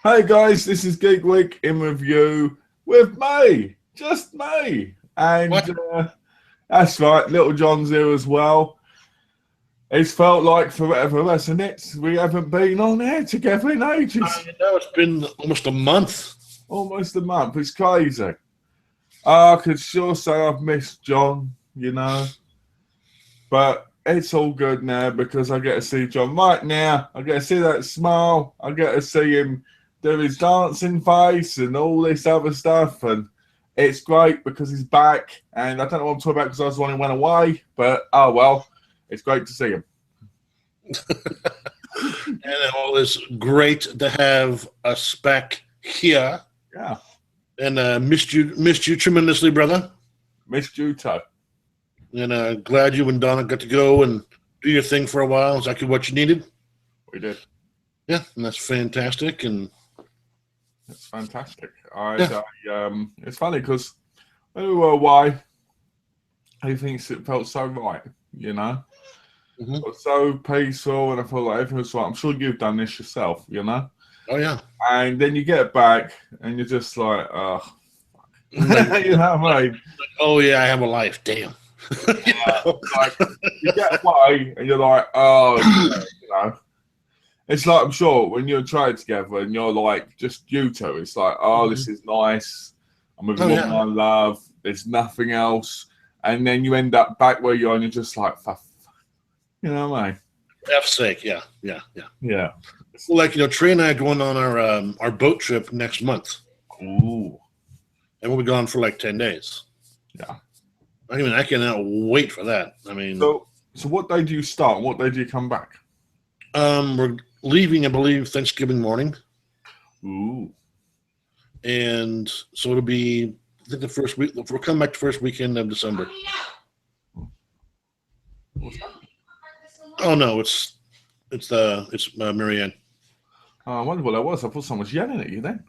Hey guys, this is Geek Week in review with me, just me, and What? that's right, Little John's here as well. It's felt like forever, hasn't it? We haven't been on air together in ages, It's been almost a month. almost a month. It's crazy. I could sure say I've missed John, but it's all good now because I get to see John right now. I get to see that smile. I get to see him do his dancing face and all this other stuff. And it's great because he's back. And I don't know what I'm talking about because I was the one who went away. But, oh, well, it's great to see him. And it's great to have us back here. Yeah. And missed you tremendously, brother. Missed you too. And glad you and Donna got to go and do your thing for a while. Exactly what you needed. We did. Yeah, and that's fantastic. And it's fantastic. It's funny because when we were away, he thinks it felt so right, Mm-hmm. It was so peaceful, and I felt like everything was right. I'm sure you've done this yourself, Oh, yeah. And then you get back, and you're just like, oh, you know what I mean? Oh, yeah, I have a life. Damn. Like, you get away, and you're like, oh, It's like, I'm sure, when you're trying together, and you're like, just you two, it's like, oh, this is nice. I'm with a woman I love. There's nothing else. And then you end up back where you are, and you're just like, you know what I mean? F's sake, yeah. Yeah. Like, Trey and I are going on our boat trip next month. Ooh. And we'll be gone for like 10 days. Yeah. I cannot wait for that. So what day do you start? And what day do you come back? We're leaving, I believe, Thanksgiving morning. Ooh. And so it'll be, I think the first week, we'll come back the first weekend of December. Oh no, it's Marianne. I wonder what that was. I thought someone was yelling at you then.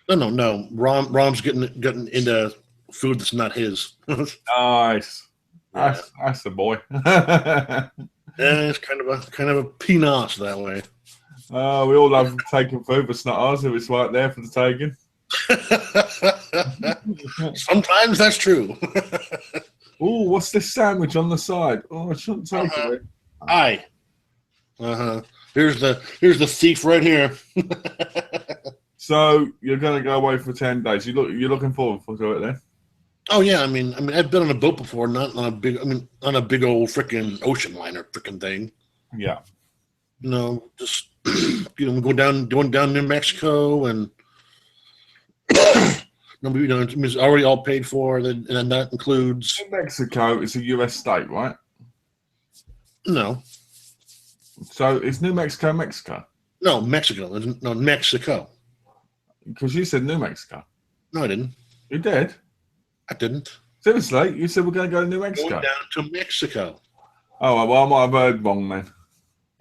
No. Rom's getting into food that's not his. Nice. Yeah. That's the boy. Yeah, it's kind of a peanuts that way. We all love taking food, but it's not ours if it's right there for the taking. Sometimes that's true. Oh, what's this sandwich on the side? Oh, I shouldn't take it. Aye. Here's the thief right here. So you're gonna go away for 10 days. You're looking forward to it then? Oh yeah, I mean I've been on a boat before, not on a big on a big old freaking ocean liner freaking thing. Yeah. Just going down New Mexico, and it's already all paid for, and that includes New Mexico is a U.S. state, right? No. So is New Mexico Mexico? No, Mexico. No, Mexico. Because you said New Mexico. No, I didn't. You did? I didn't. Seriously? You said we're going to go to New Mexico? Going down to Mexico. Oh, well, I might have heard wrong then.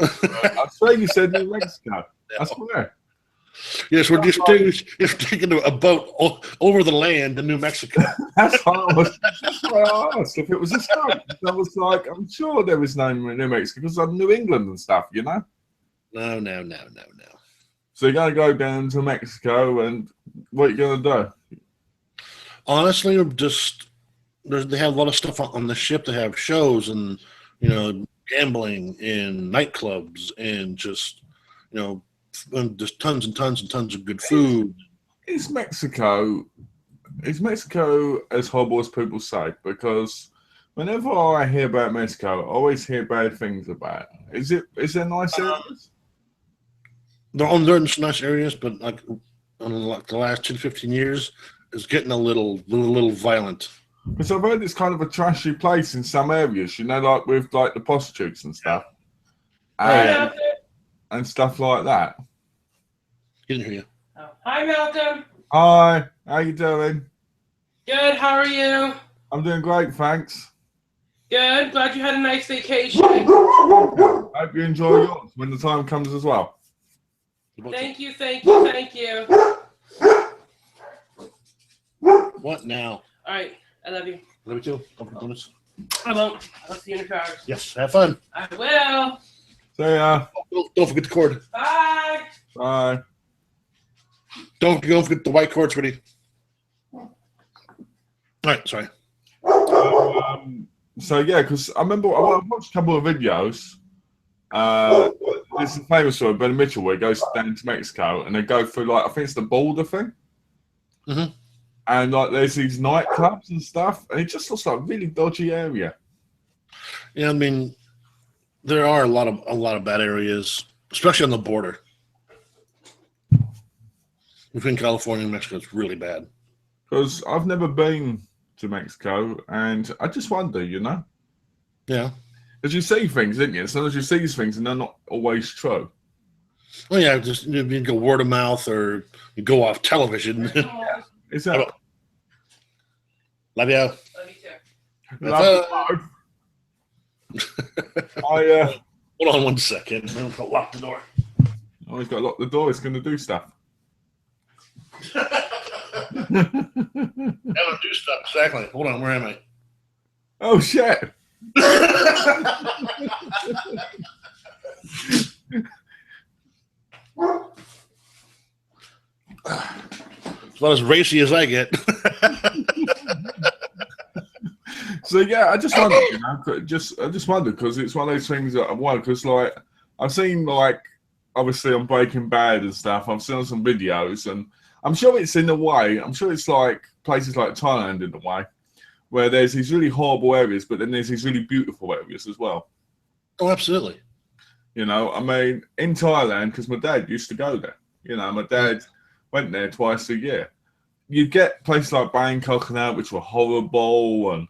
I swear you said New Mexico. I swear. Yes, we're just taking a boat over the land to New Mexico. That's what I asked if it was a state. I was like, I'm sure there was no New Mexico because I'm New England and stuff, No. So you're going to go down to Mexico, and what are you going to do? Honestly, they have a lot of stuff on the ship. They have shows and, gambling and nightclubs and just tons and tons and tons of good food. Is Mexico as horrible as people say? Because whenever I hear about Mexico, I always hear bad things about it. Is there nice areas? There are nice areas, but like the last 10 to 15 years, it's getting a little violent. Because I've heard it's kind of a trashy place in some areas, like with like the prostitutes and stuff. And stuff like that. Didn't hear you. Oh. Hi, Malcolm. Hi, how you doing? Good, how are you? I'm doing great, thanks. Good, glad you had a nice vacation. Hope you enjoy yours when the time comes as well. Thank you. What now? All right, I love you. Love you too. I won't. I'll see you in the car. Yes, have fun. I will. See ya. Don't forget the cord. Bye. Bye. Don't forget the white cords ready. All right, sorry. So yeah, because I remember I watched a couple of videos. There's a famous story, Ben Mitchell, where he goes down to Mexico and they go through like I think it's the border thing, and like there's these nightclubs and stuff, and it just looks like a really dodgy area. Yeah, I mean, there are a lot of bad areas, especially on the border between California and Mexico. It's really bad. Because I've never been to Mexico, and I just wonder, Yeah. Because you see things, didn't you? Sometimes you see these things, and they're not always true. Oh yeah, just you go word of mouth or you go off television. Is that? Love you. Love you too. Love Hold on 1 second. I'm gonna lock the door. Oh, he's got to lock the door. He's going to do stuff. I don't do stuff exactly. Hold on, where am I? Oh shit! It's about as racy as I get. So yeah, I just wonder, I just wonder because it's one of those things that I wonder because like I've seen like obviously on Breaking Bad and stuff. I've seen some videos and I'm sure it's in a way. I'm sure it's like places like Thailand in a way where there's these really horrible areas, but then there's these really beautiful areas as well. Oh, absolutely. I mean, in Thailand, because my dad used to go there. My dad went there twice a year. You get places like Bangkok and that, which were horrible and,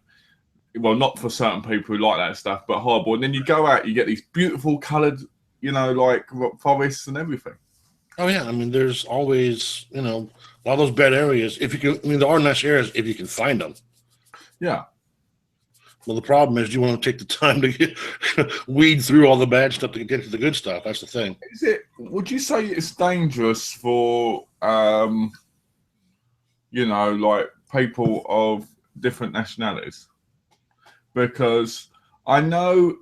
well, not for certain people who like that stuff, but horrible. And then you go out, you get these beautiful coloured, like forests and everything. Oh yeah, I mean, there's always, a lot of those bad areas. If you can, I mean, there are nice areas if you can find them. Yeah. Well, the problem is you want to take the time to weed through all the bad stuff to get to the good stuff. That's the thing. Would you say it's dangerous for, like people of different nationalities? Because I know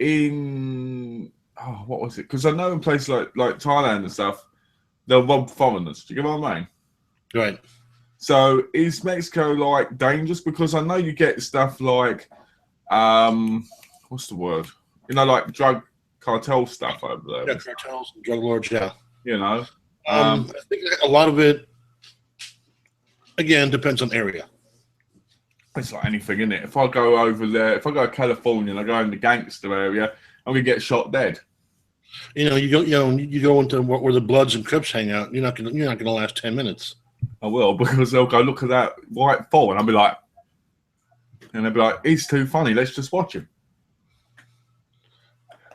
what was it? Because I know in places like Thailand and stuff, they'll rob foreigners. Do you get what I mean? Right. So is Mexico like dangerous? Because I know you get stuff like, what's the word? Like drug cartel stuff over there. Yeah, cartels and drug lords, yeah. I think a lot of it, again, depends on area. It's like anything, isn't it? If I go over there, if I go to California and I go in the gangster area, I'm gonna get shot dead. You go into where the Bloods and Crips hang out. You're not gonna last 10 minutes. I will, because they'll go look at that white fall, and I'll be like, he's too funny. Let's just watch him.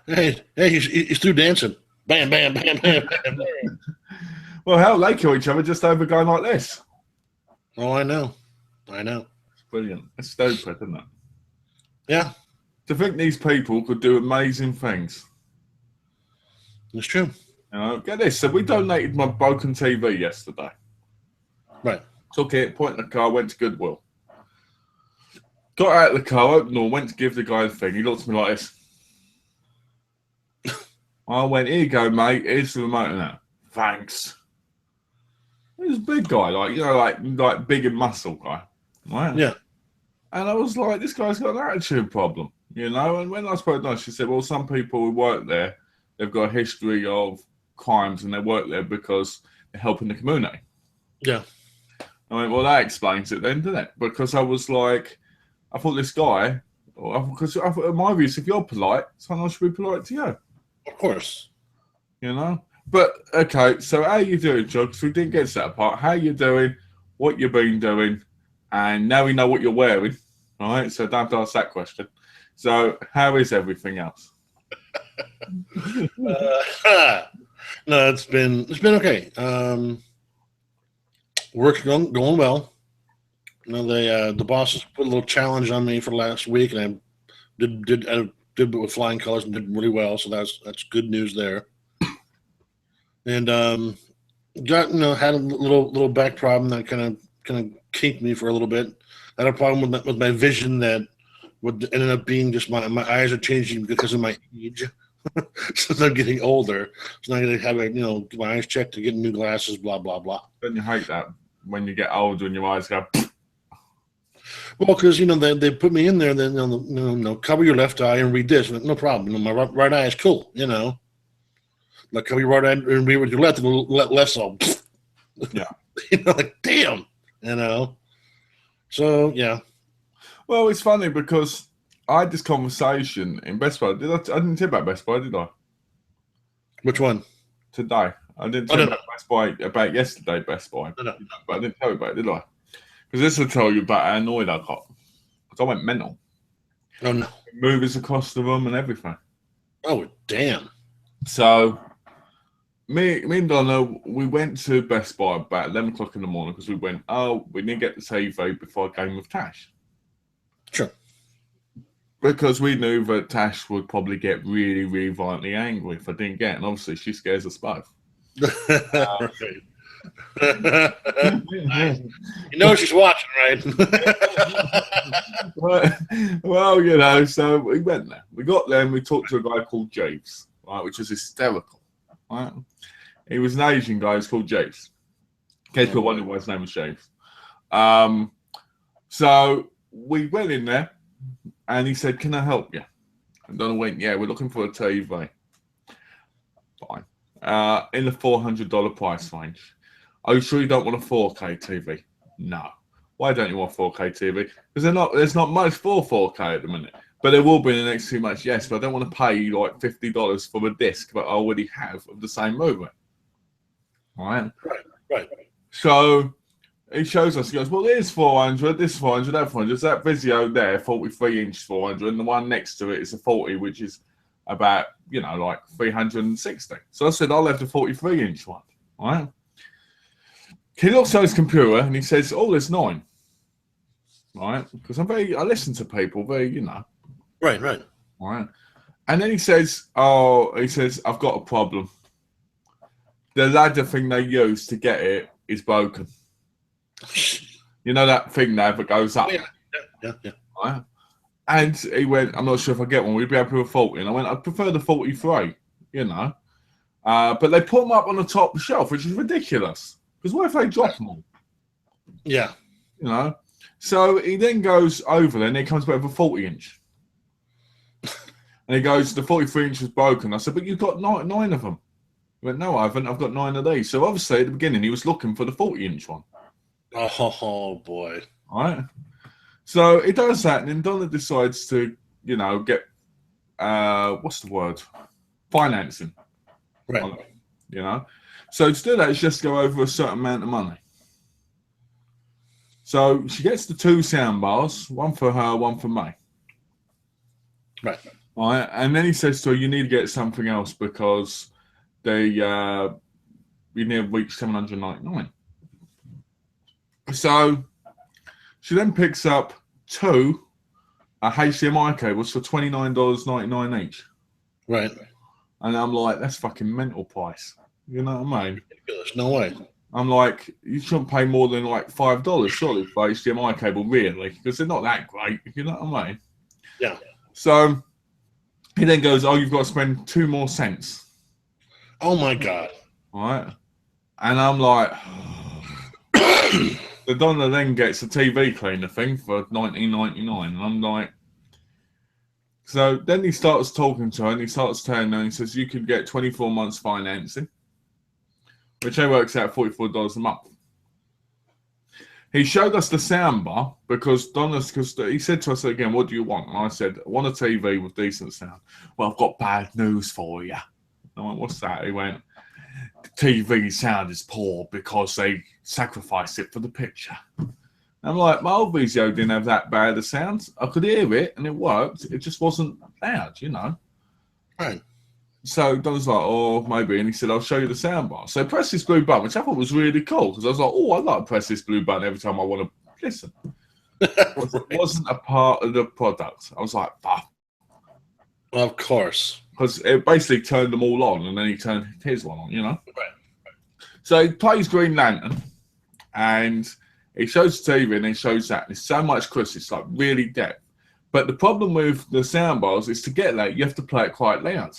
Hey, he's through dancing. Bam, bam, bam, bam, bam, bam. Well, hell, they kill each other just over going like this. Oh, I know. It's brilliant. It's stupid, isn't it? Yeah. To think these people could do amazing things. It's true. Get this. So we donated my broken TV yesterday. Right. Took it, put it in the car, went to Goodwill. Got out of the car, opened the door, went to give the guy the thing. He looked at me like this. I went, here you go, mate. Here's the remote now. Thanks. He was a big guy, like big and muscle guy. Right? Yeah. And I was like, this guy's got an attitude problem, And when I spoke to her, she said, well, some people who work there, they've got a history of crimes and they work there because they're helping the community. Yeah. I went, well, that explains it then, doesn't it? Because I was like, I thought this guy, because I thought, in my view, if you're polite, someone should be polite to you. Of course. But, okay, so how you doing, Joe? Because we didn't get to that part. How you doing, what you've been doing, and now we know what you're wearing, all right? So don't ask that question. So how is everything else? No, it's been okay. Work's going well. The bosses put a little challenge on me for last week, and I did it with flying colors and did really well. So that's good news there. And got had a little back problem that kind of kinked me for a little bit. I had a problem with my vision that would ended up being just my eyes are changing because of my age. Since I'm getting older, so I'm going to have my eyes checked to get new glasses. Blah blah blah. Don't you hate that when you get older and your eyes go? Well, because they put me in there, then cover your left eye and read this. No problem. My right eye is cool. Like cover your right eye and read with your left, and let less so. Yeah. Like damn. So yeah. Well, it's funny because I had this conversation in Best Buy. I didn't tell about Best Buy, did I? Which one? Today. I didn't tell you about Best Buy about yesterday, Best Buy. No. But I didn't tell you about it, did I? Because this will tell you about how annoyed I got. Because I went mental. Oh no. Movies across the room and everything. Oh damn. So me and Donna, we went to Best Buy about 11 o'clock in the morning because we went, we need to get the TV before a game with Tash. Sure. Because we knew that Tash would probably get really, really violently angry if I didn't get it. And obviously she scares us both. She's watching, right? well, so we went there. We got there and we talked to a guy called James, right, which was hysterical. Right? He was an Asian guy. He's called James. In case people wondering why his name was James. So we went in there and he said, "Can I help you?" And Donna went, "Yeah, we're looking for a TV." Fine. In the $400 price range. Are you sure you don't want a 4K TV? No. Why don't you want 4K TV? Because there's not much for 4K at the minute. But there will be in the next 2 months, yes. But I don't want to pay like $50 for a disc that I already have of the same movie. All right? Right. So he shows us, he goes, well, there's 400, this 400, that 400. There's that Vizio there, 43-inch 400, and the one next to it is a 40, which is about, like 360. So I said, I'll have the 43-inch one. All right? He looks at his computer and he says, "Oh, there's 9." Right? Because I listen to people very, Right. All right. And then he says, I've got a problem. The ladder thing they use to get it is broken. That thing there that goes up. Yeah. Right? And he went, I'm not sure if I get one. We'd be able to afford 40. And I went, I'd prefer the 43, But they put them up on the top shelf, which is ridiculous. Because what if they drop them all? Yeah. So he then goes over there and he comes back with a 40-inch. And he goes, the 43-inch is broken. I said, but you've got nine of them. He went, no, I haven't. I've got 9 of these. So obviously at the beginning he was looking for the 40-inch one. Oh, boy. All right. So he does that and then Donna decides to, get, what's the word? Financing. Right. So to do that, it's just go over a certain amount of money. So she gets the 2 sound bars, one for her, one for me. Right. All right. And then he says to her, you need to get something else because you need to reach $799. So she then picks up 2 HDMI cables for $29.99 each. Right. And I'm like, that's fucking mental price. You know what I mean? Ridiculous. No way. I'm like, you shouldn't pay more than like $5, surely, for HDMI cable, really, because they're not that great. You know what I mean? Yeah. So he then goes, oh, you've got to spend 2 more cents. Oh my God. All right. And I'm like, the Donna then gets a TV cleaner thing for $19.99. And I'm like, so then he starts talking to her and he starts telling her, and he says, you could get 24 months financing, which works out $44 a month. He showed us the soundbar because he said to us again, what do you want? And I said, I want a TV with decent sound. Well, I've got bad news for you. I went, what's that? He went, the TV sound is poor because they sacrifice it for the picture. I'm like, my old Vizio didn't have that bad a sound. I could hear it and it worked. It just wasn't loud, Right. So Don's like, oh, maybe. And he said, I'll show you the soundbar. So press this blue button, which I thought was really cool because I was like, oh, I'd like to press this blue button every time I want to listen. It wasn't a part of the product. I was like, bah. Of course. Because it basically turned them all on and then he turned his one on, Right. So he plays Green Lantern and he shows the TV and he shows that. And it's so much crisp, it's like really depth. But the problem with the sound bars is to get that, you have to play it quite loud.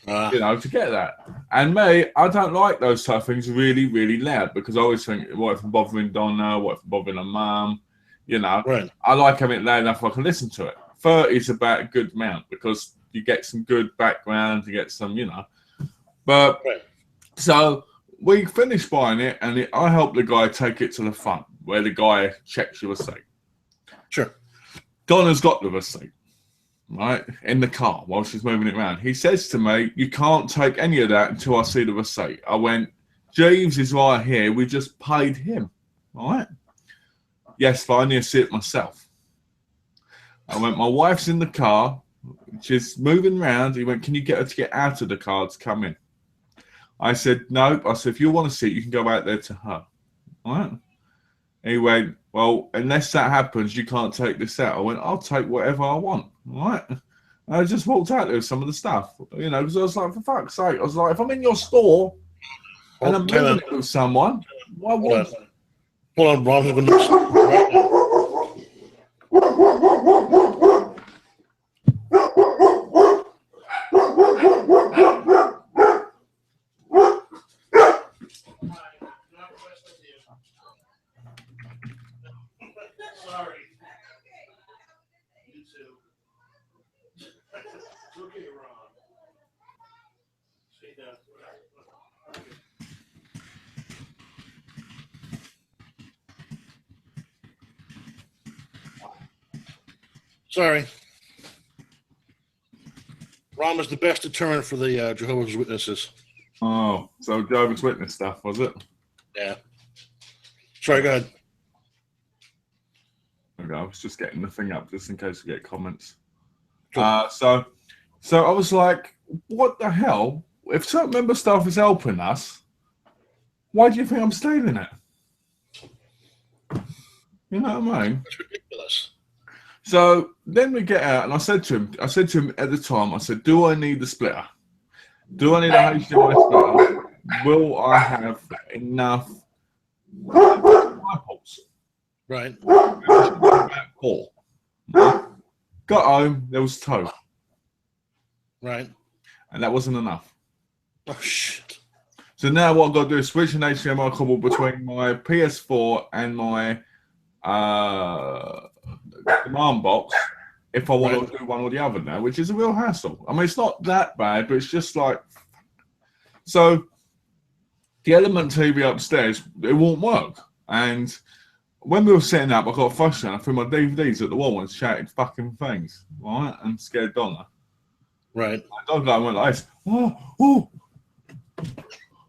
to get that. And me, I don't like those type of things really, really loud because I always think, what if I'm bothering Donna? What if I'm bothering her mum? Right. I like having it loud enough I can listen to it. 30 is about a good amount because you get some good background, you get some, But so we finished buying it, and I helped the guy take it to the front where the guy checks your receipt. Sure. Donna's got the receipt, right, in the car while she's moving it around. He says to me, "You can't take any of that until I see the receipt." I went, "Jeeves is right here. We just paid him, right?" "Yes, but I need to see it myself." I went, "My wife's in the car. She's moving around." He went, "Can you get her to get out of the car to come in?" I said, "Nope." I said, "If you want to see it, you can go out there to her." All right. He went, "Well, unless that happens, you can't take this out." I went, "I'll take whatever I want." All right. And I just walked out there with some of the stuff, because I was like, for fuck's sake, I was like, if I'm in your store and I'm moving it with someone, why would Hold on, Ron. I'm gonna right now. Sorry. You too. It's okay, Ron. See that? Sorry. Ron was the best deterrent for the Jehovah's Witnesses. Oh, so Jehovah's Witness stuff, was it? Yeah. Sorry, go ahead. Okay, I was just getting the thing up just in case we get comments. Sure. So I was like, what the hell? If certain member staff is helping us, why do you think I'm stealing it? You know what I mean? That's ridiculous. So then we get out, and I said to him at the time, I said, "Do I need the splitter? Do I need a HDMI splitter? Will I have enough ports?" Right. Four. Got home, there was 2. Right. And that wasn't enough. Oh, shit. So now what I've got to do is switch an HDMI cable between my PS4 and my command box if I want to do one or the other now, which is a real hassle. I mean, it's not that bad, but it's just like... So the Element TV upstairs, it won't work. And when we were setting up, I got frustrated. I threw my DVDs at the wall and shouted fucking things, right? And scared Donna. Right. My dog went like this. Oh.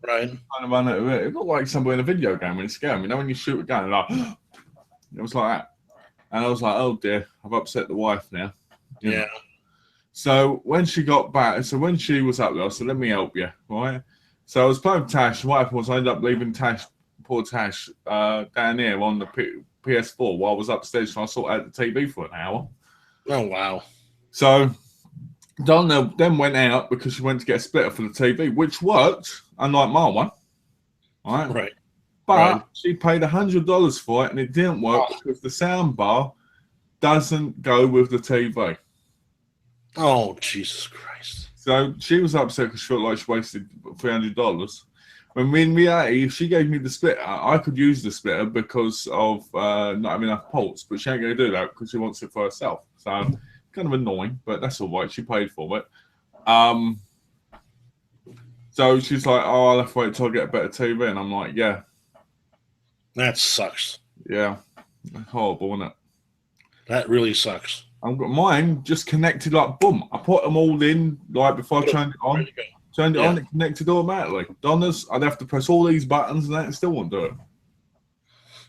Right. Kind of run out of it. It looked like somebody in a video game when it's scary. When you shoot a gun, like it was like that. And I was like, oh dear, I've upset the wife now. Yeah. So when she got back, when she was up there, I said, let me help you, right? So I was playing with Tash. What happened was I ended up leaving poor Tash, down here on the PS4 while I was upstairs trying to sort out the TV for an hour. Oh, wow. So Donna then went out because she went to get a splitter for the TV, which worked, unlike my one. Right. But she paid $100 for it, and it didn't work because the sound bar doesn't go with the TV. Oh, Jesus Christ. So she was upset because she felt like she wasted $300. When in reality, if she gave me the splitter, I could use the splitter because of not having enough ports, but she ain't going to do that because she wants it for herself. So kind of annoying, but that's all right. She paid for it. So she's like, oh, I'll have to wait till I get a better TV. And I'm like, yeah. That sucks. Yeah. Horrible, isn't it? That really sucks. I've got mine just connected like boom. I put them all in like before I turned it on. Turned it on, it connected automatically. Donna's, I'd have to press all these buttons and that and still won't do it.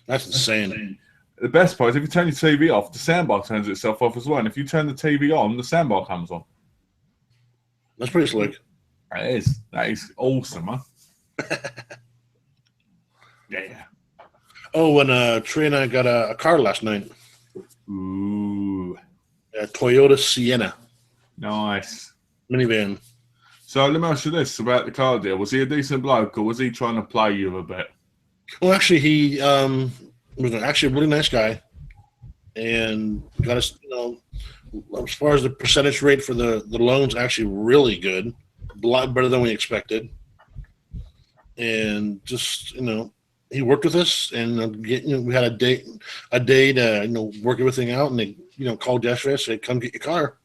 That's insane. The best part is if you turn your TV off, the soundbar turns itself off as well. And if you turn the TV on, the soundbar comes on. That's pretty slick. That is. That is awesome, huh? Yeah. Oh, and Trey and I got a car last night. Ooh. A Toyota Sienna. Nice. Minivan. So let me ask you this about the car deal. Was he a decent bloke or was he trying to play you a bit? Well, actually, he was actually a really nice guy. And got us, as far as the percentage rate for the loans, actually really good. a lot better than we expected. And just, he worked with us, and we had a day to work everything out, and they called yesterday, said come get your car.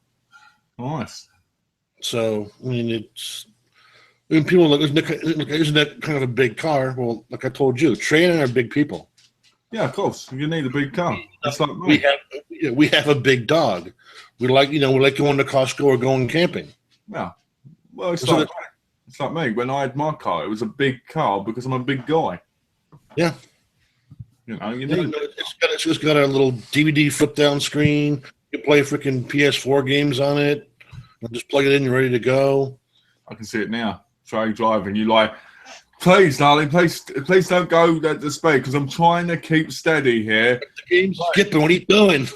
Nice. So people look, isn't that kind of a big car? Well, like I told you, Trey and I are big people. Yeah, of course. You need a big car. It's like me. We have a big dog. We like going to Costco or going camping. Yeah. Well, it's like me. When I had my car, it was a big car because I'm a big guy. Yeah. It's got a little DVD flip down screen. You play freaking PS4 games on it. Just plug it in, you're ready to go. I can see it now. Try driving. You like, please, darling, please don't go at the speed because I'm trying to keep steady here. The game's skipping. What are you doing?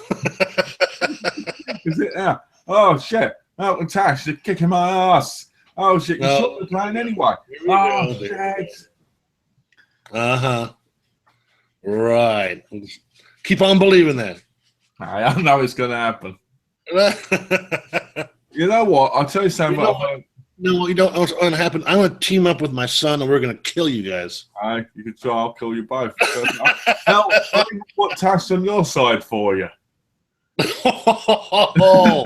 Is it now? Oh shit! Oh, Tash, you're kicking my ass. Oh shit! You shot the plane anyway. Oh shit! Right. Keep on believing that. I know it's going to happen. You know what? I'll tell you something. No, you don't know what's going to happen. I'm going to team up with my son, and we're going to kill you guys. You can try. I'll kill you both. I'll put Tash on your side for you. No.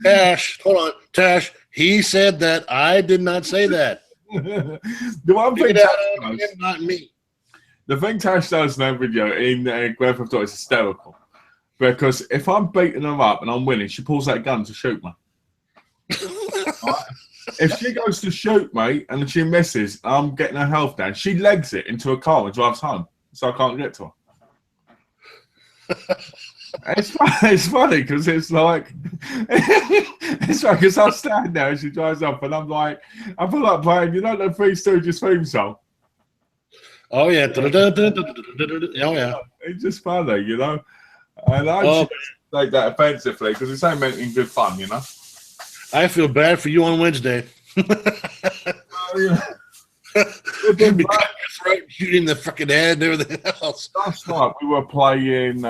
Tash, hold on. Tash, he said that. I did not say that. The one thing not me. The thing Tash does in that video in Grand Theft Auto is hysterical. Because if I'm beating her up and I'm winning, she pulls that gun to shoot me. Right? If she goes to shoot me and she misses, I'm getting her health down. She legs it into a car and drives home, so I can't get to her. It's funny because it's like because I stand there and she drives up and I'm like, I feel like playing, the Three Stooges theme song. Oh yeah, oh yeah. It's just funny, and I take that offensively because it's so meant in good fun, I feel bad for you on Wednesday. Shooting the fucking head and everything else. Last night we were playing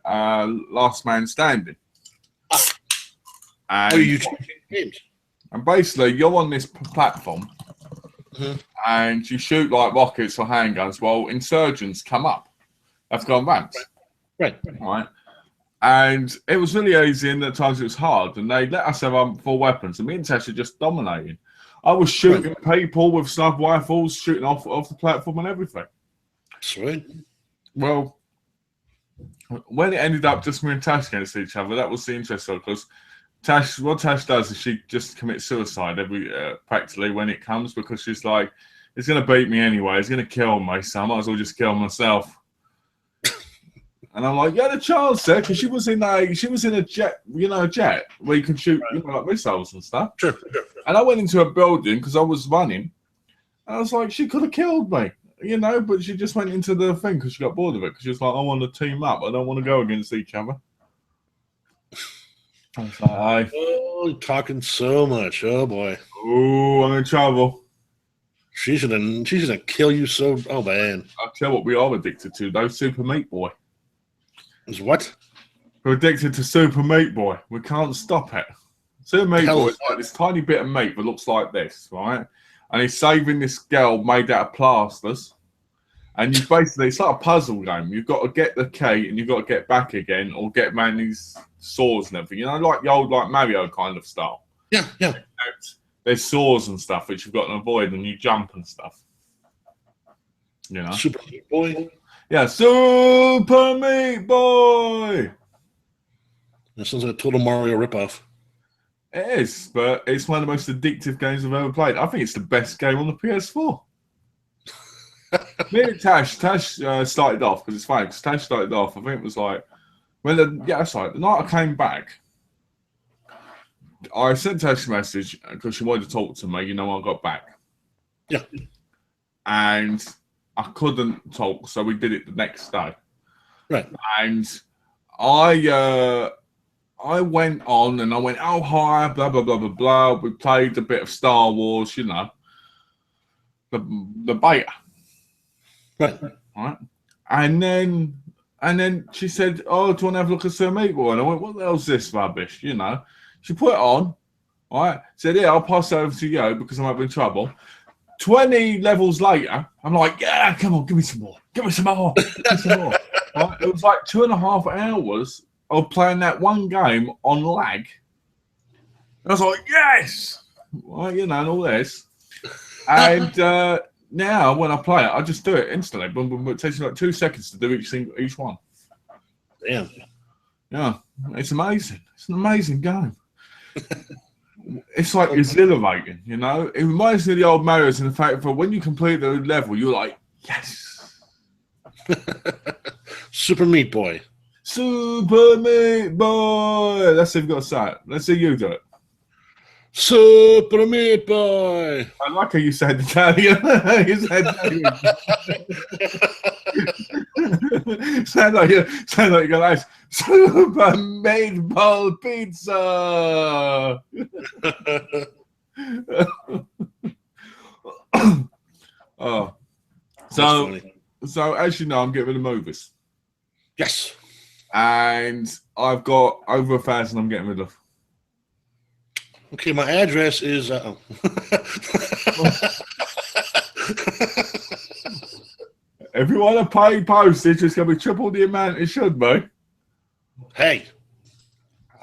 Last Man Standing. And, you changing games? And basically you're on this platform and you shoot like rockets or handguns while insurgents come up. That's gone ramps. Right. And it was really easy, and at times it was hard. And they let us have full weapons. And me and Tash are just dominating. I was shooting people with sniper rifles, shooting off the platform and everything. Sweet. Well, when it ended up just me and Tash against each other, that was the interesting because what Tash does is she just commits suicide practically when it comes because she's like, it's going to beat me anyway. It's going to kill me, so I might as well just kill myself. And I'm like, you had a chance there because she was in a jet, a jet where you can shoot, like missiles and stuff. Sure. And I went into a building because I was running. And I was like, she could have killed me, but she just went into the thing because she got bored of it because she was like, I want to team up. I don't want to go against each other. I was like, oh, you're talking so much. Oh boy. Oh, I'm in trouble. She's gonna kill you so. Oh man. I'll tell you what we are addicted to, though. Super Meat Boy. Is what? We're addicted to Super Meat Boy. We can't stop it. Super Meat Boy is like this tiny bit of meat that looks like this, right? And he's saving this girl made out of plasters. And you basically, it's like a puzzle game. You've got to get the key and you've got to get back again or get man these swords and everything. Like the old Mario kind of style. Yeah. There's swords and stuff which you've got to avoid and you jump and stuff. Super Meat Boy. Yeah, Super Meat Boy. That sounds like a total Mario ripoff. It is, but it's one of the most addictive games I've ever played. I think it's the best game on the PS4. Me and Tash started off because it's funny. Because Tash started off, I think it was like the night I came back. I sent Tash a message because she wanted to talk to me. When I got back. Yeah, and I couldn't talk, so we did it the next day. Right. And I went on and I went, oh, hi, blah, blah, blah, blah, blah. We played a bit of Star Wars, the beta. Right. And then she said, oh, do you want to have a look at Sir Meatball? And I went, what the hell's this rubbish, She put it on. All right. Said, yeah, I'll pass it over to you because I'm having trouble. 20 levels later, I'm like, yeah, come on, give me some more. Give me some more. Give me some more. Right? It was like 2.5 hours of playing that one game on lag. And I was like, yes. Well, you know, and all this. And now when I play it, I just do it instantly. Boom, boom, boom. It takes me like 2 seconds to do each one. Damn. Yeah, it's amazing. It's an amazing game. It's like exhilarating, you know? It reminds me of the old Mario's in the fact that when you complete the level, you're like, yes. Super Meat Boy. Super Meat Boy. That's what you've got to say it. Let's see you do it. Super Meat Boy. I like how you said Italian. You said Italian. sound like you're going to Super Meatball Pizza. Oh, so as you know, I'm getting rid of movies. Yes. And I've got over 1,000 I'm getting rid of. Okay, my address is. If you want to pay postage, it's going to be triple the amount it should be. Hey.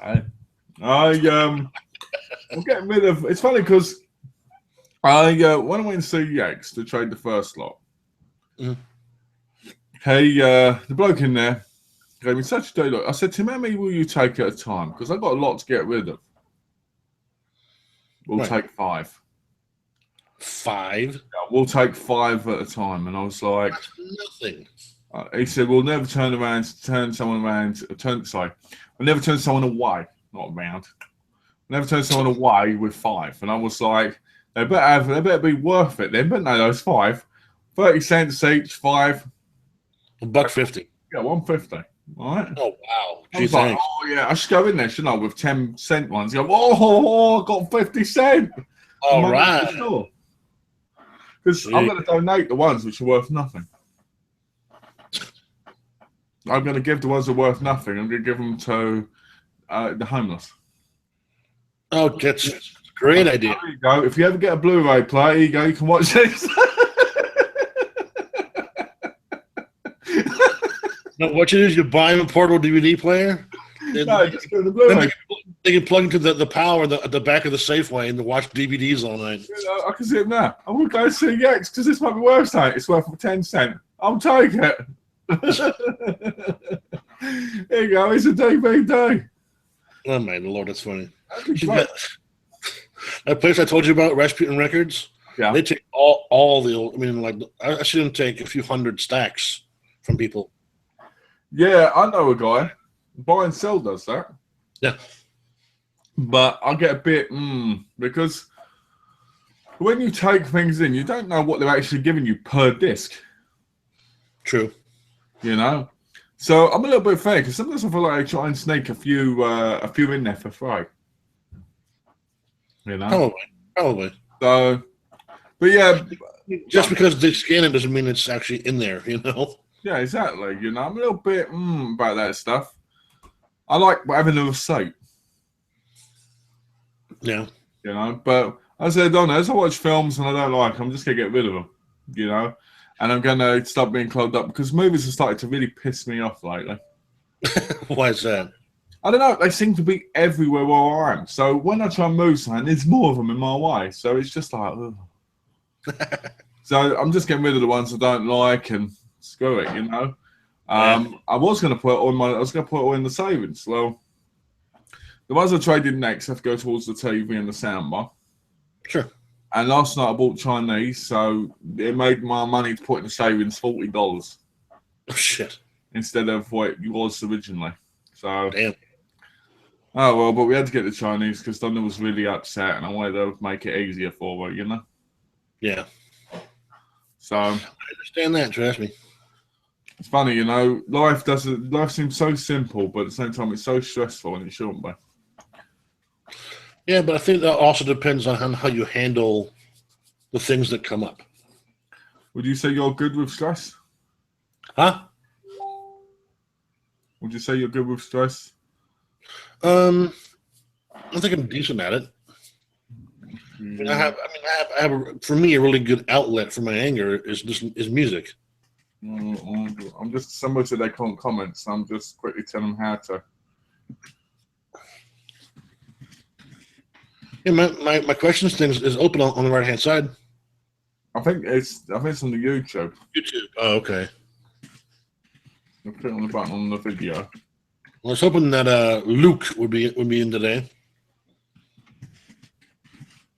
I'm getting rid of. It's funny because when I went to see Yanks to trade the first lot, hey, the bloke in there gave me such a day. Look, I said to him, how many will you take at a time? Because I've got a lot to get rid of. We'll take 5. 5? Yeah, we'll take 5 at a time. And I was like, that's nothing. He said, we'll never turn someone around. We'll never turn someone away. Not around. We'll never turn someone away with 5. And I was like, they better be worth it then. But no, those 5. 30 cents each, 5. $1.50. Yeah, 150. All right. Oh, wow. I was like, oh, yeah, I should go in there, shouldn't I, with 10-cent ones. Go, I got 50 cents. All right. Because I'm going to donate the ones which are worth nothing. I'm going to give the ones that are worth nothing. I'm going to give them to the homeless. Oh, that's a great idea. There you go. If you ever get a Blu-ray player, here you go. You can watch this. No, what you do is you buy them a portable DVD player. No, just go to the Blu-ray. They can plug into the power at the back of the Safeway and watch DVDs all night. I can see it now. I will go see X because this might be worth something. It's worth 10 cents. I'll take it. Here you go. It's a DVD. Oh my Lord, that's funny. That place I told you about, Rasputin Records. Yeah. They take all the old. I mean, like I see them take a few hundred stacks from people. Yeah, I know a guy. Buy and sell does that. Yeah. But I get a bit because when you take things in, you don't know what they're actually giving you per disc. True. You know, so I'm a little bit fair because sometimes I feel like I try and sneak a few in there for free. You know, probably. So, but yeah, just because they scan it doesn't mean it's actually in there. You know. Yeah, exactly. You know, I'm a little bit about that stuff. I like having a receipt. Yeah. You know, but as I said, as I watch films and I don't like them, I'm just going to get rid of them, you know, and I'm going to stop being clogged up because movies have started to really piss me off lately. Why is that? I don't know. They seem to be everywhere where I am. So when I try and move something, there's more of them in my way. So it's just like, so I'm just getting rid of the ones I don't like and screw it, you know. I was going to put it all in the savings. Well, the ones I traded next have to go towards the TV and the soundbar. Sure. And last night I bought Chinese, so it made my money to put in the savings $40. Oh shit! Instead of what it was originally. So. Damn. Oh well, but we had to get the Chinese because Donna was really upset, and I wanted to make it easier for her, you know. Yeah. So. I understand that. Trust me. It's funny, you know. Life seems so simple, but at the same time, it's so stressful, and it shouldn't be. Yeah, but I think that also depends on how you handle the things that come up. Would you say you're good with stress? Huh? Would you say you're good with stress? I think I'm decent at it. I have for me a really good outlet for my anger is music. I'm just somebody said they can't comment, so I'm just quickly telling them how to. Yeah, my questions thing is open on the right hand side. I think it's on the YouTube. YouTube. Oh, okay. I'll click on the button on the video. Well, I was hoping that Luke would be in today.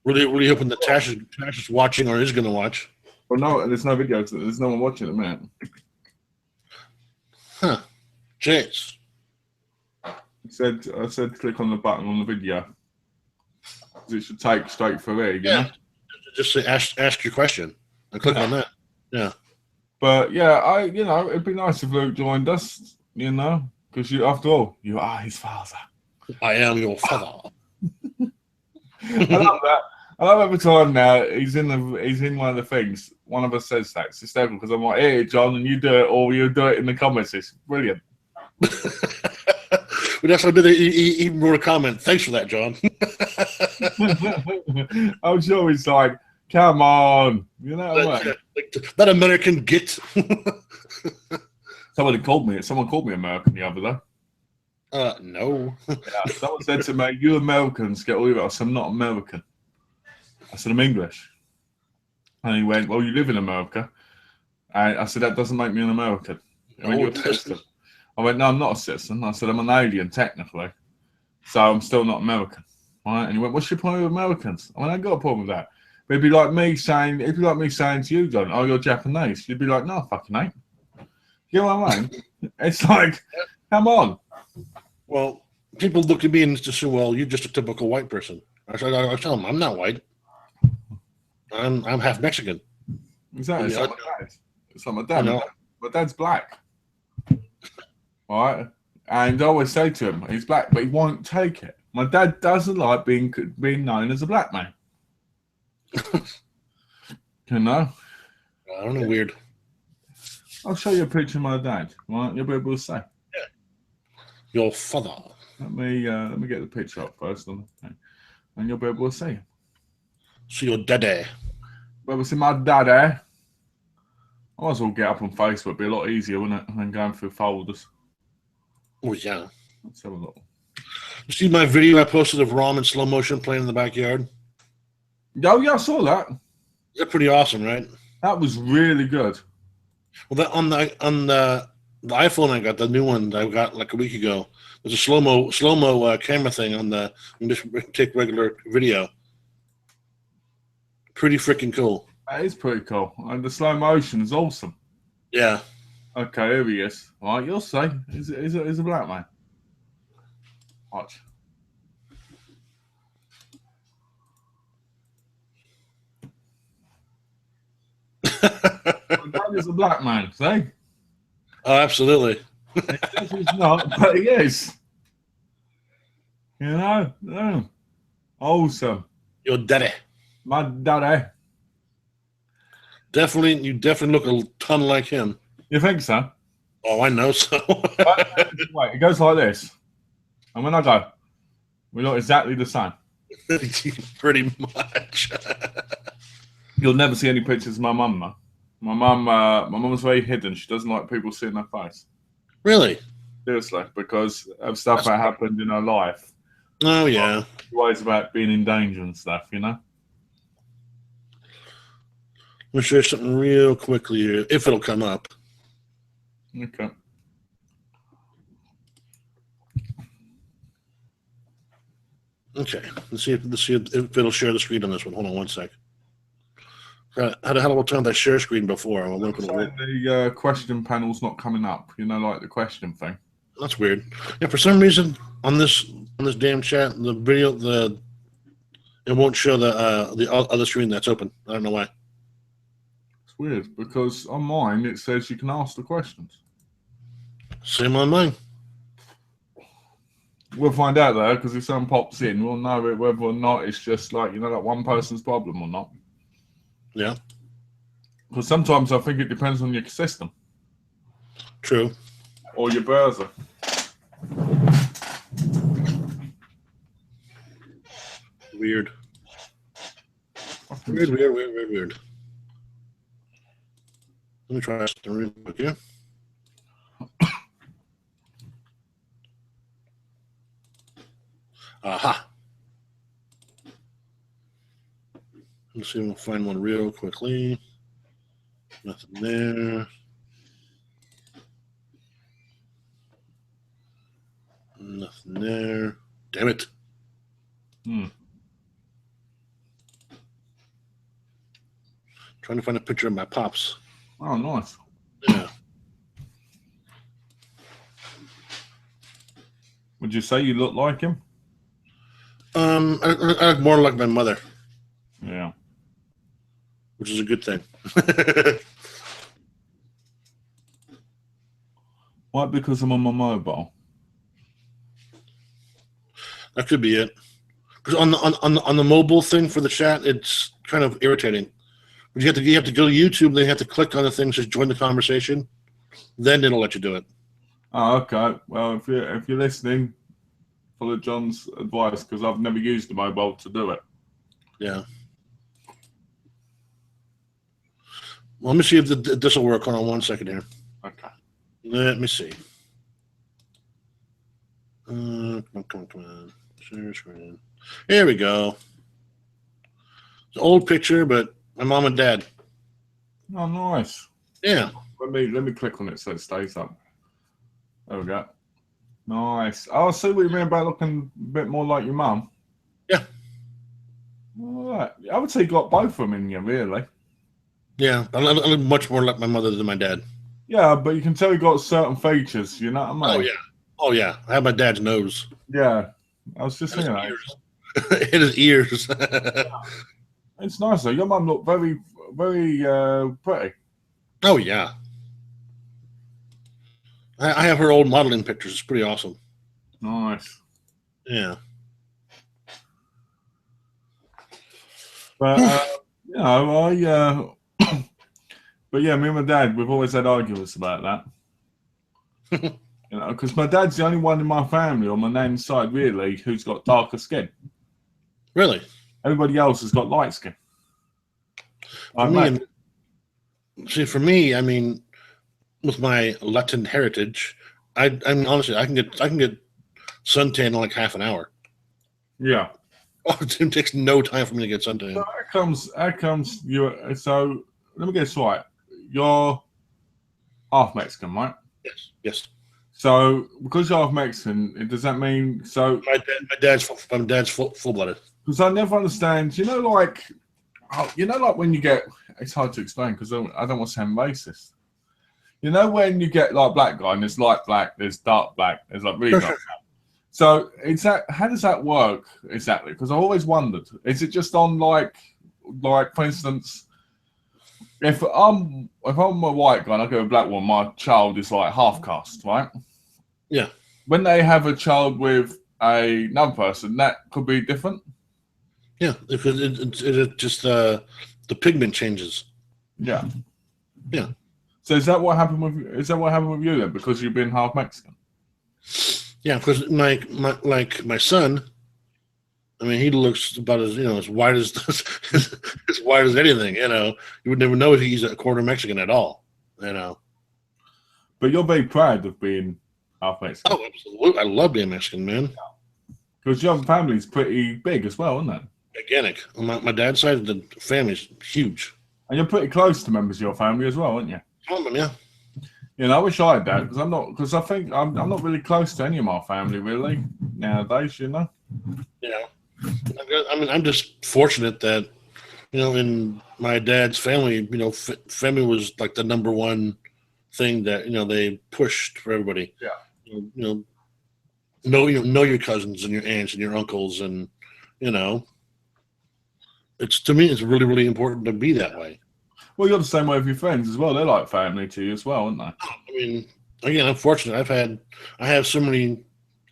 Really hoping that Tash is watching or is going to watch. Well, no, there's no video. There's no one watching it, man. Huh. James. I said click on the button on the video. It should take straight for there, you know? Just say ask your question and click on that. Yeah. But yeah, it'd be nice if Luke joined us, because after all, you are his father. I am your father. I love that. I love every time now he's in one of the things. One of us says that. It's hysterical because I'm like, hey, John, and you do it, or you do it in the comments. It's brilliant. But that's what I did. He wrote a comment. Thanks for that, John. I'm sure he's like, come on, what? Like that American git. Someone called me American the other day. No. Yeah, someone said to me, "You Americans get all of it." I said, "I'm not American." I said, "I'm English." And he went, "Well, you live in America." And I said, "That doesn't make me an American." You're a citizen. I went, "No, I'm not a citizen." I said, "I'm an alien technically, so I'm still not American." Right? And he went, "What's your problem with Americans?" I went, "I ain't got a problem with that." But it'd be like me saying to you, John, "Oh, you're Japanese." You'd be like, "No, I fucking ain't." You know what I mean? It's like, come on. Well, people look at me and just say, "Well, you're just a typical white person." I tell them, "I'm not white. I'm half Mexican." Exactly. It's like my dad. My dad's black. All right. And I always say to him, he's black, but he won't take it. My dad doesn't like being known as a black man. I don't know. Weird. I'll show you a picture of my dad. Right? You'll be able to say. Yeah. Your father. Let me get the picture up first, and you'll be able to see him. See your daddy. Be able to see my daddy. I might as well get up on Facebook. It'd be a lot easier, wouldn't it, than going through folders. Oh yeah. Let's have a look. You see my video I posted of Rom in slow motion playing in the backyard? Oh yeah, I saw that. That's pretty awesome, right? That was really good. Well, that on the iPhone I got, the new one that I got like a week ago. There's a slow mo camera thing on the. You just take regular video. Pretty freaking cool. That is pretty cool, and the slow motion is awesome. Yeah. Okay, here he is. All right, you'll see. He's a black man. Watch. That is a black man, see? Oh, absolutely. He's not, but he is. Yeah. Awesome. Your daddy. My daddy. You definitely look a ton like him. You think so? Oh, I know so. Wait, it goes like this. And when I go, we look exactly the same. Pretty much. You'll never see any pictures of my mum, though. My mum's very hidden. She doesn't like people seeing her face. Really? Seriously, because of stuff that happened in her life. Oh, yeah. Always about being in danger and stuff, Let me show you something real quickly here, if it'll come up. Okay. Okay. Let's see if it'll share the screen on this one. Hold on one sec. Had a hell of a time with that share screen before. The question panel's not coming up. Like the question thing. That's weird. Yeah, for some reason on this damn chat, the video it won't show the other screen that's open. I don't know why. It's weird because on mine it says you can ask the questions. Same on mine. We'll find out though, because if someone pops in, we'll know whether or not it's just like like one person's problem or not. Yeah. Because sometimes I think it depends on your system. True. Or your browser. Weird. Weird. Let me try something real quick here. Aha. Let's see if we can find one real quickly. Nothing there. Nothing there. Damn it. Trying to find a picture of my pops. Oh, nice. Yeah. Would you say you look like him? I look more like my mother, Yeah. which is a good thing. Why? Because I'm on my mobile. That could be it. Because on the mobile thing for the chat, it's kind of irritating. You have to go to YouTube. Then you have to click on the things to join the conversation. Then it'll let you do it. Oh, okay. Well, if you're listening, follow John's advice because I've never used the mobile to do it. Yeah. Well, let me see if this will work. Hold on 1 second here. Okay. Let me see. Come on. Share screen. Here we go. It's an old picture, but my mom and dad. Oh, nice. Yeah. Let me click on it so it stays up. There we go. Nice. Oh, I see what you mean about looking a bit more like your mum. Yeah. All right. I would say you got both of them in you, really. Yeah. I look much more like my mother than my dad. Yeah, but you can tell you got certain features. You know what I mean? Oh yeah. Oh yeah. I have my dad's nose. Yeah. I was just thinking that. It is ears. It's nice though. Your mum looked very, very pretty. Oh yeah. I have her old modeling pictures. It's pretty awesome. Nice. Yeah. But you know, but yeah, me and my dad, we've always had arguments about that. You know, because my dad's the only one in my family on my nan's side, really, who's got darker skin. Really? Everybody else has got light skin. For me, I mean, with my Latin heritage, I mean, honestly, I can get suntan in like half an hour. Yeah. Oh, it takes no time for me to get suntan. So that comes you. So let me get this right. You're half Mexican, right? Yes. So because you're half Mexican, does that mean so? My dad's full blooded. Because I never understand. You know, like when you get. It's hard to explain because I don't want to sound racist. You know, when you get like black guy and there's light black, there's dark black, there's like really dark black. So how does that work exactly? Because I always wondered. Is it just on like for instance, if I'm a white guy and I go a black one, my child is like half caste, right? Yeah. When they have a child with another person, that could be different. Yeah, because it just the pigment changes. Yeah. Yeah. So is that what happened with you then? Because you've been half Mexican. Yeah, because my son, I mean, he looks about as white as as white as anything. You know, you would never know he's a quarter Mexican at all. You know. But you're very proud of being half Mexican. Oh, absolutely! I love being Mexican, man. Because your family's pretty big as well, isn't it? Gigantic. On my dad's side, the family's huge. And you're pretty close to members of your family as well, aren't you? Some of them, yeah. You know, I wish I had that because I'm not. Because I think I'm not really close to any of my family really nowadays. You know. Yeah. I mean, I'm just fortunate that in my dad's family, family was like the number one thing that they pushed for everybody. Yeah. Know your cousins and your aunts and your uncles, and to me it's really, really important to be that way. Well, you're the same way with your friends as well. They're like family to you as well, aren't they? I mean, again, I'm fortunate. I have so many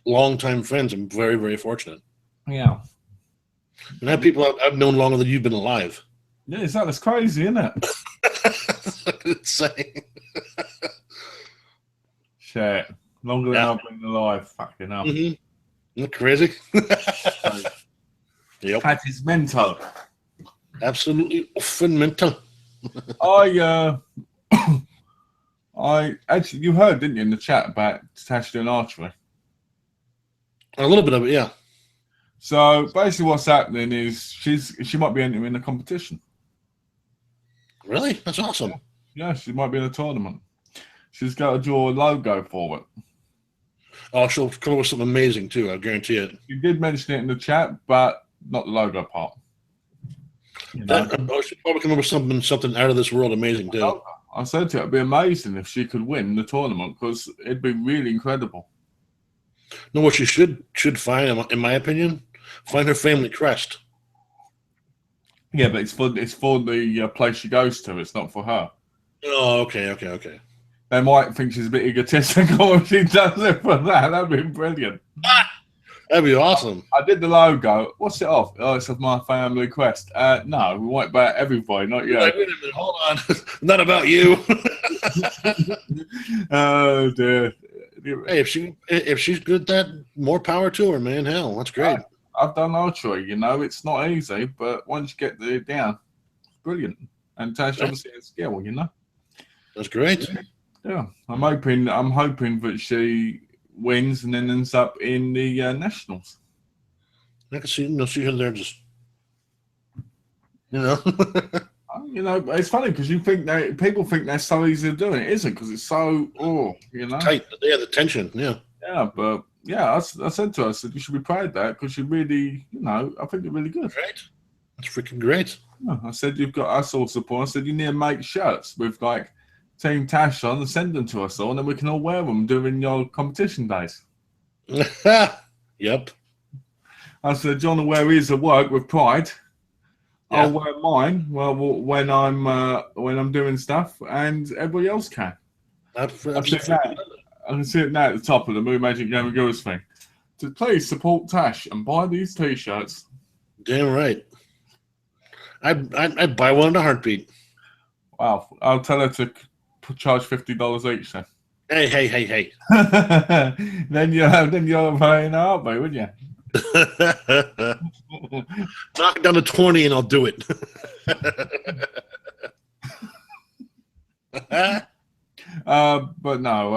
longtime friends. I'm very, very fortunate. Yeah. And I have people I've known longer than you've been alive. Yeah, that's crazy, isn't it? Insane. Shit. Longer than I've been alive. Fucking hell. Mm-hmm. Isn't that crazy? Yep. That is mental. Absolutely mental. I actually, you heard, didn't you, in the chat about Tash doing archery? A little bit of it, yeah. So basically, what's happening is she might be entering a competition. Really? That's awesome. Yeah, she might be in a tournament. She's got to draw a logo for it. Oh, she'll come up with something amazing too. I guarantee it. She did mention it in the chat, but not the logo part. You know? She'll probably come up with something out of this world amazing too. I said to her, it'd be amazing if she could win the tournament because it'd be really incredible. No, what she should find, in my opinion, find her family crest. Yeah, but it's for the place she goes to. It's not for her. Oh, okay. They might think she's a bit egotistical if she does it for that. That'd be brilliant. That'd be awesome. I did the logo. What's it off? Oh, it's of my family quest. No, we want about everybody, not you. Like, wait a minute, hold on. Not about you. Oh dear. Hey, if she's good at that, more power to her, man. Hell, that's great. I've done archery, it's not easy, but once you get it down, it's brilliant. And Tash obviously has skill, That's great. Yeah. I'm hoping that she wins and then ends up in the nationals. I can see her there just It's funny because people think that's so easy to do, and it isn't because it's so tight. Yeah, the tension. Yeah. Yeah, but I said to her, I said you should be proud of that because you really, I think you're really good. Great. That's freaking great. Yeah, I said you've got us all support. I said you need to make shirts with like Team Tash on and send them to us all, and then we can all wear them during your competition days. Yep. I said John will wear his at work with pride. Yeah. I'll wear mine when I'm doing stuff, and everybody else can. I can see it now at the top of the Movie Magic Game of Girls thing. So please support Tash and buy these T-shirts. Damn right. I'd buy one in a heartbeat. Wow, I'll tell her to charge $50 each then. Hey. then you're very in a heartbeat, wouldn't you? Knock it down to 20 and I'll do it. But no,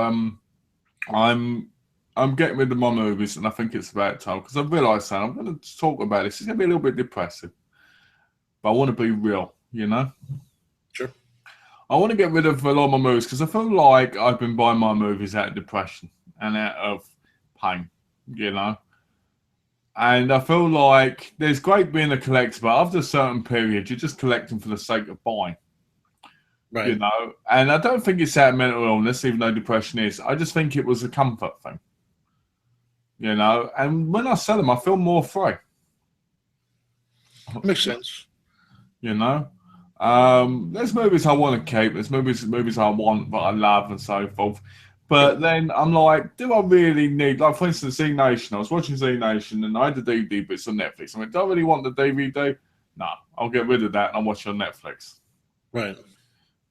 I'm getting rid of my movies, and I think it's about time because I realise that I'm going to talk about this. It's going to be a little bit depressing, but I want to be real, Sure. I want to get rid of a lot of my movies because I feel like I've been buying my movies out of depression and out of pain, And I feel like there's great being a collector, but after a certain period, you're just collecting for the sake of buying. Right. And I don't think it's out of mental illness, even though depression is. I just think it was a comfort thing. And when I sell them, I feel more free. Makes sense. There's movies I want to keep. There's movies I want, but I love and so forth. But then I'm like, do I really need, like, for instance, Z Nation. I was watching Z Nation and I had the DVD, but it's on Netflix. I went, do I really want the DVD? No, I'll get rid of that and I'll watch it on Netflix. Right.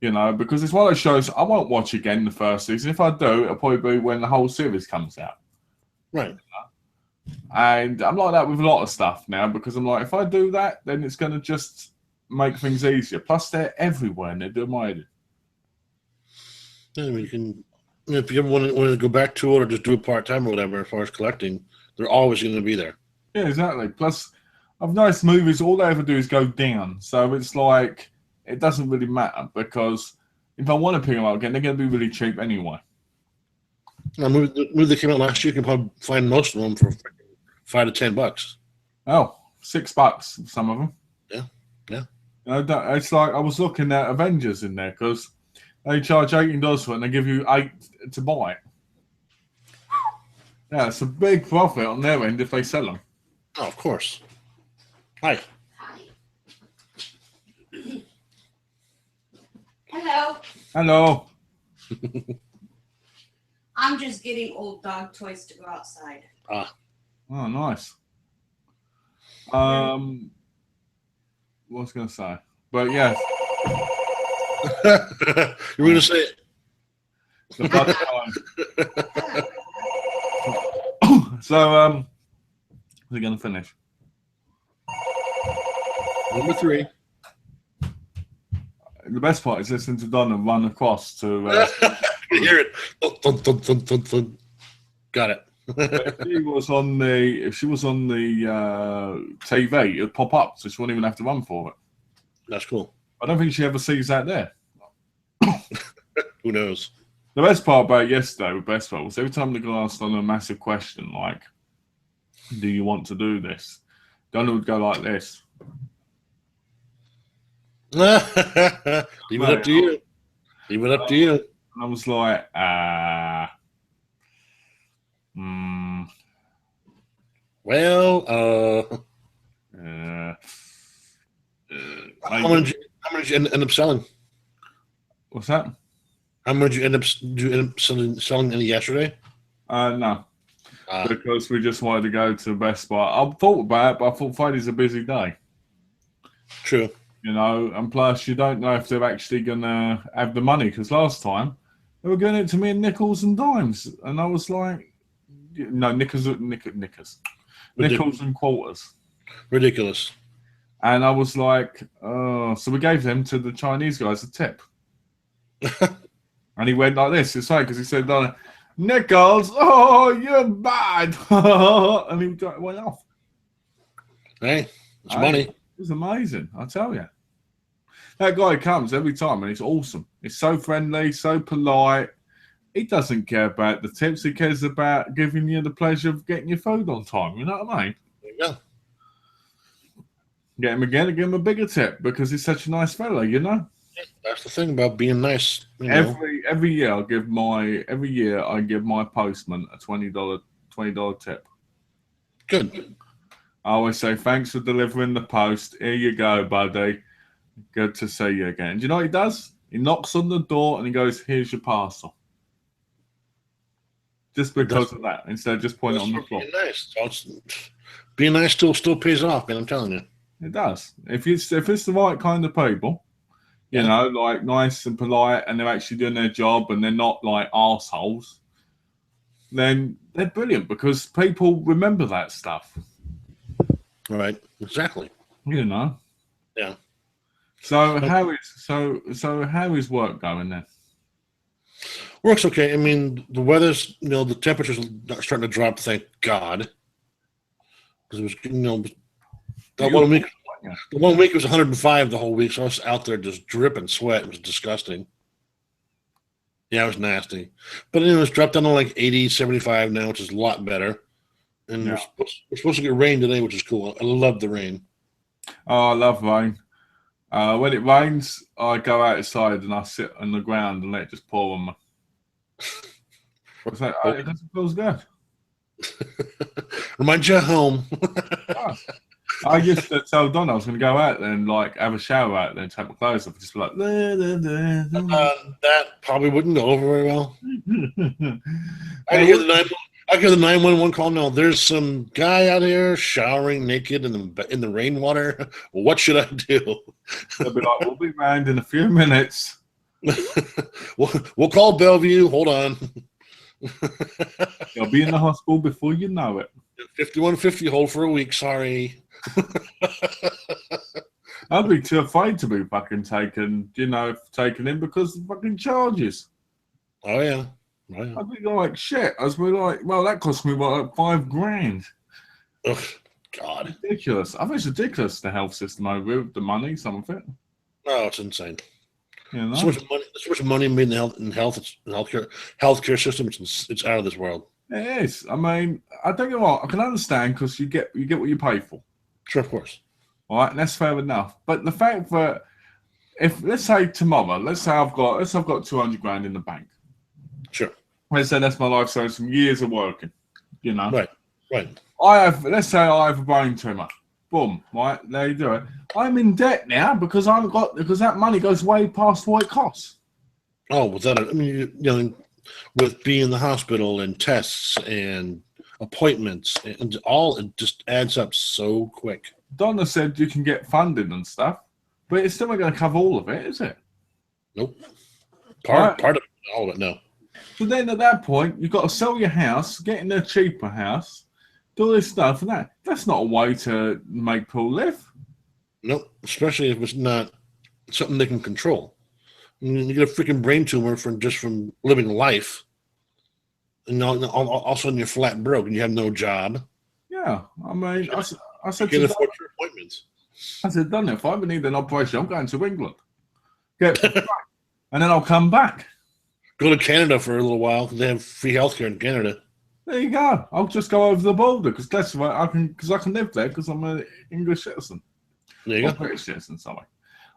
Because it's one of those shows I won't watch again the first season. If I do, it'll probably be when the whole series comes out. Right. And I'm like that with a lot of stuff now because I'm like, if I do that, then it's going to just make things easier. Plus, they're everywhere and they're doing my edit. Yeah, I mean, you can, if you ever want to go back to it or just do it part-time or whatever, as far as collecting, they're always going to be there. Yeah, exactly. Plus, I've noticed movies, all they ever do is go down. So it's like, it doesn't really matter because if I want to pick them up again, they're going to be really cheap anyway. The movie that came out last year, you can probably find most of them for $5 to $10. Oh, $6, some of them. Yeah. It's like I was looking at Avengers in there because they charge $18 for it and they give you $8 to buy it. Yeah, it's a big profit on their end if they sell them. Oh, of course. Hi. Hello. Hello. I'm just getting old dog toys to go outside. Oh, nice. What was I going to say? But yes. You were going to say it. The So, we're going to finish. Number 3. the best part is listening to Donna run across to. You hear it. Thun, thun, thun, thun, thun. Got it. If she was on the TV, it'd pop up, so she wouldn't even have to run for it. That's cool. I don't think she ever sees that there. Who knows? The best part about yesterday with Best Part was every time the guy asked on a massive question like, "Do you want to do this?" Donna would go like this. Leave it up to you. Leave it up to you. And I was like, Well, how many did you end up selling? What's that? How many did you end up selling any yesterday? No. Because we just wanted to go to Best Buy. I thought about it, but I thought Friday's a busy day. True. You know, and plus you don't know if they're actually going to have the money. Because last time they were giving it to me in nickels and dimes. And I was like, no, nickels and quarters. Ridiculous. And I was like, oh, so we gave them to the Chinese guys a tip. And he went like this. It's like, because he said, nickels, oh, you're bad. And he went off. Hey, it's money. It was amazing, I tell you. That guy comes every time and he's awesome. He's so friendly, so polite. He doesn't care about the tips. He cares about giving you the pleasure of getting your food on time. You know what I mean? Yeah. Get him again and give him a bigger tip because he's such a nice fellow, you know? That's the thing about being nice. You know. Every year I give my postman a $20 tip. Good. I always say thanks for delivering the post. Here you go, buddy. Good to see you again. Do you know what he does? He knocks on the door and he goes, "Here's your parcel." Just because of that, instead of just pointing it on the floor. Being nice. Being nice still pays off, man. I'm telling you. It does. If it's the right kind of people, you know, like nice and polite, and they're actually doing their job, and they're not like arseholes, then they're brilliant because people remember that stuff. Right. Exactly. You know. Yeah. So how is work going then? Works okay. I mean, the weather's, the temperature's starting to drop, thank God. Because it was, the 1 week it was 105 the whole week, so I was out there just dripping sweat. It was disgusting. Yeah, it was nasty. But it was dropped down to like 80, 75 now, which is a lot better. And we're supposed to get rain today, which is cool. I love the rain. Oh, I love rain. When it rains, I go outside and I sit on the ground and let it just pour on me. It feels good. Remind you of home. I used to tell Don I was going to go out there and like have a shower out there and take my clothes off, just be like, that probably wouldn't go over very well. I hear the 911 call now. There's some guy out here showering naked in the rainwater. What should I do? They'll be like, we'll be round in a few minutes. We'll call Bellevue. Hold on. You'll be in the hospital before you know it. 5150 hold for a week. Sorry. I'd be too afraid to be fucking taken in because of the fucking charges. Oh yeah. I'd be like, shit. I'd be like, well, that cost me like $5,000. Ugh, God. Ridiculous. I think it's ridiculous, the health system over here with the money, some of it. No, it's insane. You know? So much money made in the healthcare system. It's out of this world. It is. I mean, I don't know what I can understand because you get what you pay for. Sure, of course. All right, that's fair enough. But the fact that if let's say tomorrow, let's say I've got $200,000 in the bank. Sure. Let's say that's my life, so some years of working. You know. Right. Let's say I have a brain tumor. Boom. Right there you do it. I'm in debt now because that money goes way past what it costs. Oh, with being in the hospital and tests and appointments and all, it just adds up so quick. Donna said you can get funding and stuff, but it's still not going to cover all of it, is it? Nope. Part of it, all of it, no. So then at that point, you've got to sell your house, get in a cheaper house, do all this stuff, and that's not a way to make people live. Nope, especially if it's not something they can control. You get a freaking brain tumor from living life, and all of a sudden you're flat broke and you have no job. Yeah, I mean, I said You to can't afford your appointments. I said, done it. If I ever need an operation, I'm going to England. Get and then I'll come back. Go to Canada for a little while because they have free healthcare in Canada. There you go. I'll just go over the border because that's where I can live there because I'm an English citizen. There you Or go. British citizen, sorry.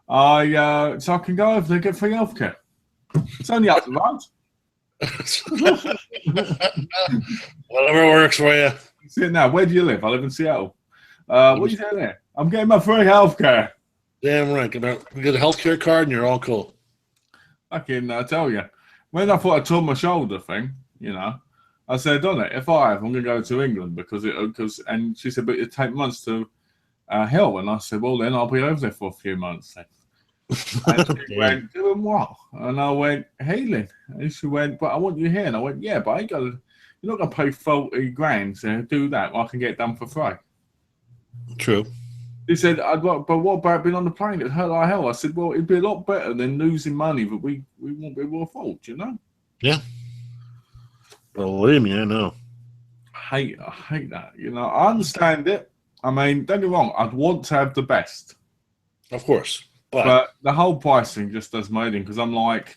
So I can go over there and get free healthcare. It's only up the road. Whatever works for you. See now, where do you live? I live in Seattle. What are you doing there? I'm getting my free healthcare. Damn right. You get a healthcare card and you're all cool. I can tell you. When I thought I tore my shoulder thing, I said, on it, if I'm going to go to England and she said, but it'd take months to heal. And I said, well, then I'll be over there for a few months then. And she went, doing what? And I went, healing. And she went, but I want you here. And I went, yeah, but you're not going to pay 40 grand to do that. I can get it done for free. True. He said, but what about being on the plane? It hurt like hell. I said, well, it'd be a lot better than losing money that we won't be able to afford, Yeah. Believe me, I know. I hate that. I understand it. I mean, don't get me wrong. I'd want to have the best. Of course. But the whole pricing just does my head in because I'm like,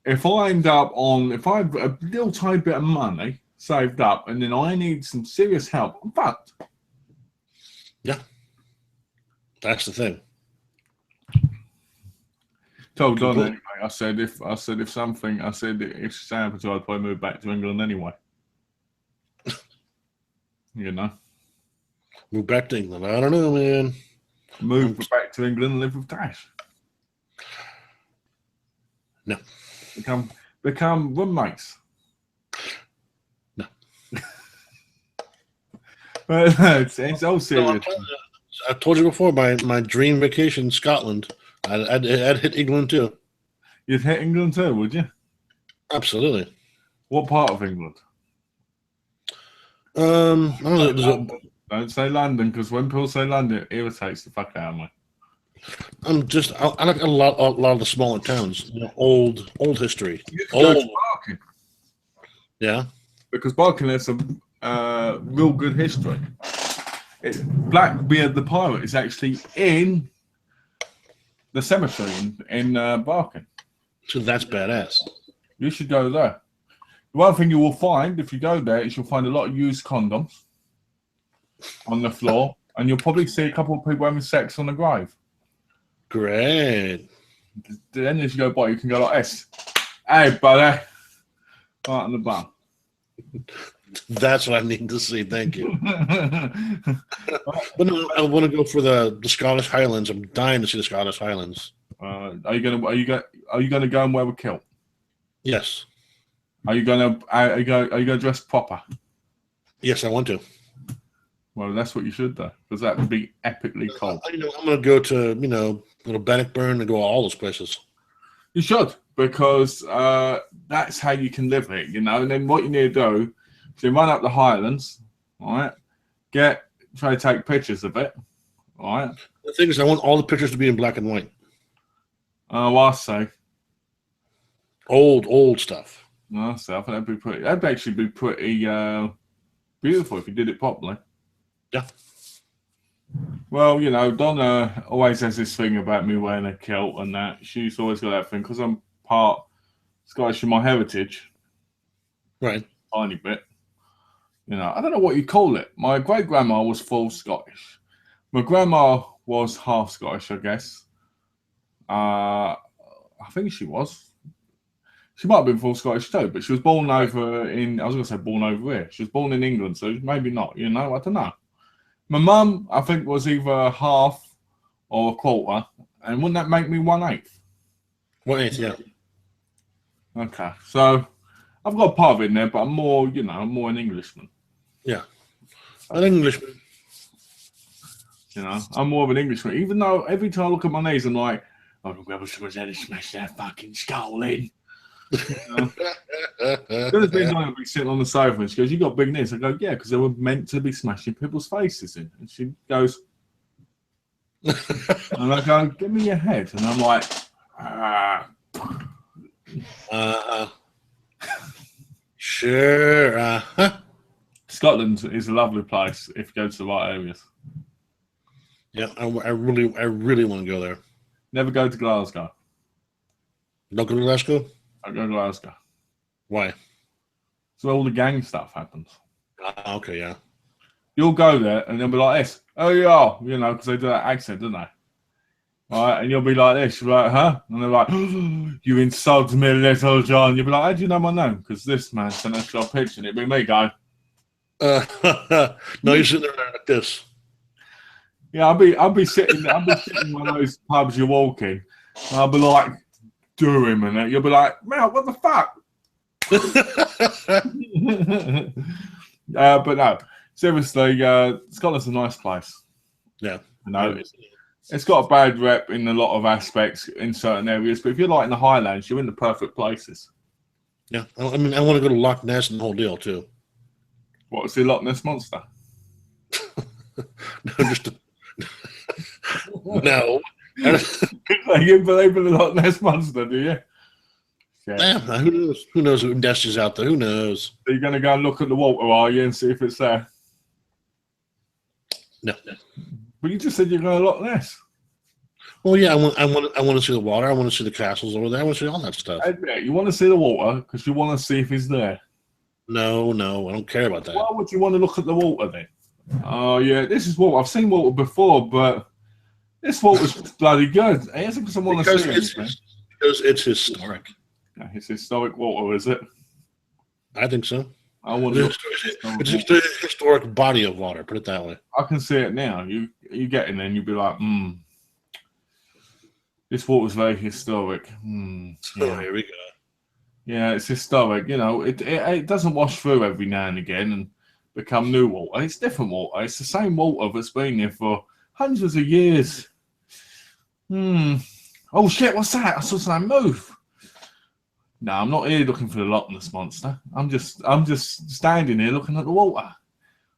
if I have a little tiny bit of money saved up and then I need some serious help, I'm fucked. Yeah. That's the thing. Told Don anyway. I said if something happened to, I'd probably move back to England anyway. Move back to England. I don't know, man. Move back to England and live with Dash. No. Become roommates. No. But it's all serious. I told you before, my dream vacation in Scotland. I'd hit England too. You'd hit England too, would you? Absolutely. What part of England? I don't know. Don't say London, because when people say London, it irritates the fuck out of me. I like a lot of the smaller towns. Old history. Go to Barking. Yeah. Because Barking has some real good history. Blackbeard the pirate is actually in the cemetery in Barking. So that's badass. You should go there. The one thing you will find if you go there is you'll find a lot of used condoms on the floor, and you'll probably see a couple of people having sex on the grave. Great. Then as you go by, you can go like this. Hey, buddy. Right on the bum. That's what I need to see. Thank you. But no, I want to go for the Scottish Highlands. I'm dying to see the Scottish Highlands. Are you gonna go and wear a kilt? Yes. Are you gonna dress proper? Yes, I want to. Well, that's what you should do, because that would be epically cold. I'm going to go to little Bannockburn and go all those places. You should, because that's how you can live it, And then what you need to do is you run up the Highlands, all right? Try to take pictures of it, all right? The thing is, I want all the pictures to be in black and white. Oh, I say. Old stuff. No, so I think that'd actually be pretty beautiful if you did it properly. Yeah. Well, Donna always has this thing about me wearing a kilt and that. She's always got that thing because I'm part Scottish in my heritage. Right. Tiny bit. I don't know what you call it. My great grandma was full Scottish. My grandma was half Scottish, I guess. I think she was. She might have been full Scottish too, but she was born over born over here. She was born in England, so maybe not, I don't know. My mum, I think, was either half or a quarter, and wouldn't that make me 1/8? 1/8, yeah. Okay, so I've got a part of it in there, but I'm more, I'm more an Englishman. Yeah, an Englishman. I'm more of an Englishman, even though every time I look at my knees, I'm like, I'm going to grab someone's head and smash that fucking skull in. There's been time I'll be sitting on the sofa and she goes, "You got big knees?" I go, "Yeah, because they were meant to be smashing people's faces in." And she goes, and I go, "Give me your head." And I'm like, Uh, sure. Scotland is a lovely place if you go to the right areas. Yeah, I really want to go there. Never go to Glasgow. Don't go to Glasgow? I go to Glasgow. Why? So all the gang stuff happens. Okay, yeah. You'll go there and they'll be like this. Oh, yeah, you know, because they do that accent, don't they? Right, and you'll be like this. You'll be like, huh? And they're like, you insulted me, little John. You'll be like, how do you know my name? Because this man sent us your picture and it'd be me going. No, you're sitting there like this. Yeah, I'll be sitting in one of those pubs you're walking. And I'll be like, do him and that. You'll be like, Mel, what the fuck? But no, seriously, Scotland's a nice place. Yeah. You know, it's got a bad rep in a lot of aspects in certain areas, but if you're like in the Highlands, you're in the perfect places. Yeah, I mean, I want to go to Loch Ness and the whole deal too. What's the Loch Ness monster? No, just no. You believe in the Loch Ness monster, do you? Yeah. Who knows? Who knows who Ness is out there? Who knows? Are you going to go and look at the water, are you, and see if it's there? No. But you just said you're going to Loch Ness. Well, yeah, I want to see the water. I want to see the castles over there. I want to see all that stuff. You want to see the water because you want to see if he's there. No, I don't care about that. Why would you want to look at the water then? Oh yeah, this is water. I've seen water before, but this water's bloody good. It isn't because I want to see it. Because it's historic. Yeah, it's historic water, is it? I think so. I want to. It's just a historic body of water. Put it that way. I can see it now. You get in there and you'll be like, this water's very historic. Yeah. Yeah. Oh, here we go. Yeah, it's historic. You know, it doesn't wash through every now and again and become new water. It's different water. It's the same water that's been there for hundreds of years. Oh shit! What's that? I saw something move. No, I'm not here looking for the Loch Ness monster. I'm just standing here looking at the water.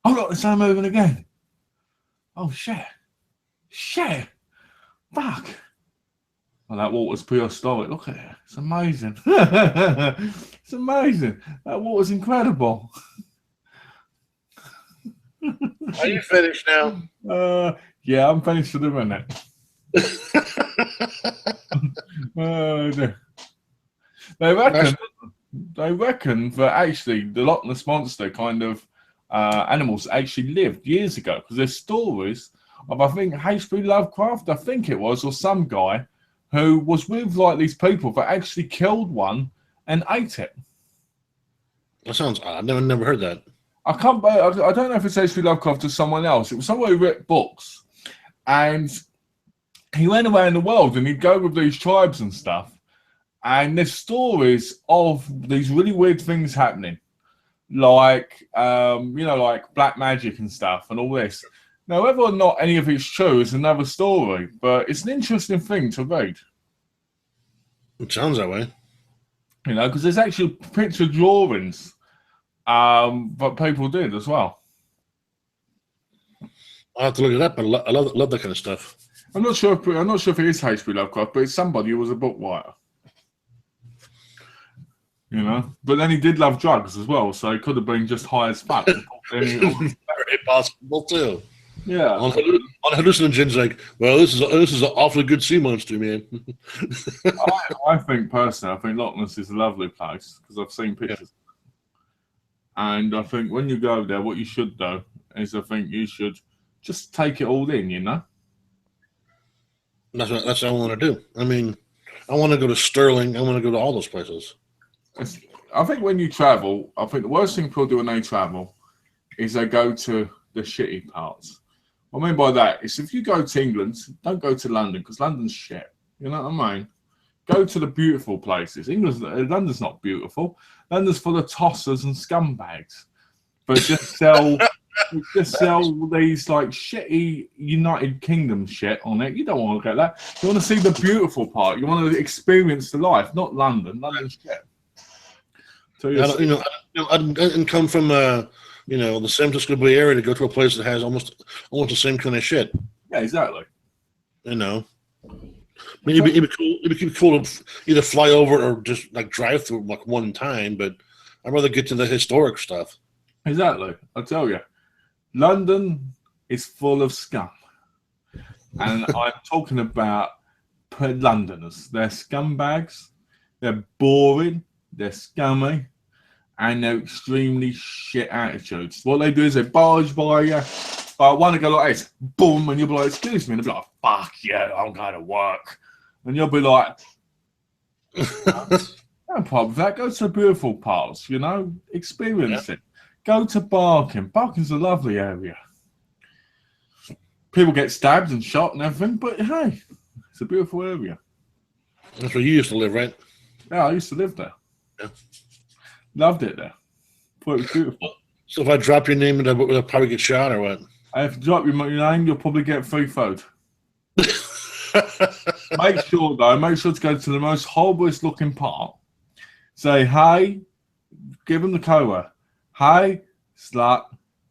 Oh look, there's something moving again. Oh shit! Fuck! Well, that water's prehistoric. Look at it. It's amazing. It's amazing. That water's incredible. Are you finished now? Yeah, I'm finished for the minute. They reckon that actually the Loch Ness monster kind of animals actually lived years ago because there's stories of, I think, H.P. Lovecraft, I think it was, or some guy who was with like these people that actually killed one and ate it. That sounds odd. I've never heard that. I don't know if it's H.P. Lovecraft or someone else. It was someone who wrote books, and he went around the world and he'd go with these tribes and stuff. And there's stories of these really weird things happening, like like black magic and stuff and all this. Now, whether or not any of it's true is another story, but it's an interesting thing to read. It sounds that way. You know, because there's actually picture drawings that people did as well. I'll have to look it up. I love that kind of stuff. I'm not sure if it is H.P. Lovecraft, but it's somebody who was a book writer. You know, but then he did love drugs as well, so he could have been just high as fuck. Very possible too. Yeah, on hallucinogens, like, well, this is an awfully good sea monster, man. I think personally, I think Loch Ness is a lovely place because I've seen pictures, and I think when you go there, what you should do is I think you should just take it all in. You know, that's what I want to do. I mean, I want to go to Stirling. I want to go to all those places. I think when you travel, I think the worst thing people do when they travel is they go to the shitty parts. What I mean by that is if you go to England, don't go to London because London's shit. You know what I mean? Go to the beautiful places. London's not beautiful. London's full of tossers and scumbags. But just sell these like shitty United Kingdom shit on it. You don't want to get that. You want to see the beautiful part. You want to experience the life, not London. London's shit. So I didn't come from the San Francisco Bay Area to go to a place that has almost the same kind of shit. Yeah, exactly. You know, I mean, it'd be cool to either fly over or just like drive through like one time, but I'd rather get to the historic stuff. Exactly. I tell you, London is full of scum. And I'm talking about Londoners. They're scumbags. They're boring. They're scummy. And they're extremely shit attitudes. What they do is they barge by you. I want to go like this. Boom. And you'll be like, excuse me. And they'll be like, fuck yeah, I'm going to work. And you'll be like, no problem with that. Go to the beautiful parts, experience it. Go to Barking. Barking's a lovely area. People get stabbed and shot and everything, but hey, it's a beautiful area. That's where you used to live, right? Yeah, I used to live there. Yeah. Loved it there. Thought it was beautiful. So if I drop your name, would I probably get shot or what? If you drop your name, you'll probably get free food. Make sure to go to the most horriblest looking part. Say, hey, give them the code. Hey, slut,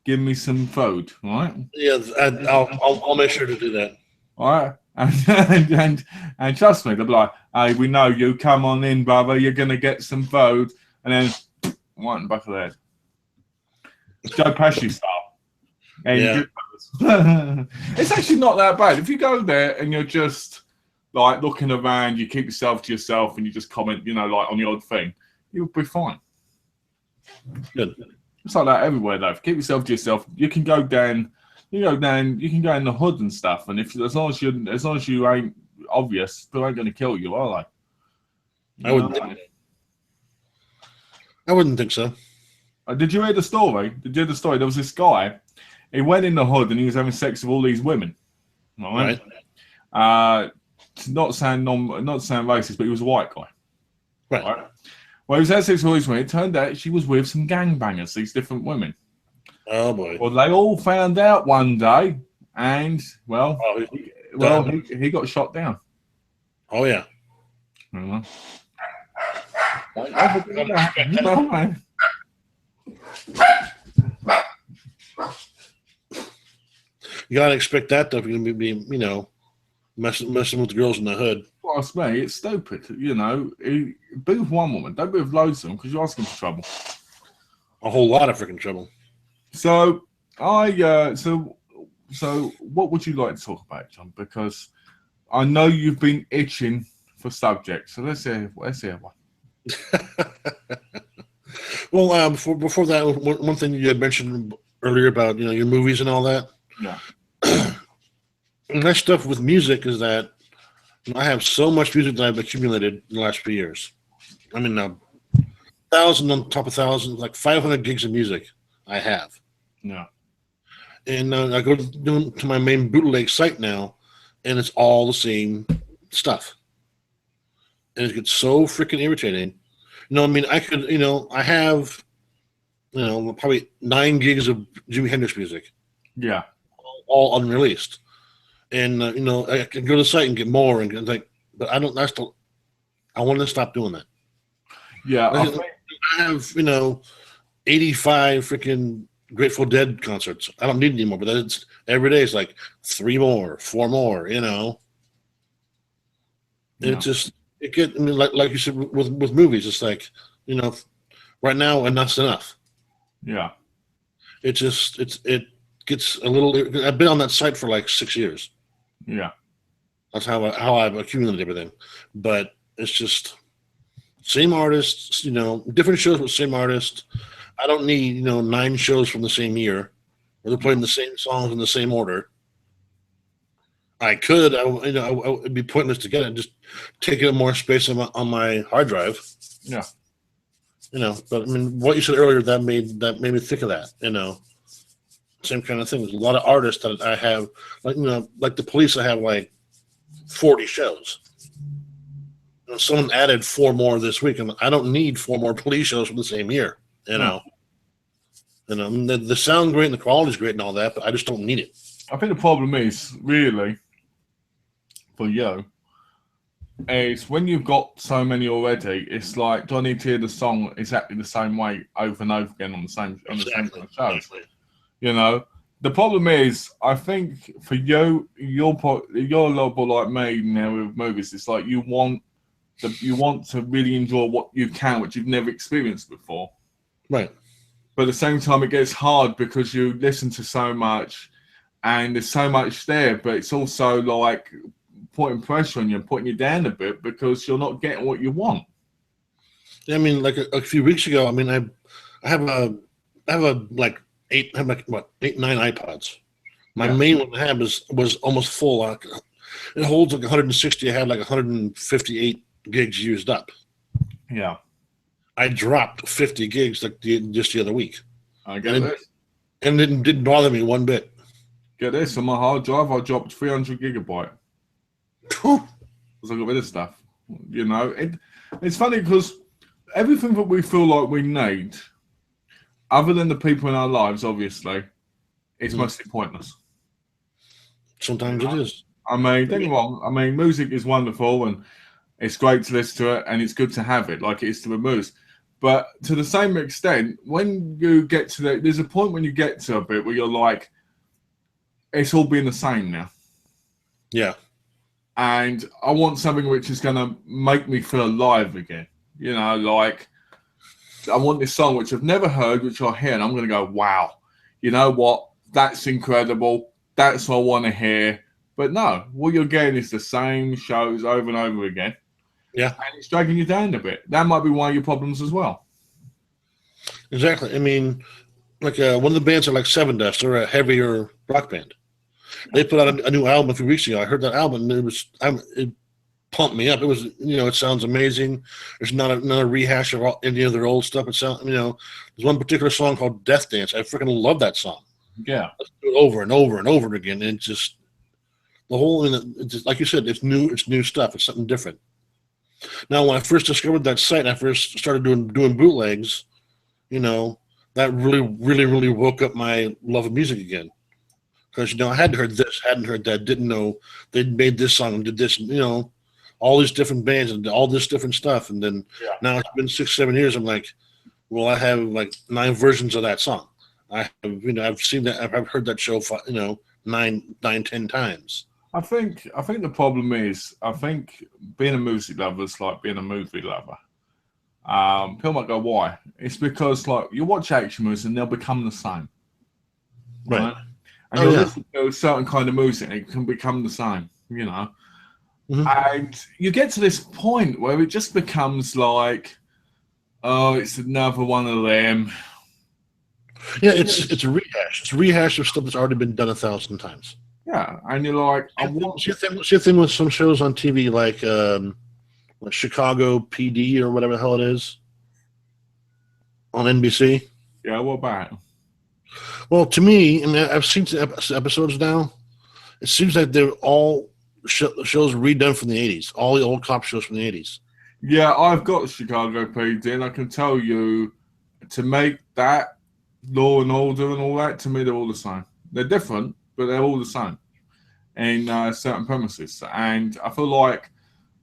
give me some food, right? Yeah, I'll make sure to do that. All right, and trust me, they'll be like, "Hey, we know you. Come on in, brother. You're gonna get some food." And then right in the back of the head, Joe Pesci style. And it's actually not that bad if you go there and you're just like looking around. You keep yourself to yourself and you just comment, like on the odd thing. You'll be fine. Good. It's like that everywhere, though. If you keep yourself to yourself, you can go down. You can go in the hood and stuff. And as long as you ain't obvious, they ain't going to kill you, are they? I wouldn't think so. Did you hear the story? There was this guy. He went in the hood and he was having sex with all these women. All right. Not saying racist, but he was a white guy. Right. All right? Well, he was having sex with all these women. It turned out she was with some gangbangers, these different women. Oh boy. Well, they all found out one day, and he got shot down. Oh yeah. Mm-hmm. You gotta expect that though if you're gonna be messing with the girls in the hood. Trust me, it's stupid. Be with one woman, don't be with loads of them because you're asking for trouble. A whole lot of freaking trouble. So so what would you like to talk about, John? Because I know you've been itching for subjects. So let's hear one. Well, before that, one thing you had mentioned earlier about your movies and all that. Yeah. And that stuff with music is that I have so much music that I've accumulated in the last few years. I mean, 1,000 on top of 1,000, like 500 gigs of music I have. Yeah. And I go to my main bootleg site now, and it's all the same stuff. And it gets so freaking irritating. I could, I have, probably 9 gigs of Jimi Hendrix music. Yeah. All unreleased. And, I can go to the site and get more and think, but I want to stop doing that. Yeah. I have, 85 freaking Grateful Dead concerts. I don't need any more, but it's every day it's like 3 more, 4 more, Yeah. Like you said with movies, it's like, right now enough's enough. Yeah. It gets a little. I've been on that site for like 6 years. Yeah. That's how I've accumulated everything. But it's just same artists, different shows with same artist. I don't need 9 shows from the same year, or they're playing the same songs in the same order. I could, it'd be pointless to get it. Just taking up more space on my hard drive. Yeah. But I mean, what you said earlier that made me think of that. Same kind of thing. There's a lot of artists that I have, like the Police. I have like 40 shows. Someone added 4 more this week, and I don't need 4 more Police shows from the same year. The sound great and the quality's great and all that, but I just don't need it. I think the problem is really for you is when you've got so many already. It's like, do I need to hear the song exactly the same way over and over again on the same kind of shows? The problem is, I think for you're a lot more like me now with movies. It's like you want to really enjoy what you can, which you've never experienced before. Right. But at the same time, it gets hard because you listen to so much, and there's so much there. But it's also like putting pressure on you, putting you down a bit because you're not getting what you want. Yeah, I mean, like a few weeks ago, I mean, I have like eight, eight, nine iPods. My main one I had was almost full. Like, it holds like 160. I had like 158 gigs used up. Yeah. I dropped 50 gigs like just the other week. I get this. And it didn't bother me one bit. Get this, on my hard drive, I dropped 300 gigabyte. Because I got rid of stuff. You know, it's funny because everything that we feel like we need, other than the people in our lives, obviously, it's mostly pointless. Sometimes it is. I mean, don't get me wrong. I mean, music is wonderful and it's great to listen to it and it's good to have it like it is to the movies. But to the same extent, when you get to there's a point when you get to a bit where you're like, it's all being the same now. Yeah. And I want something which is going to make me feel alive again. You know, like I want this song which I've never heard, which I hear, and I'm going to go, wow, you know what? That's incredible. That's what I want to hear. But no, what you're getting is the same shows over and over again. Yeah. And it's dragging you down a bit. That might be one of your problems as well. Exactly. I mean, like one of the bands are like Seven Dust. They're a heavier rock band. They put out a new album a few weeks ago. I heard that album and it pumped me up. It was, it sounds amazing. There's not a rehash of any of their old stuff. It sounds, there's one particular song called Death Dance. I freaking love that song. Yeah. Let's do it over and over and over again. And it's just the whole, it's just, like you said, it's new stuff. It's something different. Now, when I first discovered that site, I first started doing bootlegs, that really, really, really woke up my love of music again. Because, I hadn't heard this, hadn't heard that, didn't know they'd made this song and did this, all these different bands and all this different stuff. And then now it's been 6-7 years. I'm like, well, I have like 9 versions of that song. I have, I've seen that, I've heard that show, 9-10 times. I think the problem is, being a music lover is like being a movie lover. People might go, why? It's because like you watch action movies and they'll become the same. Right? And you listen to a certain kind of music and it can become the same, Mm-hmm. And you get to this point where it just becomes like, oh, it's another one of them. Yeah, it's a rehash. It's a rehash of stuff that's already been done 1,000 times. Yeah, and you're like, see the thing with some shows on TV like Chicago PD or whatever the hell it is on NBC. Yeah, what about? Well, to me, and I've seen episodes now, it seems like they're all shows redone from the 80s, all the old cop shows from the 80s. Yeah, I've got Chicago PD, and I can tell you, to make that Law and Order and all that, to me, they're all the same. They're different, but they're all the same in certain premises. And I feel like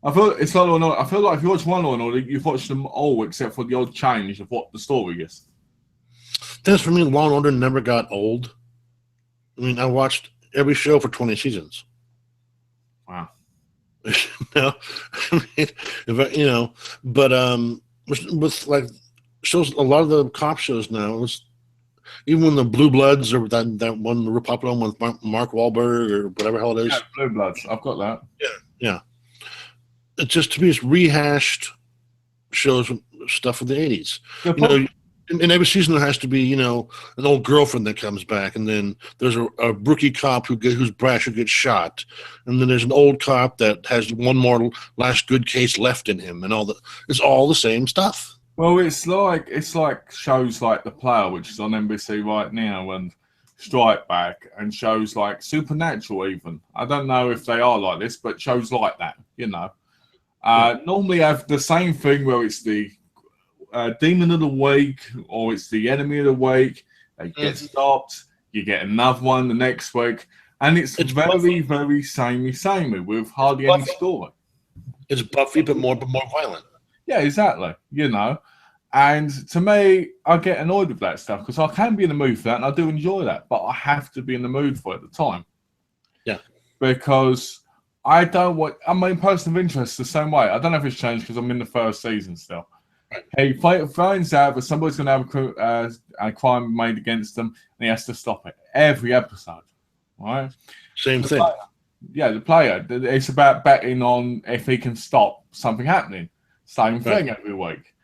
it's like Law and Order. I feel like if you watch one Law and Order, you've watched them all except for the odd change of what the story is. That's for me. Law and Order never got old. I mean, I watched every show for 20 seasons. Wow. No, I mean, but with like shows, a lot of the cop shows now, even when the Blue Bloods or that one Republican one with Mark Wahlberg or whatever hell it is. Yeah, Blue Bloods. I've got that. Yeah. It just, to me, it's rehashed shows with stuff from the 80s. In every season there has to be, an old girlfriend that comes back, and then there's a rookie cop who's brash who gets shot, and then there's an old cop that has one more last good case left in him, and it's all the same stuff. Well, it's like shows like The Player, which is on NBC right now, and Strike Back, and shows like Supernatural even. I don't know if they are like this, but shows like that, normally have the same thing where it's the demon of the week or it's the enemy of the week. They get stopped. You get another one the next week, and it's very, very samey with hardly any story. It's Buffy, but more violent. Yeah, exactly. And to me, I get annoyed with that stuff because I can be in the mood for that and I do enjoy that, but I have to be in the mood for it at the time. Yeah. Because I don't want, I mean, person of interest the same way. I don't know if it's changed because I'm in the first season still. Right. He finds out that somebody's going to have a crime made against them and he has to stop it every episode. Right? Same The thing. player, the player. It's about betting on if he can stop something happening. Same thing every week.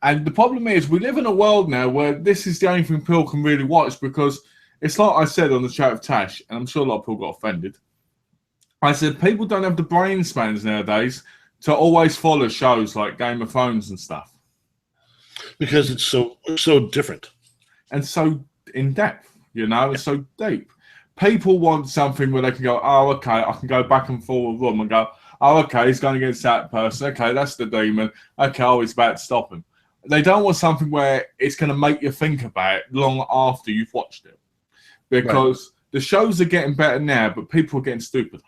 And the problem is, we live in a world now where this is the only thing people can really watch because it's like I said on the chat of Tash, and I'm sure a lot of people got offended. I said people don't have the brain spans nowadays to always follow shows like Game of Thrones and stuff. Because it's so different. And so in depth, it's so deep. People want something where they can go, oh, okay, I can go back and forth with them and go, oh, okay, he's going against that person. Okay, that's the demon. Okay, oh, he's about to stop him. They don't want something where it's going to make you think about it long after you've watched it. Because the shows are getting better now, but people are getting stupider.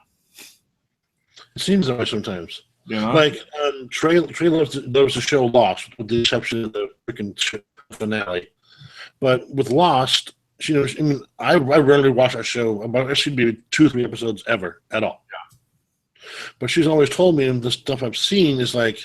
It seems that way sometimes. Like, there was a show Lost, with the exception of the freaking finale. But with Lost, I rarely watch that show. There should be 2 or 3 episodes ever at all. Yeah. But she's always told me, and the stuff I've seen is like,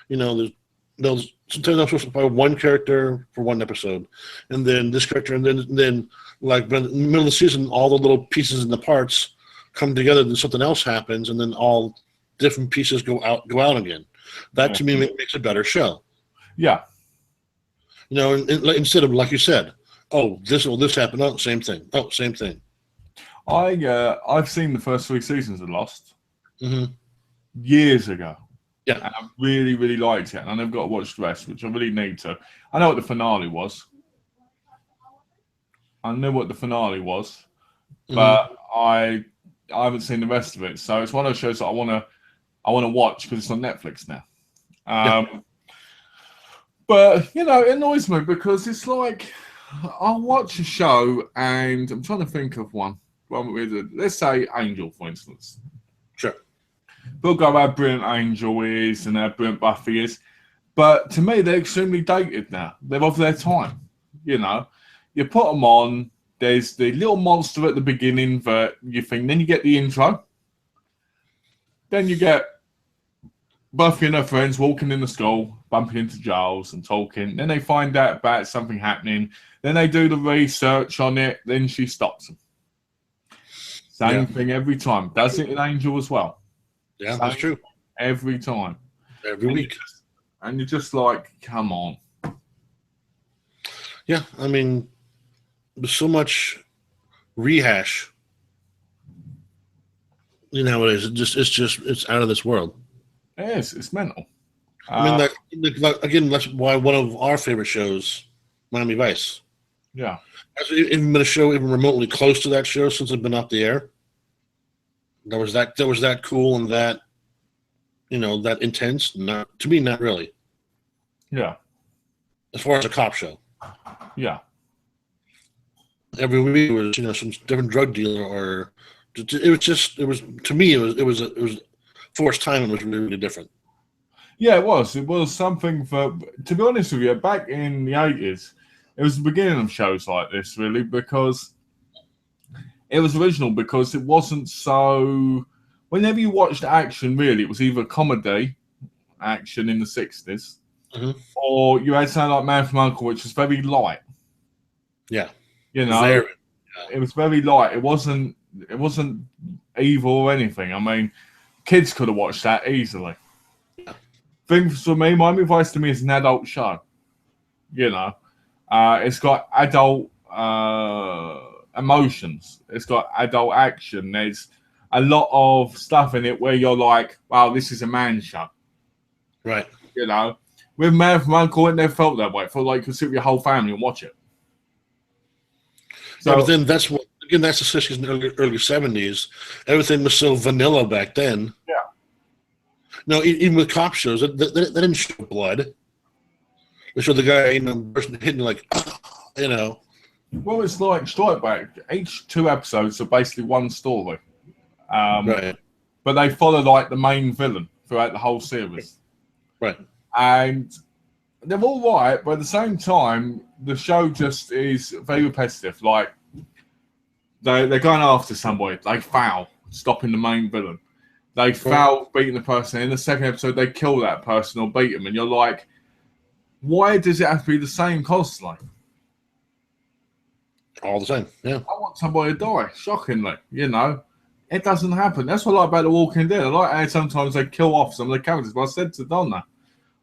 there's sometimes I'm supposed to play one character for one episode, and then this character, and then like in the middle of the season, all the little pieces and the parts come together, and something else happens, and then all different pieces go out again. That to me makes a better show. Yeah. Instead of like you said, oh, this happened. Oh, same thing. Oh, same thing. I've seen the first 3 seasons of Lost years ago. Yeah. And I really, really liked it. And I've got to watch the rest, which I really need to. I know what the finale was. But I haven't seen the rest of it. So it's one of those shows that I want to watch because it's on Netflix now. But, it annoys me because it's like I'll watch a show and I'm trying to think of one. Let's say Angel, for instance. Sure. We'll go how brilliant Angel is and how brilliant Buffy is. But to me, they're extremely dated now. They're of their time. You put them on. There's the little monster at the beginning that you think. Then you get the intro. Then you get Buffy and her friends walking in the school, bumping into Giles and talking. Then they find out about something happening. Then they do the research on it. Then she stops them. Same thing every time. Does it in Angel as well? Yeah, that's true. Every time. Every week. And you're just like, come on. Yeah, I mean, there's so much rehash. Nowadays, it's out of this world. It is. It's mental. I mean, again, that's why one of our favorite shows, Miami Vice. Yeah. Hasn't even been a show even remotely close to that show since it's been off the air. That was that cool and that, that intense. Not to me, not really. Yeah. As far as a cop show. Yeah. Every week was some different drug dealer or it was to me it was forced time and was really, really different. Yeah, it was. It was something to be honest with you, back in the 80s, it was the beginning of shows like this, really, because it was original, because it wasn't so... Whenever you watched action, really, it was either comedy action in the 60s, or you had something like Man from U.N.C.L.E., which was very light. Yeah. It was very light. It wasn't evil or anything. I mean, kids could have watched that easily. Yeah. Things for me, Miami Vice to me is an adult show. It's got adult emotions. It's got adult action. There's a lot of stuff in it where you're like, wow, this is a man show. Right. With Man from U.N.C.L.E., it never felt that way. It felt like you could sit with your whole family and watch it. So, but then that's the 60s and early 70s. Everything was so vanilla back then. Yeah. No, even with cop shows, they didn't show blood. They showed the guy, person hitting like, Well, it's like Strike Back. Each 2 episodes are basically one story. Right. But they follow like the main villain throughout the whole series. Right. And they're all right, but at the same time, the show just is very repetitive. Like they're going after somebody, they foul, stopping the main villain. They foul, beating the person. In the second episode, they kill that person or beat them, and you're like, why does it have to be the same constantly? All the same, yeah. I want somebody to die, shockingly, you know. It doesn't happen. That's what I like about The Walking Dead. I like how sometimes they kill off some of the characters. But I said to Donna,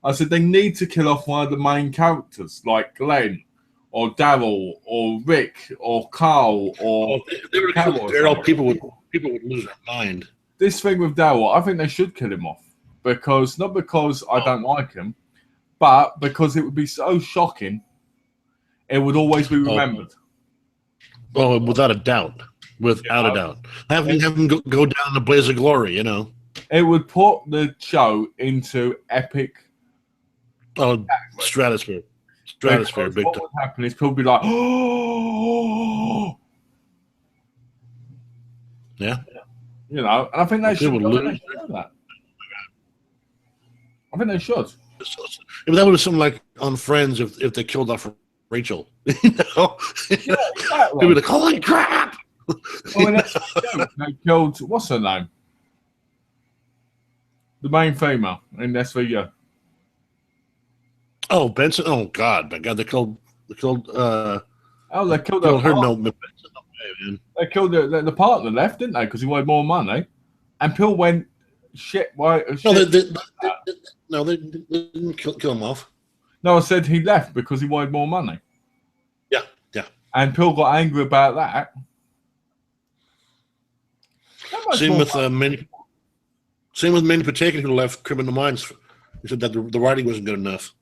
I said they need to kill off one of the main characters, like Glenn, or Daryl, or Rick, or Carl, or they were Daryl. People would lose their mind. This thing with Daryl, I think they should kill him off because not because I don't like him, but because it would be so shocking. It would always be remembered. Oh, without a doubt. Without a doubt. Have him go down in a blaze of glory, you know. It would put the show into epic stratosphere. Big what time. would happen is people would be like, oh, yeah. You know, and I think they should. That. I think they should. If that would be something like on Friends, if they killed off Rachel, you know, yeah, exactly. they'd be like, holy crap! They killed, what's her name? The main female in SVU. Oh, Benson. Oh God, my God, they killed. They killed her. No, they killed the partner left, didn't they? Because he wanted more money, and Pill went shit. Why? No, they didn't kill him off. No, I said he left because he wanted more money. Yeah. And Pill got angry about that. Same with Manny Patinkin, who left Criminal Minds. He said that the writing wasn't good enough.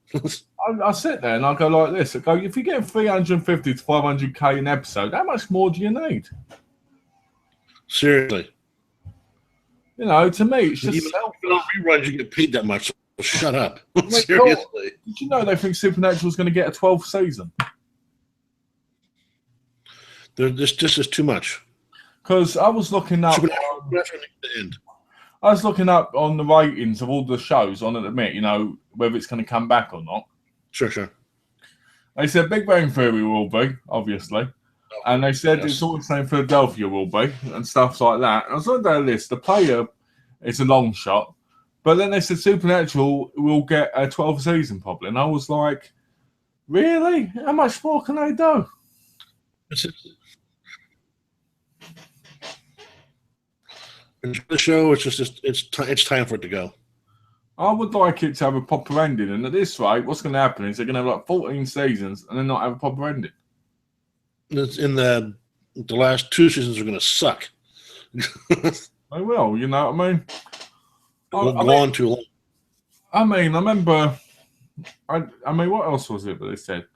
I sit there and I go like this. I go, if you get 350 to 500k an episode, how much more do you need? Seriously. You know, to me, it's just even on reruns you get paid that much. So shut up. Seriously. Did you know they think Supernatural is going to get a 12th season? This is too much. Because I was looking up. I was looking up on the ratings of all the shows on it at minute, you know, whether it's going to come back or not. Sure. They said Big Bang Theory will be, obviously. And they said it's all the same Philadelphia will be, and stuff like that. And I was looking at that list. The Player is a long shot. But then they said Supernatural will get a 12th season probably. And I was like, really? How much more can they do? Enjoy the show. It's time for it to go. I would like it to have a proper ending, and at this rate, what's going to happen is they're going to have like 14 seasons and then not have a proper ending. In the last 2 seasons are going to suck. They will, you know what I mean? Go on too long. I mean, I remember. I mean, what else was it that they said?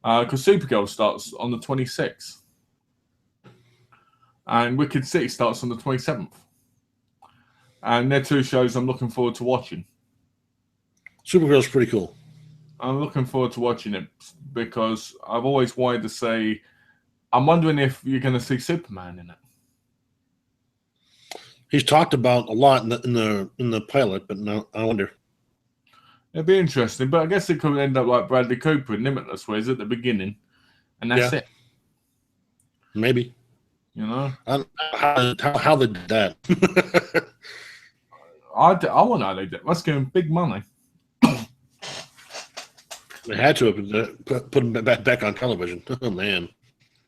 Because Supergirl starts on the 26th, and Wicked City starts on the 27th. And they're 2 shows I'm looking forward to watching. Supergirl's pretty cool. I'm looking forward to watching it because I've always wanted to see. I'm wondering if you're going to see Superman in it. He's talked about a lot in the pilot, but no, I wonder. It'd be interesting, but I guess it could end up like Bradley Cooper in Limitless, where he's at the beginning, and that's it. Maybe. You know, how they did that. I want to know they did. Let's give him big money. They had to have put him back on television. Oh man,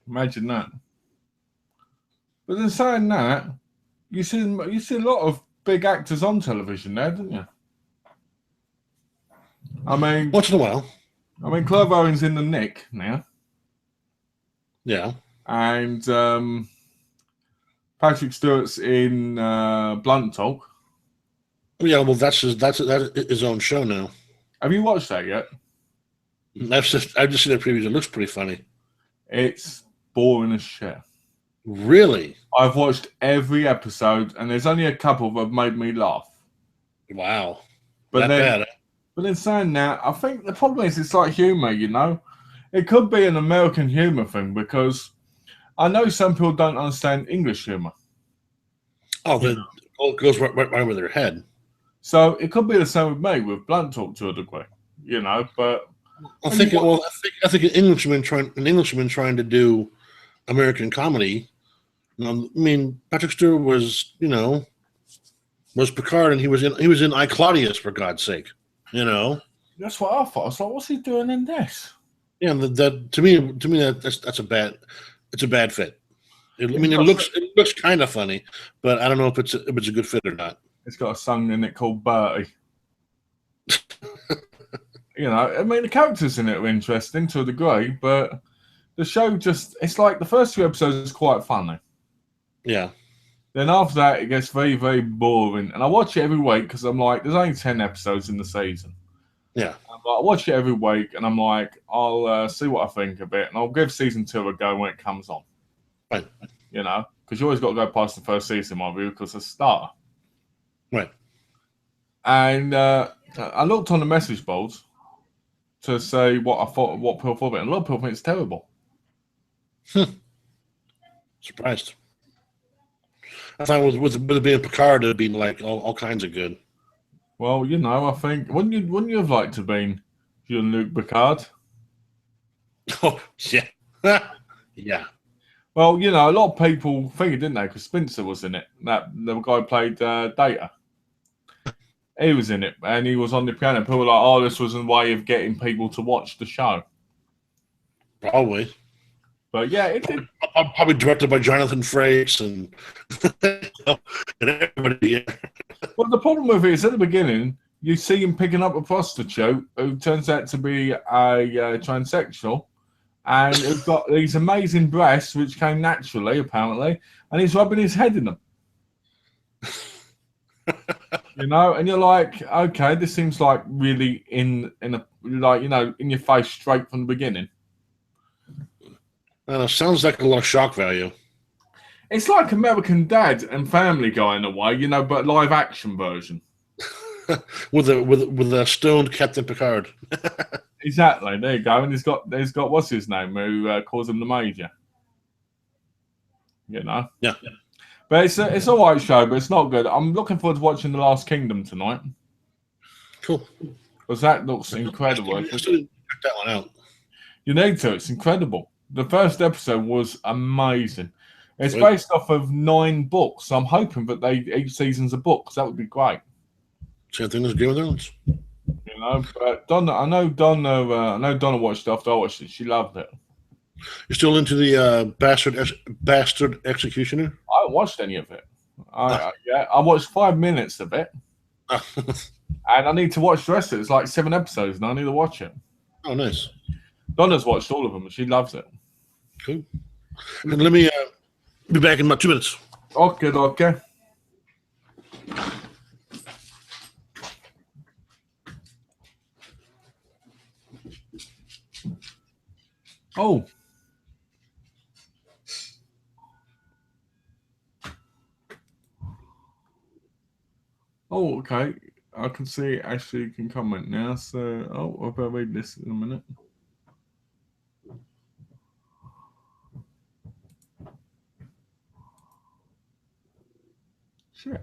imagine that. But then saying that, you see a lot of big actors on television there, didn't you? I mean, once in a while. I mean, Clive Owen's in The Nick now. Yeah, and Patrick Stewart's in Blunt Talk. Yeah, well, that's his own show now. Have you watched that yet? I've just seen the previews. It looks pretty funny. It's boring as shit. Really? I've watched every episode, and there's only a couple that have made me laugh. Wow. But bad. But then saying that, I think the problem is it's like humour, you know? It could be an American humour thing because I know some people don't understand English humour. Oh, it goes right over their head. So it could be the same with me with Blunt Talk to a degree. But I think an Englishman trying to do American comedy. I mean, Patrick Stewart was Picard, and he was in I, Claudius, for God's sake. that's what I thought. I was like, what's he doing in this? Yeah, and that to me that's a bad fit. It looks kind of funny, but I don't know if it's a good fit or not. It's got a song in it called Bertie. I mean, the characters in it are interesting to a degree, but the show it's like the first few episodes is quite funny. Yeah. Then after that, it gets very, very boring. And I watch it every week because I'm like, there's only 10 episodes in the season. Yeah. I watch it every week, and I'm like, I'll see what I think of it, and I'll give season 2 a go when it comes on. Right. Because you always got to go past the first season, my view, because it's a starter. Right. And I looked on the message boards to say what people thought of it, and a lot of people think it's terrible. Surprised. I thought with it being Picard, it'd be like all kinds of good. Well, I think wouldn't you have liked to have been Jean-Luc Picard? Oh yeah, yeah. Well, a lot of people think it, didn't they? Because Spencer was in it. The guy who played Data. He was in it, and he was on the piano. People were like, "Oh, this was a way of getting people to watch the show." Probably. But yeah, it did. Probably directed by Jonathan Frakes and everybody. Yeah. Well, the problem with it is at the beginning, you see him picking up a prostitute who turns out to be a transsexual, and who's got these amazing breasts which came naturally, apparently, and he's rubbing his head in them. And you're like, okay, this seems like really in your face straight from the beginning. Sounds like a lot of shock value. It's like American Dad and Family Guy in a way, but live action version. with a stoned Captain Picard. Exactly. There you go. And he's got what's his name who calls him the Major. Yeah. But it's all right show, but it's not good. I'm looking forward to watching The Last Kingdom tonight. Cool. Because that looks incredible. Check that one out. You need to. It's incredible. The first episode was amazing. It's based off of 9 books. So I'm hoping that each season's a book. Because that would be great. Same thing as Game of Thrones. But Donna, I know Donna watched it after I watched it. She loved it. You're still into the Bastard Executioner? I haven't watched any of it. I watched 5 minutes of it. And I need to watch the rest of it. It's like 7 episodes, and I need to watch it. Oh, nice. Donna's watched all of them, and she loves it. Cool. And let me be back in about 2 minutes. Okay. Oh. Oh, okay. I can see Ashley can comment now. So, I'll better read this in a minute. Shit.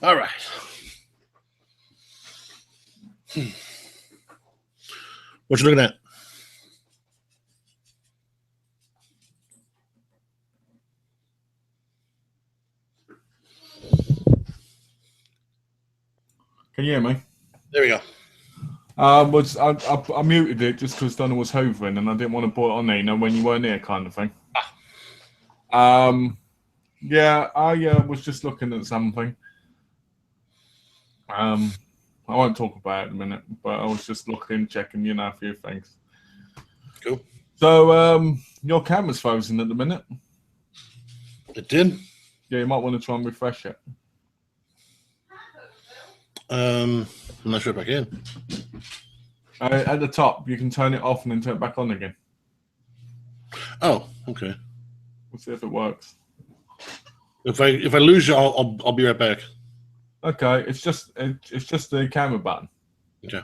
All right. What you looking at? Can you hear me? There we go. I muted it just because Donna was hovering and I didn't want to put it on there, you know, when you weren't here, kind of thing. Yeah, I was just looking at something. I won't talk about it in a minute, but I was just looking, checking, you know, a few things. Cool. So, your camera's frozen at the minute. It did. Yeah, you might want to try and refresh it. I'm not sure if I can. At the top, you can turn it off and then turn it back on again. Oh, okay. We'll see if it works. If I lose you, I'll be right back. Okay, it's just the camera button. Okay.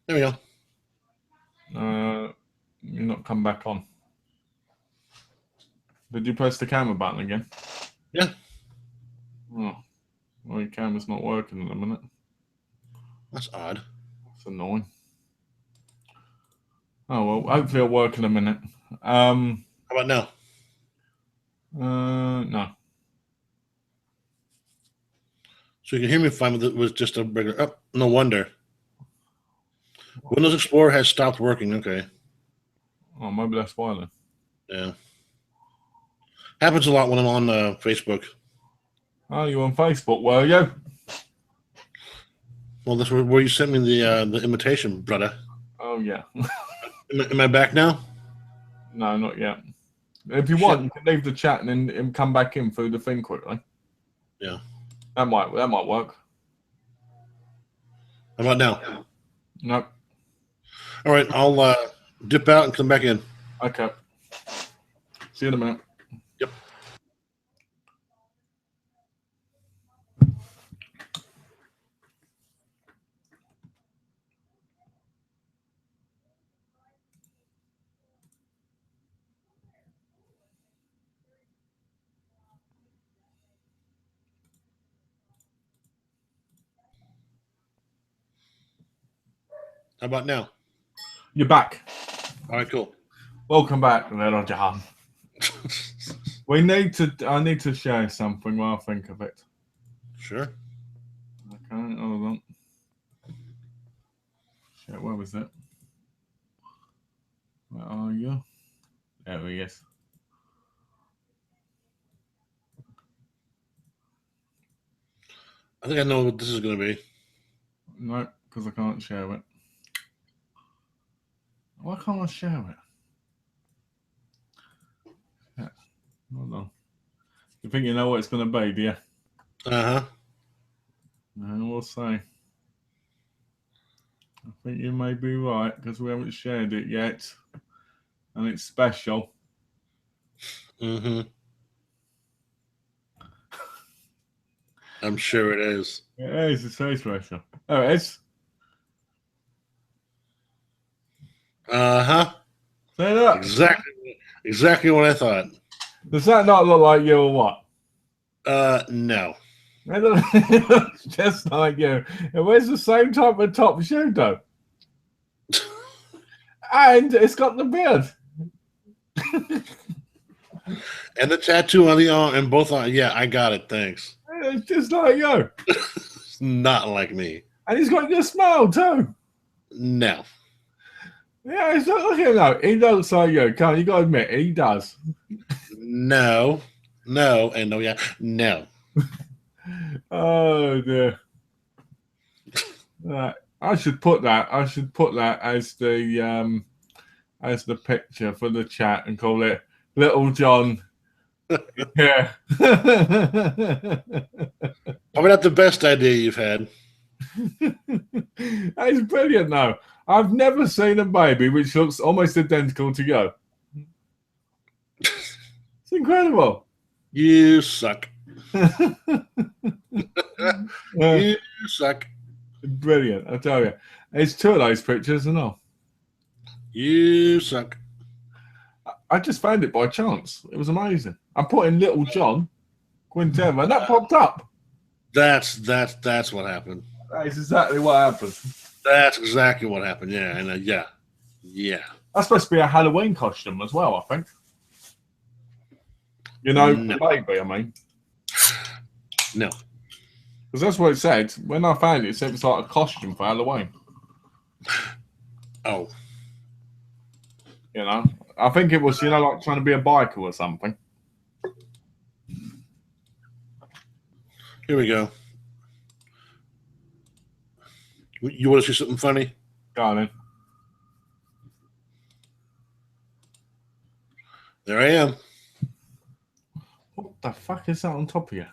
There we go. You're not come back on. Did you press the camera button again? Yeah. Oh, well, your camera's not working in a minute. That's odd. That's annoying. Oh well, hopefully it'll work in a minute. How about now? No. So you can hear me fine with just a regular. Oh, no wonder. Windows Explorer has stopped working. Okay. Oh, maybe that's why then. Yeah. Happens a lot when I'm on Facebook. Oh, you on Facebook, were you? Well, that's where you sent me the invitation, brother. Oh yeah. Am I back now? No, not yet. If you want, you can leave the chat and then come back in through the thing quickly. Yeah. That might work. How about now? No. All right, I'll dip out and come back in. Okay. See you in a minute. Yep. How about now? You're back. All right, cool. Welcome back, little John. I need to share something while I think of it. Sure. Okay, hold on. Shit, where was it? Where are you? There he is. I think I know what this is going to be. No, because I can't share it. Why can't I share it? Yeah. Hold on. You think you know what it's going to be, do you? Uh-huh. We'll see. I think you may be right because we haven't shared it yet. And it's special. Mm-hmm. I'm sure it is. It is. It's very special. Oh, it is. Uh-huh. Say that. Exactly what I thought. Does that not look like you or what? No. It looks just like you. It wears the same type of top shoe, though. And it's got the beard. And the tattoo on the arm and both on. Yeah, I got it. Thanks. It's just like you. It's not like me. And he's got your smile, too. No. Yeah, he's not looking though. He looks like you. Can't you got to admit, he does. No. No. And no, yeah. No. Oh, dear. Right. I should put that as the picture for the chat and call it Little John. Yeah. Probably not the best idea you've had. That's brilliant, though. I've never seen a baby which looks almost identical to you. It's incredible. You suck. You suck. Brilliant, I tell you. It's two of those pictures and all. You suck. I just found it by chance. It was amazing. I put in Little John Quintero, and that popped up. That's what happened. That is exactly what happened. That's exactly what happened. Yeah, and yeah. That's supposed to be a Halloween costume as well, I think. You know, No. the baby, I mean. No. Because that's what it said. When I found it, it said it was like a costume for Halloween. Oh. You know? I think it was, like trying to be a biker or something. Here we go. You want to see something funny? Go on then. There I am. What the fuck is that on top of you?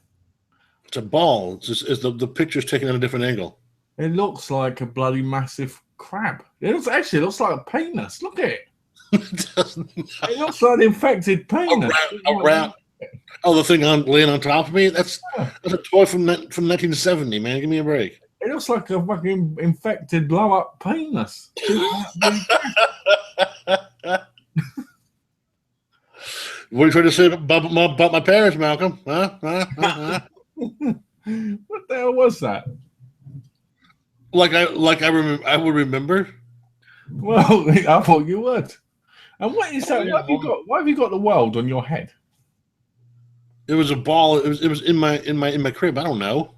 It's a ball. It's the picture's taken at a different angle. It looks like a bloody massive crab. It looks like a penis. Look at it. It doesn't. It looks like an infected penis. Around. Oh, the thing laying on top of me? That's a toy from 1970, man. Give me a break. It looks like a fucking infected blow-up penis. What are you trying to say about my parents, Malcolm? Huh? What the hell was that? I would remember. Well, I thought you would. And what is that? Why have you got the world on your head? It was a ball. It was in my crib. I don't know.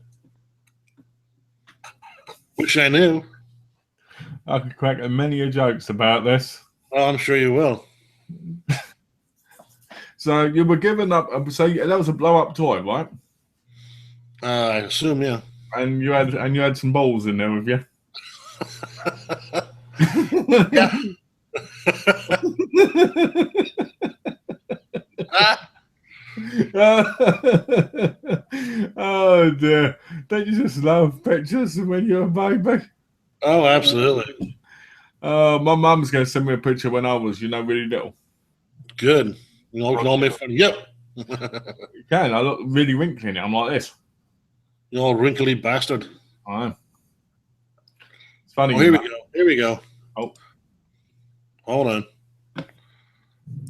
Wish I knew. I could crack many jokes about this. Oh, I'm sure you will. So you were given up. So that was a blow-up toy, right? I assume, yeah. And you had some balls in there with you. Yeah. Oh dear! Don't you just love pictures of when you're a baby? Oh, absolutely. My mum's going to send me a picture when I was, really little. Good. You all make fun. Yep. You can. I look really wrinkly in it. I'm like this. You all wrinkly bastard. I am. It's funny. Oh, here we go. Here we go. Oh. Hold on.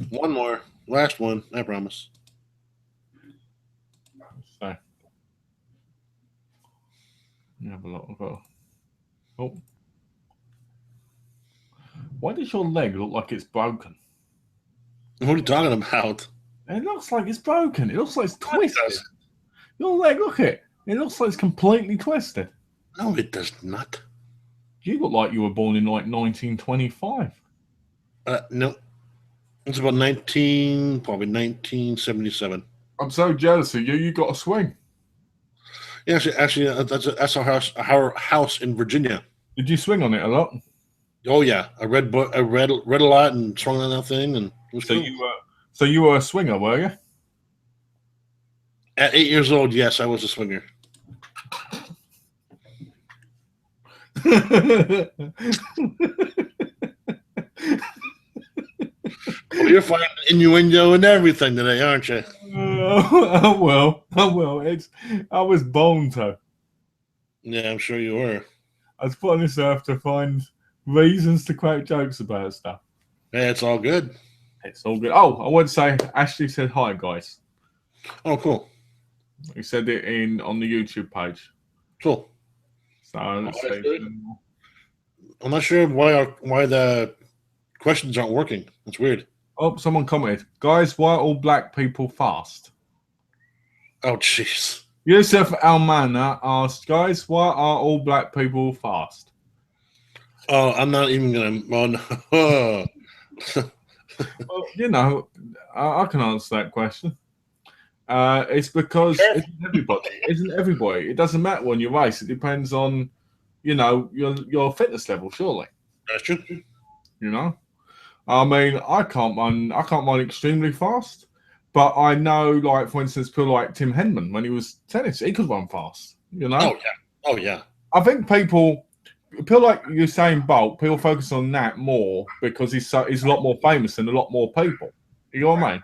One more. Last one. I promise. So, you have a lot of. Oh. Why does your leg look like it's broken? What are you talking about? It looks like it's broken. It looks like it's twisted. Your leg, look at it. It looks like it's completely twisted. No, it does not. You look like you were born in like 1925. No. It's about 1977. I'm so jealous of you. You got a swing. Yeah, actually, that's our house in Virginia. Did you swing on it a lot? Oh yeah, I read a lot and swung on that thing, and it was So cool. you were a swinger, were you? At 8 years old, yes, I was a swinger. Well, you're finding innuendo and everything today, aren't you? Well. I was born to. Yeah, I'm sure you were. I was put on this earth to find reasons to crack jokes about stuff. Hey, it's all good. It's all good. Oh, I want to say Ashley said hi, guys. Oh, cool. He said it on the YouTube page. Cool. So let's see. I'm not sure why the questions aren't working. It's weird. Oh, someone commented, guys, why are all black people fast? Oh, jeez. Yusuf Almana asked, guys, why are all black people fast? Oh, I'm not even gonna. Oh, no. Well, I can answer that question. It's because isn't everybody. It doesn't matter on your race. It depends on, your fitness level. Surely, That's true. I mean, I can't run extremely fast, but I know, like for instance, people like Tim Henman when he was tennis, he could run fast. Oh yeah. I think people like Usain Bolt, people focus on that more because he's a lot more famous than a lot more people. You know what I mean?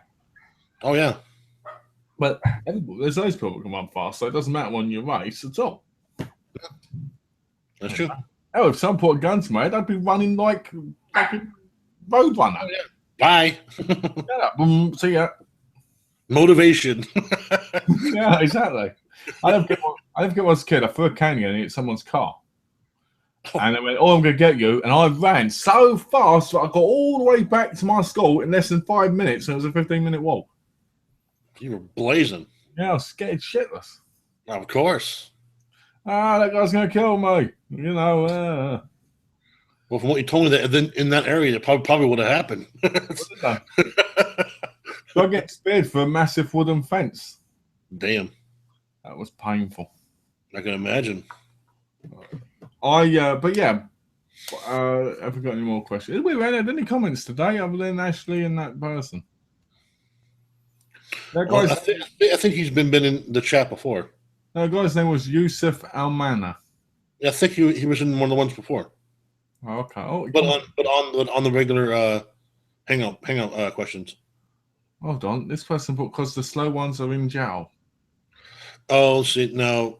Oh yeah. But there's those people who can run fast, so it doesn't matter on your race at all. That's true. Oh, if someone put a gun to my head, I'd be running like fucking Roadrunner. Bye. Shut up. See ya. Motivation. Yeah, exactly. I don't get when I was a kid. I threw a candy and hit someone's car. And they went, "Oh, I'm going to get you." And I ran so fast that I got all the way back to my school in less than 5 minutes. And it was a 15-minute walk. You were blazing. Yeah, I was scared shitless. Of course. That guy's going to kill me. You know. Well, from what you told me, that in that area, it probably would have happened. So I get speared for a massive wooden fence. Damn. That was painful. I can imagine. But yeah. Have we got any more questions? We ran out any comments today other than Ashley and that person? That Well, guy's, I think he's been in the chat before. that guy's name was Yusuf Almana. I think he was in one of the ones before. Okay. Oh, But on the regular hangout questions. hold on. This person put because the slow ones are in jail. Oh, see now.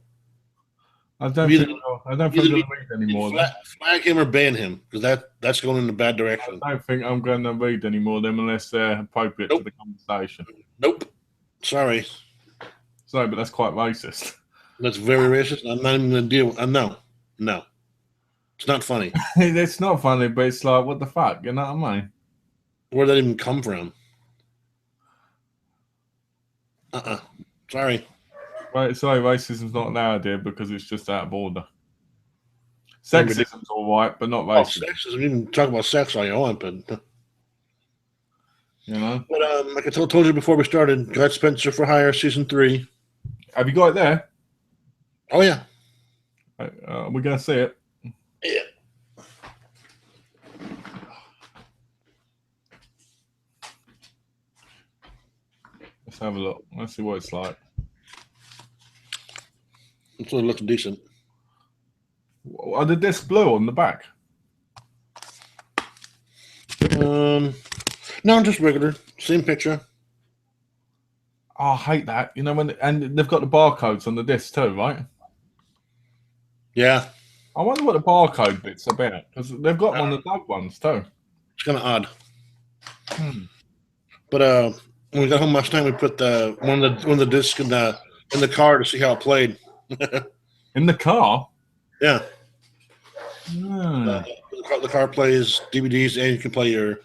I don't think I'm going to read anymore. Flag him or ban him because that's going in a bad direction. I don't think I'm going to read any more of them unless they're appropriate to the conversation. Nope. Sorry. Sorry, but that's quite racist. That's very racist. I'm not even going to deal with No. It's not funny. It's not funny, but it's like, what the fuck? You know what I mean? Where'd that even come from? Sorry. Right, sorry, racism's not an idea because it's just out of order. Sexism's all right, but not racism. Sexism. You can talk about sex all you want, but You know? But like I told you before we started, got Spencer for Hire season 3. Have you got it there? Oh yeah. We're going to see it. Yeah. Let's have a look. Let's see what it's like. So it looks decent. Are the discs blue on the back? No, just regular. Same picture. Oh, I hate that. You know, and they've got the barcodes on the disc too, right? Yeah. I wonder what the barcode bit's about because they've got them on the dog ones too. It's kind of odd. But when we got home last night, we put one of the discs in the car to see how it played. In the car? Yeah. Hmm. The car plays DVDs and you can play your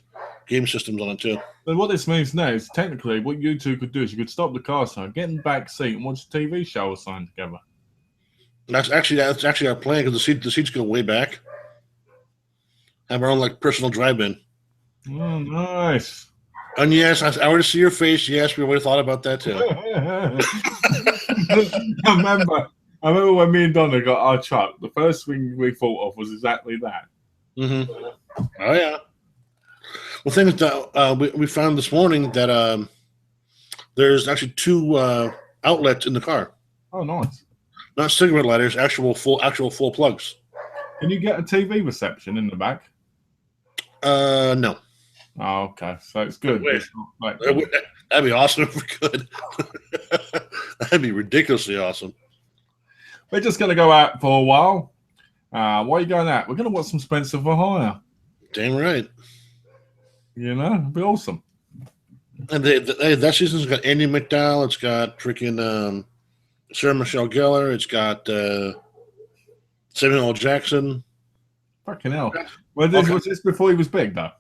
game systems on it too. But what this means now is technically what you two could do is you could stop the car sign, get in the back seat, and watch a TV show or something together. That's actually our plan because the seats go way back. Have our own personal drive-in. Oh, nice. And yes, I already see your face. Yes, we already thought about that too. I remember when me and Donna got our truck. The first thing we thought of was exactly that. Mm-hmm. Oh yeah. Well, thing is that we found this morning that there's actually 2 outlets in the car. Oh, nice. Not cigarette lighters, actual full plugs. Can you get a TV reception in the back? No. Oh, okay. So it's good. It's not That'd be awesome if we could. That'd be ridiculously awesome. We're just going to go out for a while. Why are you going out? We're going to watch some Spencer for Hire. Damn right. You know, it'd be awesome. And that season's got Andy McDowell. It's got freaking Sarah Michelle Gellar. It's got Samuel L. Jackson. Fucking hell. Well, was this before he was big, though?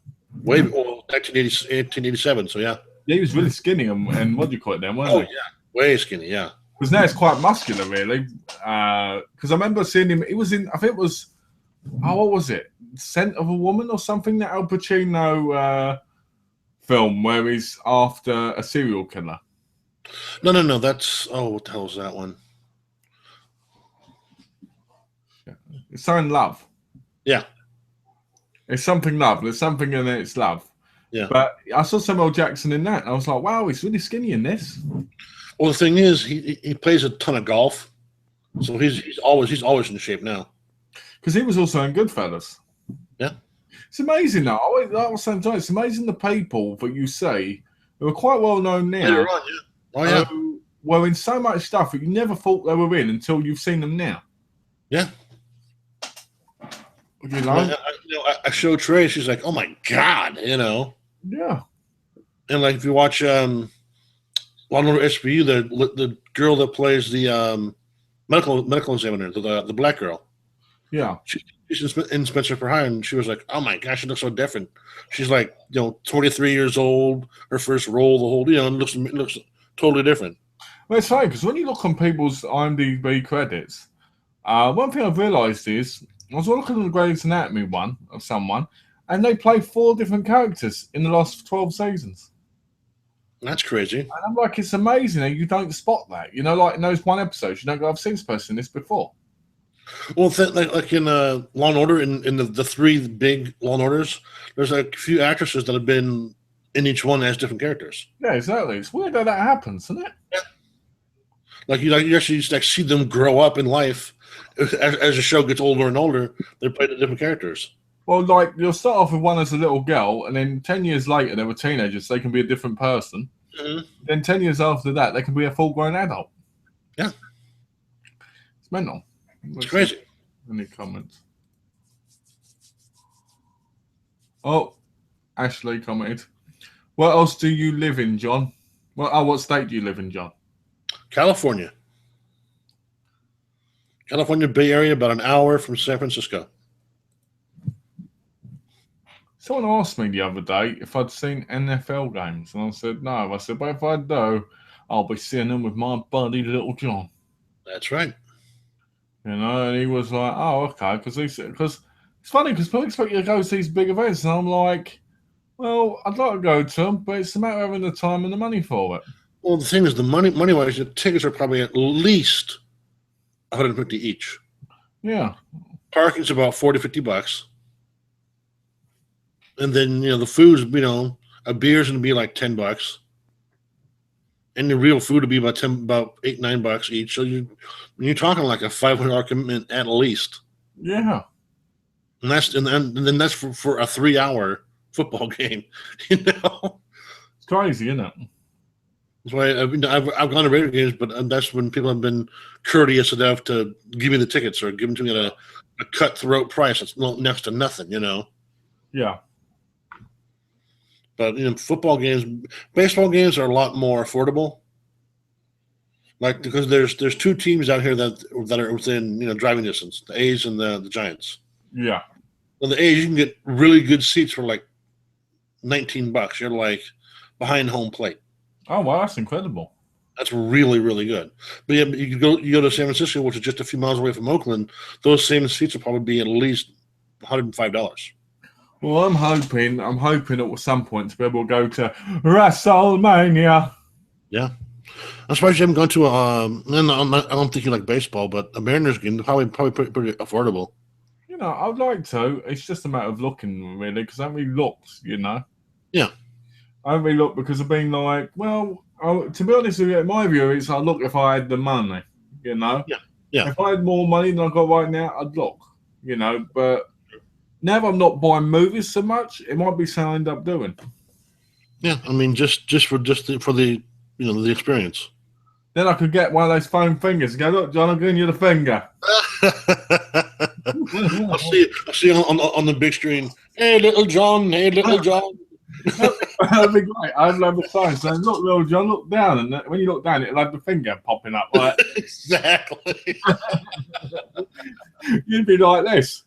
Way before 1887, so yeah. Yeah, he was really skinny and what do you call it then, wasn't he? Yeah. Way skinny, yeah. Because now it's quite muscular, really. Because I remember seeing him, he was in, I think it was, what was it? Scent of a Woman or something, that Al Pacino film where he's after a serial killer. No. That's, what the hell is that one? It's something Love. Yeah. It's something Love. There's something in it, it's Love. Yeah. But I saw Samuel Jackson in that, and I was like, wow, he's really skinny in this. Well, the thing is, he plays a ton of golf, so he's always in shape now. Because he was also in Goodfellas. Yeah. It's amazing, though. At the same time, it's amazing the people that you see who are quite well known now. You're right, yeah. Oh, yeah. Who were in so much stuff that you never thought they were in until you've seen them now. Yeah. You know? I showed Trey. She's like, "Oh my god," Yeah. And like if you watch Law and Order SVU, the girl that plays the medical examiner, the black girl, Yeah. she's in Spencer for Hire, and she was like, "Oh my gosh, she looks so different." She's like, 23 years old, her first role, the whole, looks totally different. Well, it's funny because when you look on people's IMDb credits, one thing I've realised is I was looking at the Grey's Anatomy one of someone, and they play 4 different characters in the last 12 seasons. That's crazy. And I'm like, it's amazing that you don't spot that. Like in those one episode, you don't go, I've seen this person in this before. Well, like in Law and Order, in the 3 big Law and Orders, there's a few actresses that have been in each one as different characters. Yeah, exactly. It's weird how that happens, isn't it? Yeah. Like you actually see them grow up in life as the show gets older and older. They're playing different characters. Well, like you'll start off with one as a little girl, and then 10 years later they were teenagers. So they can be a different person. Mm-hmm. Then 10 years after that, they can be a full-grown adult. Yeah, it's mental. It's crazy. Any comments? Oh, Ashley commented. What else do you live in, John? What state do you live in, John? California. California Bay Area, about an hour from San Francisco. Someone asked me the other day if I'd seen NFL games, and I said no. I said, but if I do, I'll be seeing them with my buddy Little John. That's right. And he was like, oh, okay, because it's funny because people expect you to go to these big events, and I'm like, well, I'd like to go to them, but it's a matter of having the time and the money for it. Well, the thing is, the money-wise, the tickets are probably at least $150 each. Yeah. Parking's about $40, $50. And then, the food's, a beer's going to be like $10. And the real food would be about $8, $9 each. So you're talking like a $500 commitment at least. Yeah. And then that's for a 3-hour football game. It's crazy, isn't it? That's why I've gone to Raider games, but that's when people have been courteous enough to give me the tickets or give them to me at a cutthroat price. It's next to nothing, Yeah. But football games, baseball games are a lot more affordable. Like because there's 2 teams out here that are within driving distance, the A's and the Giants. Yeah. Well, the A's you can get really good seats for like $19. You're like behind home plate. Oh wow, that's incredible. That's really, really good. But yeah, you go to San Francisco, which is just a few miles away from Oakland. Those same seats will probably be at least $105. Well, I'm hoping at some point to be able to go to WrestleMania. Yeah, I'm surprised you haven't gone to I don't think you like baseball, but a Mariners game probably pretty affordable. I would like to. It's just a matter of looking, really, because I haven't really looked, Yeah. I haven't really looked because I've been like, well, to be honest with you, my view is I look if I had the money, Yeah. If I had more money than I got right now, I'd look, but now that I'm not buying movies so much, it might be something I end up doing. Yeah, I mean, just for the the experience. Then I could get one of those foam fingers and go, look, John, I'm giving you the finger. I'll see you on the big screen. Hey, little John. Hey, little John. That'd be great. I'd love the sign saying, look, little John, look down. And when you look down, it'll have the finger popping up. Like, exactly. You'd be like this.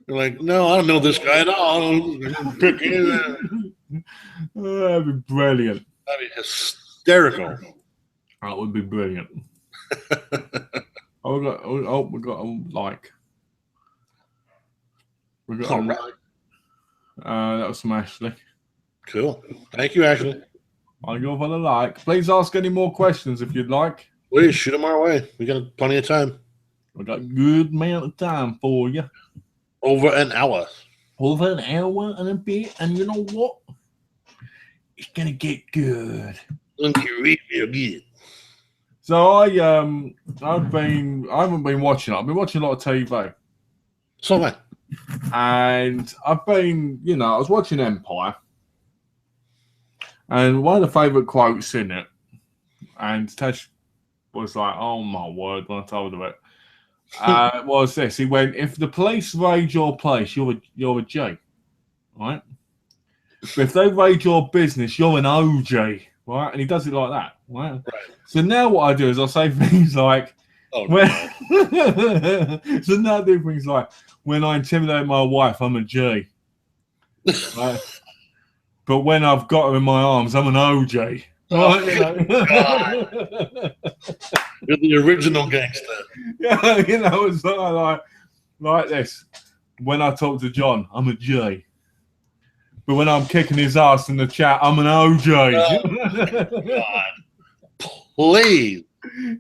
You're like, no, I don't know this guy at all. That'd be brilliant. That'd be hysterical. That would be brilliant. we got a like. We got a like. That was from Ashley. Cool. Thank you, Ashley. I'll go for the like. Please ask any more questions if you'd like. Please shoot them our way. We got plenty of time. We got a good amount of time for you. Over an hour. Over an hour and a bit, and you know what? It's gonna get good. Real good. So I haven't been watching it. I've been watching a lot of TV. So what? And I've been, I was watching Empire, and one of the favourite quotes in it, and Tash was like, "Oh my word!" when I told her it. was this. He went, if the police raid your place, you're a J, right? But if they raid your business, you're an OJ, right? And he does it like that, right? So now what I do is I say things like, so now I do things like, when I intimidate my wife, I'm a J, right? But when I've got her in my arms, I'm an OJ. Right? You're the original gangster. Yeah, it's like this. When I talk to John, I'm a J. But when I'm kicking his ass in the chat, I'm an OJ. God. Please.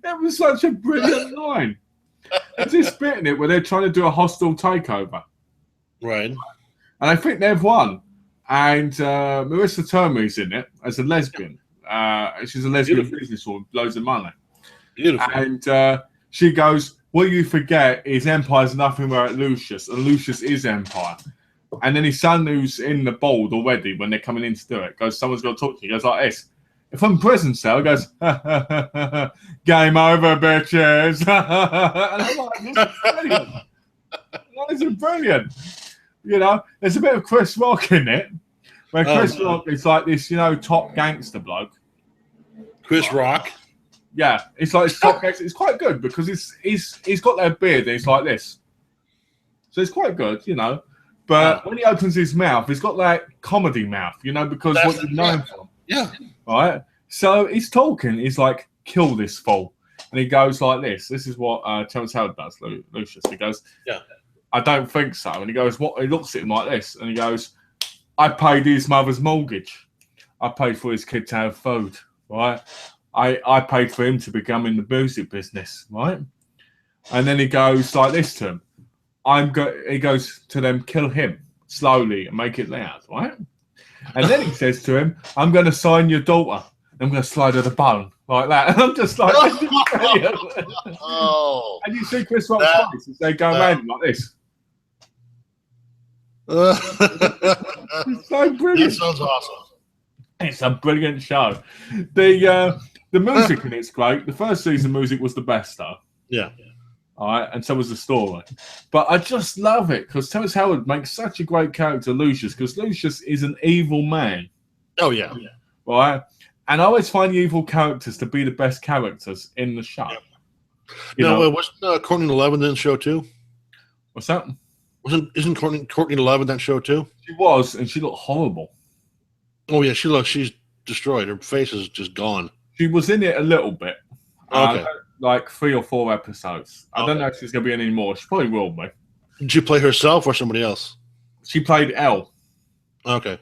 That was such a brilliant line. There's this bit in it where they're trying to do a hostile takeover. Right. And I think they've won. And Marissa Tomei's in it as a lesbian. She's a lesbian businesswoman, loads of money. Beautiful. And she goes, what you forget is Empire's nothing without Lucius, and Lucius is Empire. And then his son, who's in the bold already, when they're coming in to do it, goes, someone's got to talk to you. He goes like this. If I'm in prison cell, he goes, game over, bitches. And I'm like, this is brilliant. This is brilliant. There's a bit of Chris Rock in it, where Chris Rock is like this, top gangster bloke. Chris Rock? Yeah, it's like this top gangster. It's quite good because he's got that beard and it's like this. So it's quite good, But when he opens his mouth, he's got that comedy mouth, because what you know him from. Yeah. Right? So he's talking, he's like, kill this fool. And he goes like this. This is what Terrence Howard does, Lucius. He goes, yeah, I don't think so. And he goes, what? He looks at him like this. And he goes, I paid his mother's mortgage. I paid for his kid to have food, right? I paid for him to become in the music business, right? And then he goes like this to him. He goes to them, kill him slowly and make it loud, right? And then he says to him, I'm going to sign your daughter. I'm going to slide her the bone like that. And I'm just like, oh. And you see Chris Rock's face as they go around him like this. It's so brilliant. That sounds awesome. It's a brilliant show. The music in it's great. The first season music was the best, though. Yeah. All right, and so was the story. But I just love it because Terrence Howard makes such a great character, Lucius, because Lucius is an evil man. Oh, yeah. Right? And I always find evil characters to be the best characters in the show. Yeah. Wasn't Courtney Love in that show, too? What's that? Isn't Courtney Love in that show, too? She was, and she looked horrible. Oh, yeah, she's destroyed. Her face is just gone. She was in it a little bit. Okay. Like 3 or 4 episodes. I don't know if she's going to be any more. She probably will be. Did she play herself or somebody else? She played Elle. Okay.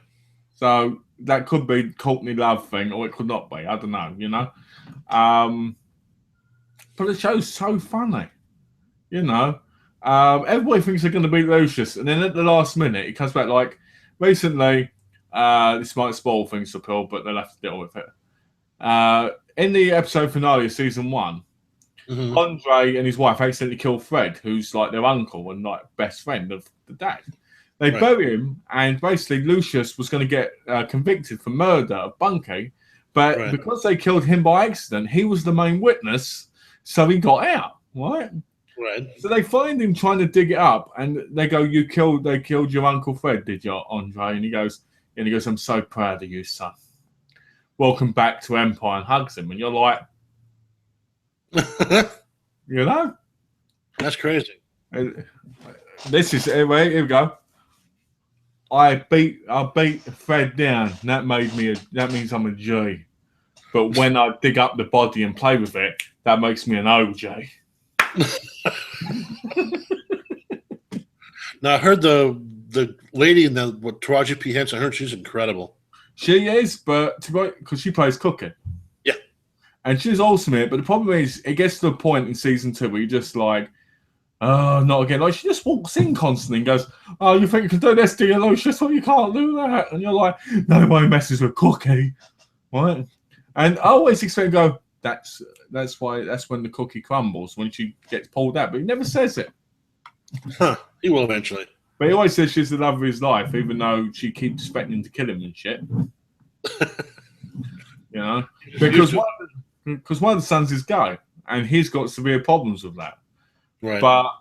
So that could be Courtney Love thing, or it could not be. I don't know, But the show's so funny, Everybody thinks they're going to beat Lucius, and then at the last minute, it comes back like, recently, this might spoil things for Phil, but they'll have to deal with it. In the episode finale of season 1, Andre and his wife accidentally kill Fred, who's like their uncle and like best friend of the dad. They bury him, and basically Lucius was going to get convicted for murder of Bunky, but because they killed him by accident, he was the main witness, so he got out, right? Right. So they find him trying to dig it up, and they go, they killed your Uncle Fred, did you, Andre? And he goes, I'm so proud of you, son. Welcome back to Empire, and hugs him, and you're like, That's crazy. This is here we go. I beat Fred down. That means I'm a G. But when I dig up the body and play with it, that makes me an OJ. Now I heard the lady in Taraji P. Henson. I heard she's incredible. She is, but because she plays Cookie. Yeah. And she's awesome in it, but the problem is it gets to a point in season 2 where you're just like, oh, not again. Like she just walks in constantly and goes, oh, you think you can do this, do you, Lucius? Well, you can't do that. And you're like, no one messes with Cookie. Right? And I always expect to go, that's when the cookie crumbles, when she gets pulled out. But he never says it. Huh. He will eventually. But he always says she's the love of his life, even though she keeps threatening to kill him and shit. Because one of the sons is gay, and he's got severe problems with that. Right. But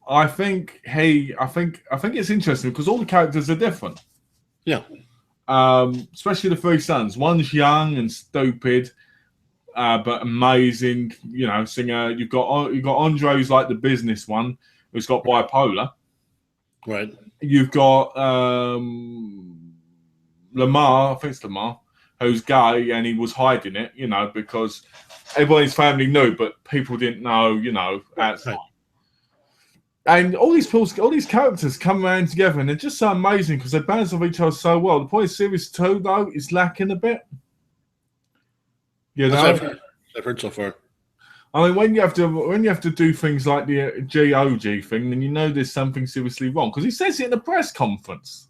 I think it's interesting because all the characters are different. Yeah. Especially the three sons. One's young and stupid, but amazing. You know, singer. You've got Andre's like the business one, who's got bipolar. Right. You've got Lamar. I think it's Lamar, who's gay and he was hiding it. You know, because everyone in his family knew, but people didn't know. You know, outside. Right. And all these characters come around together, and they're just so amazing because they bounce off each other so well. The point of series 2, though, is lacking a bit. You know, I've heard so far. I mean, when you have to do things like the GOG thing, then you know there's something seriously wrong because he says it in a press conference.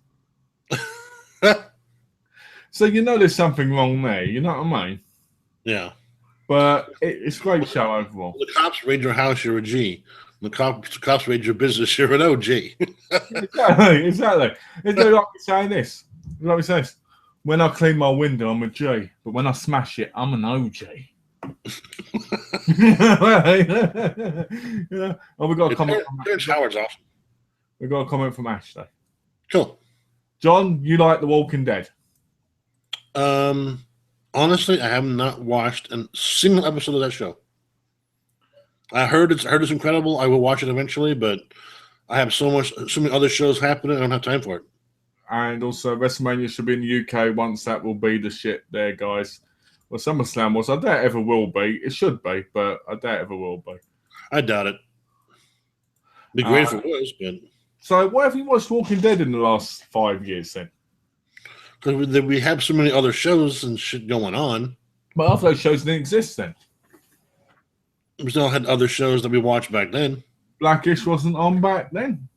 So you know there's something wrong there. You know what I mean? Yeah. But it's a great show overall. The cops raid your house, you're a G. The cops raid your business, you're an OG. Exactly. It's like saying this. Like it says, when I clean my window, I'm a G. But when I smash it, I'm an OG. Yeah. Oh, we got a comment. Howard's awesome. We got a comment from Ashley. Cool. John, you like The Walking Dead? Honestly, I have not watched a single episode of that show. I heard it's incredible. I will watch it eventually, but I have so many other shows happening. I don't have time for it. And also, WrestleMania should be in the UK once. That will be the shit there, guys. Well, SummerSlam was. I doubt it ever will be. It should be, but I doubt it ever will be. I doubt it. Be great if it was, but. So, why have you watched Walking Dead in the last 5 years then? Because we have so many other shows and shit going on. But half those shows didn't exist then. We still had other shows that we watched back then. Blackish wasn't on back then.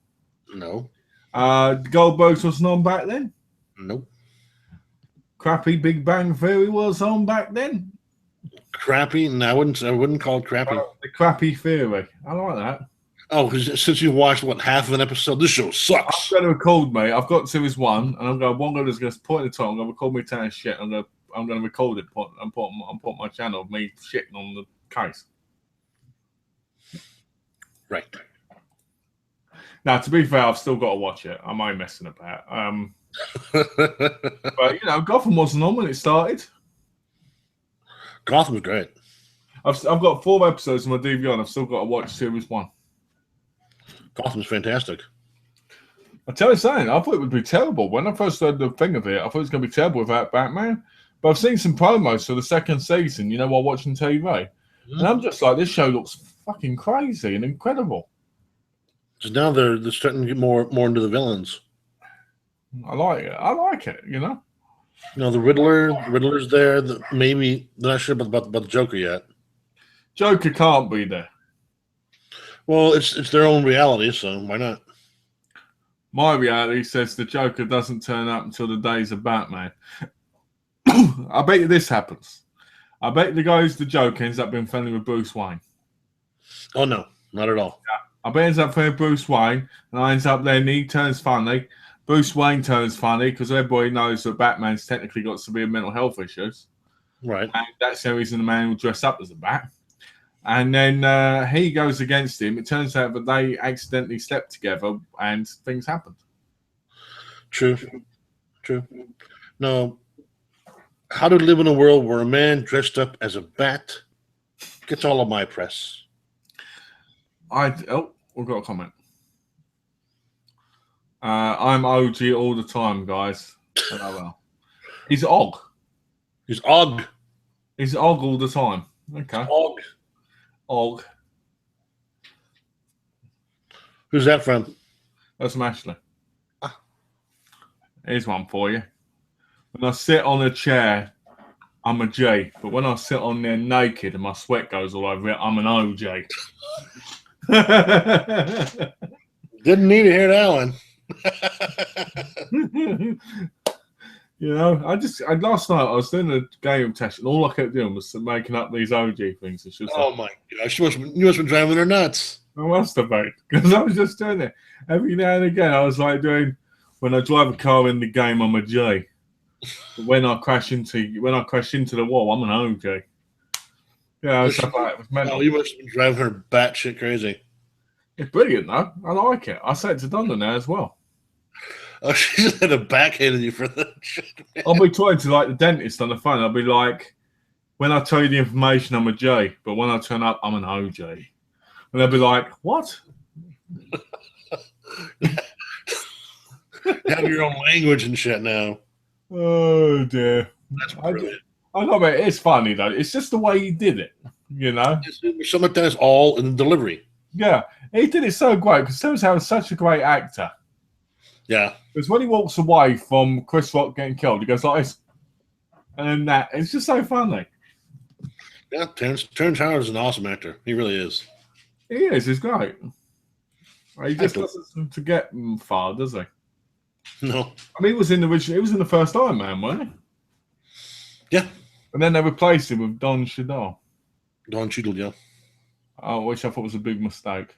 No. Goldbergs wasn't on back then. Nope. Crappy Big Bang Theory was on back then. Crappy? No, I wouldn't call it crappy. The Crappy Theory. I like that. Oh, because since you watched half of an episode, this show sucks. I'm going to record, mate. I've got series 1, and I'm going to point the time. I'm going to record me telling shit. I'm going to record it. I'm putting my channel of me shitting on the case. Right. Now, to be fair, I've still got to watch it. I'm only messing about. But you know, Gotham wasn't on when it started. Gotham's great. I've got 4 episodes on my DVR, and I've still got to watch series 1. Gotham's fantastic. I tell you something, I thought it would be terrible. When I first heard the thing of it, I thought it was going to be terrible without Batman. But I've seen some promos for the second season, you know, while watching TV. Mm-hmm. And I'm just like, this show looks fucking crazy and incredible. So now they're starting to get more into the villains. I like it, you know. You know, the Riddler's there. Maybe they're not sure about the Joker yet. Joker can't be there. Well, it's their own reality, so why not? My reality says the Joker doesn't turn up until the days of Batman. I bet you this happens. I bet the guy who's the Joker ends up being friendly with Bruce Wayne. Oh, no, not at all. Yeah. I bet he ends up friendly with Bruce Wayne, and I ends up then he turns funny. Bruce Wayne turns funny because everybody knows that Batman's technically got severe mental health issues. Right. And that's the reason the man will dress up as a bat. And then he goes against him. It turns out that they accidentally slept together and things happened. True. No. How to live in a world where a man dressed up as a bat gets all of my press? We've got a comment. I'm OG all the time, guys. Well. He's Og. He's Og. He's Og all the time. Okay. Og. Who's that from? That's from Ashley. Here's one for you. When I sit on a chair, I'm a J. But when I sit on there naked and my sweat goes all over it, I'm an OJ. Didn't need to hear that one. You know, last night I was doing a game test and all I kept doing was making up these OG things. It's just oh my gosh, you must have been driving her nuts. I must have been, because I was just doing it. Every now and again I was like doing, when I drive a car in the game, I'm a J. But when I crash into the wall, I'm an OJ. Yeah, stuff like that. It was mental. Oh, you must have been driving her batshit crazy. It's brilliant, though. I like it. I say it to Donna now as well. Oh, she just had a backhanded you for that shit. I'll be talking to like the dentist on the phone. I'll be like, when I tell you the information, I'm a J, but when I turn up, I'm an OJ. And they'll be like, what? Have your own language and shit now. Oh, dear. That's brilliant. I know, but it's funny, though. It's just the way he did it, you know? Something like that is all in the delivery. Yeah. He did it so great because Terrence Howard's such a great actor. Yeah. Because when he walks away from Chris Rock getting killed, he goes like this. And then that. It's just so funny. Yeah, Terrence Howard is an awesome actor. He really is. He is. He's great. He just doesn't seem to get far, does he? No. I mean, he was in the first Iron Man, wasn't he? Yeah. And then they replaced him with Don Cheadle. Don Cheadle, yeah. Which I thought was a big mistake.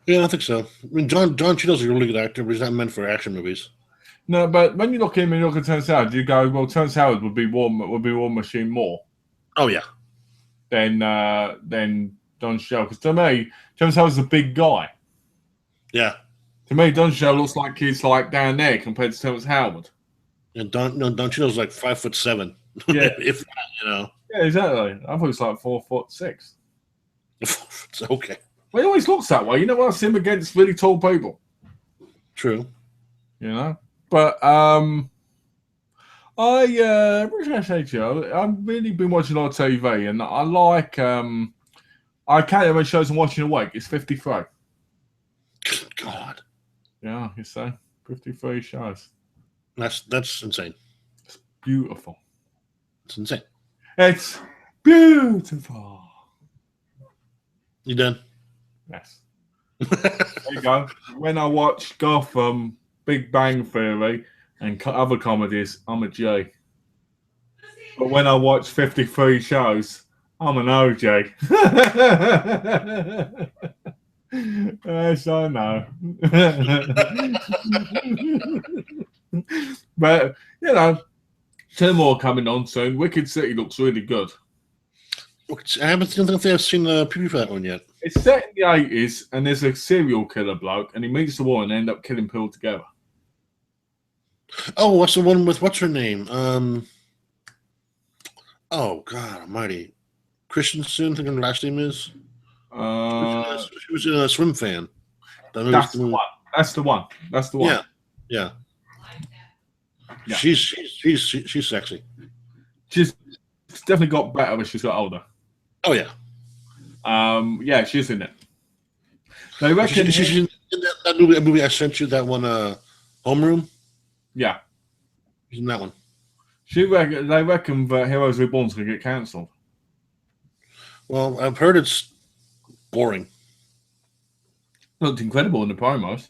Yeah, I think so. I mean, John Cheadle's a really good actor, but he's not meant for action movies. No, but when you look at him and you look at Terrence Howard, you go, well, Terrence Howard would be War Machine more. Oh yeah. Than Don Cheadle. Because to me, Terrence Howard's a big guy. Yeah. To me, Don Cheadle looks like he's like down there compared to Terrence Howard. And Don Cheadle's like 5'7". Yeah. If not, you know. Yeah, exactly. I thought he was like 4'6". It's okay. Well, he always looks that way. You know when I see him against really tall people. True. You know? But what was I going to say to you? I've really been watching a lot of TV, and I like I can't even shows I'm watching awake. It's 53. God. Yeah, you say 53 shows. That's insane. It's beautiful. It's insane. It's beautiful. You done? Yes. There you go. When I watch Gotham, Big Bang Theory, and other comedies, I'm a J. But when I watch 53 shows, I'm an OJ. Yes, I know. But, you know, 2 more coming on soon. Wicked City looks really good. I don't think I've seen the preview for that one yet. It's set in the 80s, and there's a serial killer bloke, and he meets the woman and end up killing people together. Oh, what's the one with what's her name? Oh God Almighty, Christensen. I think her last name is. She was a Swim Fan. That's the one. That's the one. That's the one. Yeah. Yeah. She's sexy. She's definitely got better as she's got older. Oh yeah. Yeah, she's in it. They reckon she's in that movie I sent you. That one, Homeroom. Yeah, She's in that one. they reckon that Heroes Reborn's gonna get cancelled. Well, I've heard it's boring. Looked incredible in the promos.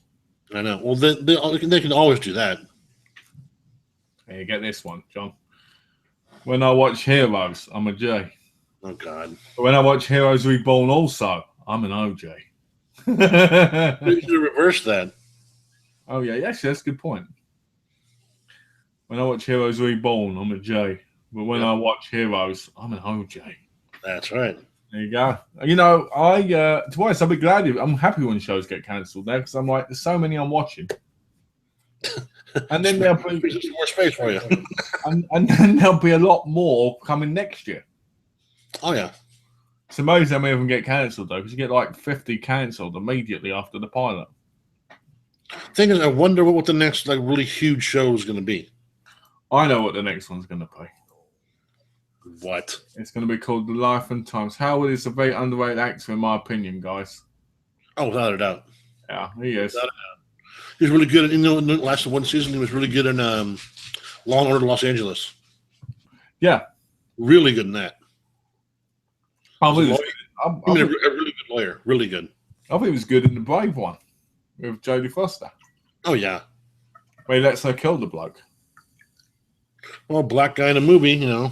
I know. Well, they can always do that. Here, get this one, John. When I watch Heroes, I'm a J. Oh God. But when I watch Heroes Reborn, also, I'm an OJ. You should reverse that. Oh yeah, actually, that's a good point. When I watch Heroes Reborn, I'm a J. But when I watch Heroes, I'm an OJ. That's right. There you go. You know, to be honest, I'll be glad. I'm happy when shows get cancelled now because I'm like, there's so many I'm watching. And then there'll be more space for you. and then there'll be a lot more coming next year. Oh yeah. It's amazing how many of them get cancelled though, because you get like 50 cancelled immediately after the pilot. Thing is, I wonder what the next like really huge show is going to be. I know what the next one's going to be. What? It's going to be called The Life and Times. Howard is a very underrated actor, in my opinion, guys. Oh, without a doubt. Yeah, he is. He's really good. In the last one season, he was really good in Law and Order Los Angeles. Yeah. Really good in that. I think a really good lawyer. Really good. I think he was good in the Brave one with Jodie Foster. Oh, yeah. Where he lets her kill the bloke. Well, black guy in a movie, you know.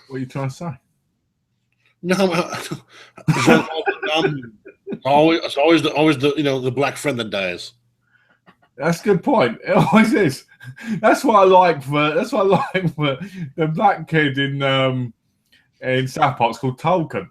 What are you trying to say? No, it's always the the black friend that dies. That's a good point. It always is. That's what I like for the black kid in South Park. It's called Tolkien.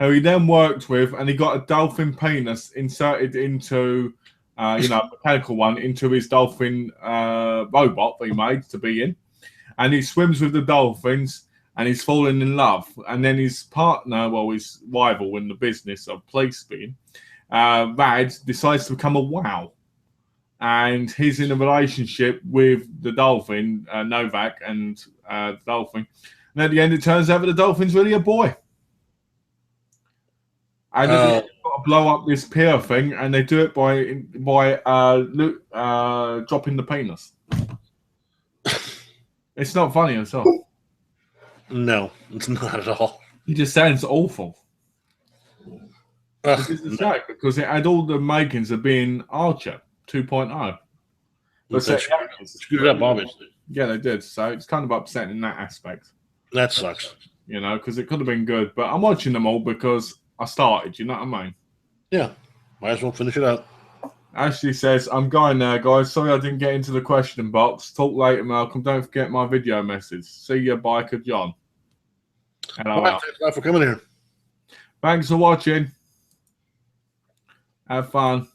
who he then worked with, and he got a dolphin penis inserted into, a mechanical one, into his dolphin robot that he made to be in. And he swims with the dolphins, and he's falling in love. And then his partner, his rival in the business of police being, Rad, decides to become a wow. And he's in a relationship with the dolphin, Novak, and the dolphin. And at the end, it turns out that the dolphin's really a boy. And they've got to blow up this pier thing, and they do it by dropping the penis. It's not funny at all. No, it's not at all. It just sounds awful. It's a shame because it had all the makings of being Archer 2.0. But screwed up, obviously. Yeah, they did. So it's kind of upsetting in that aspect. That sucks. Because it could have been good. But I'm watching them all because I started. You know what I mean? Yeah. Might as well finish it up. Ashley says, I'm going now, guys. Sorry I didn't get into the question box. Talk later, Malcolm. Don't forget my video message. See you, Biker John. Hello. Right, thanks for coming here. Thanks for watching. Have fun.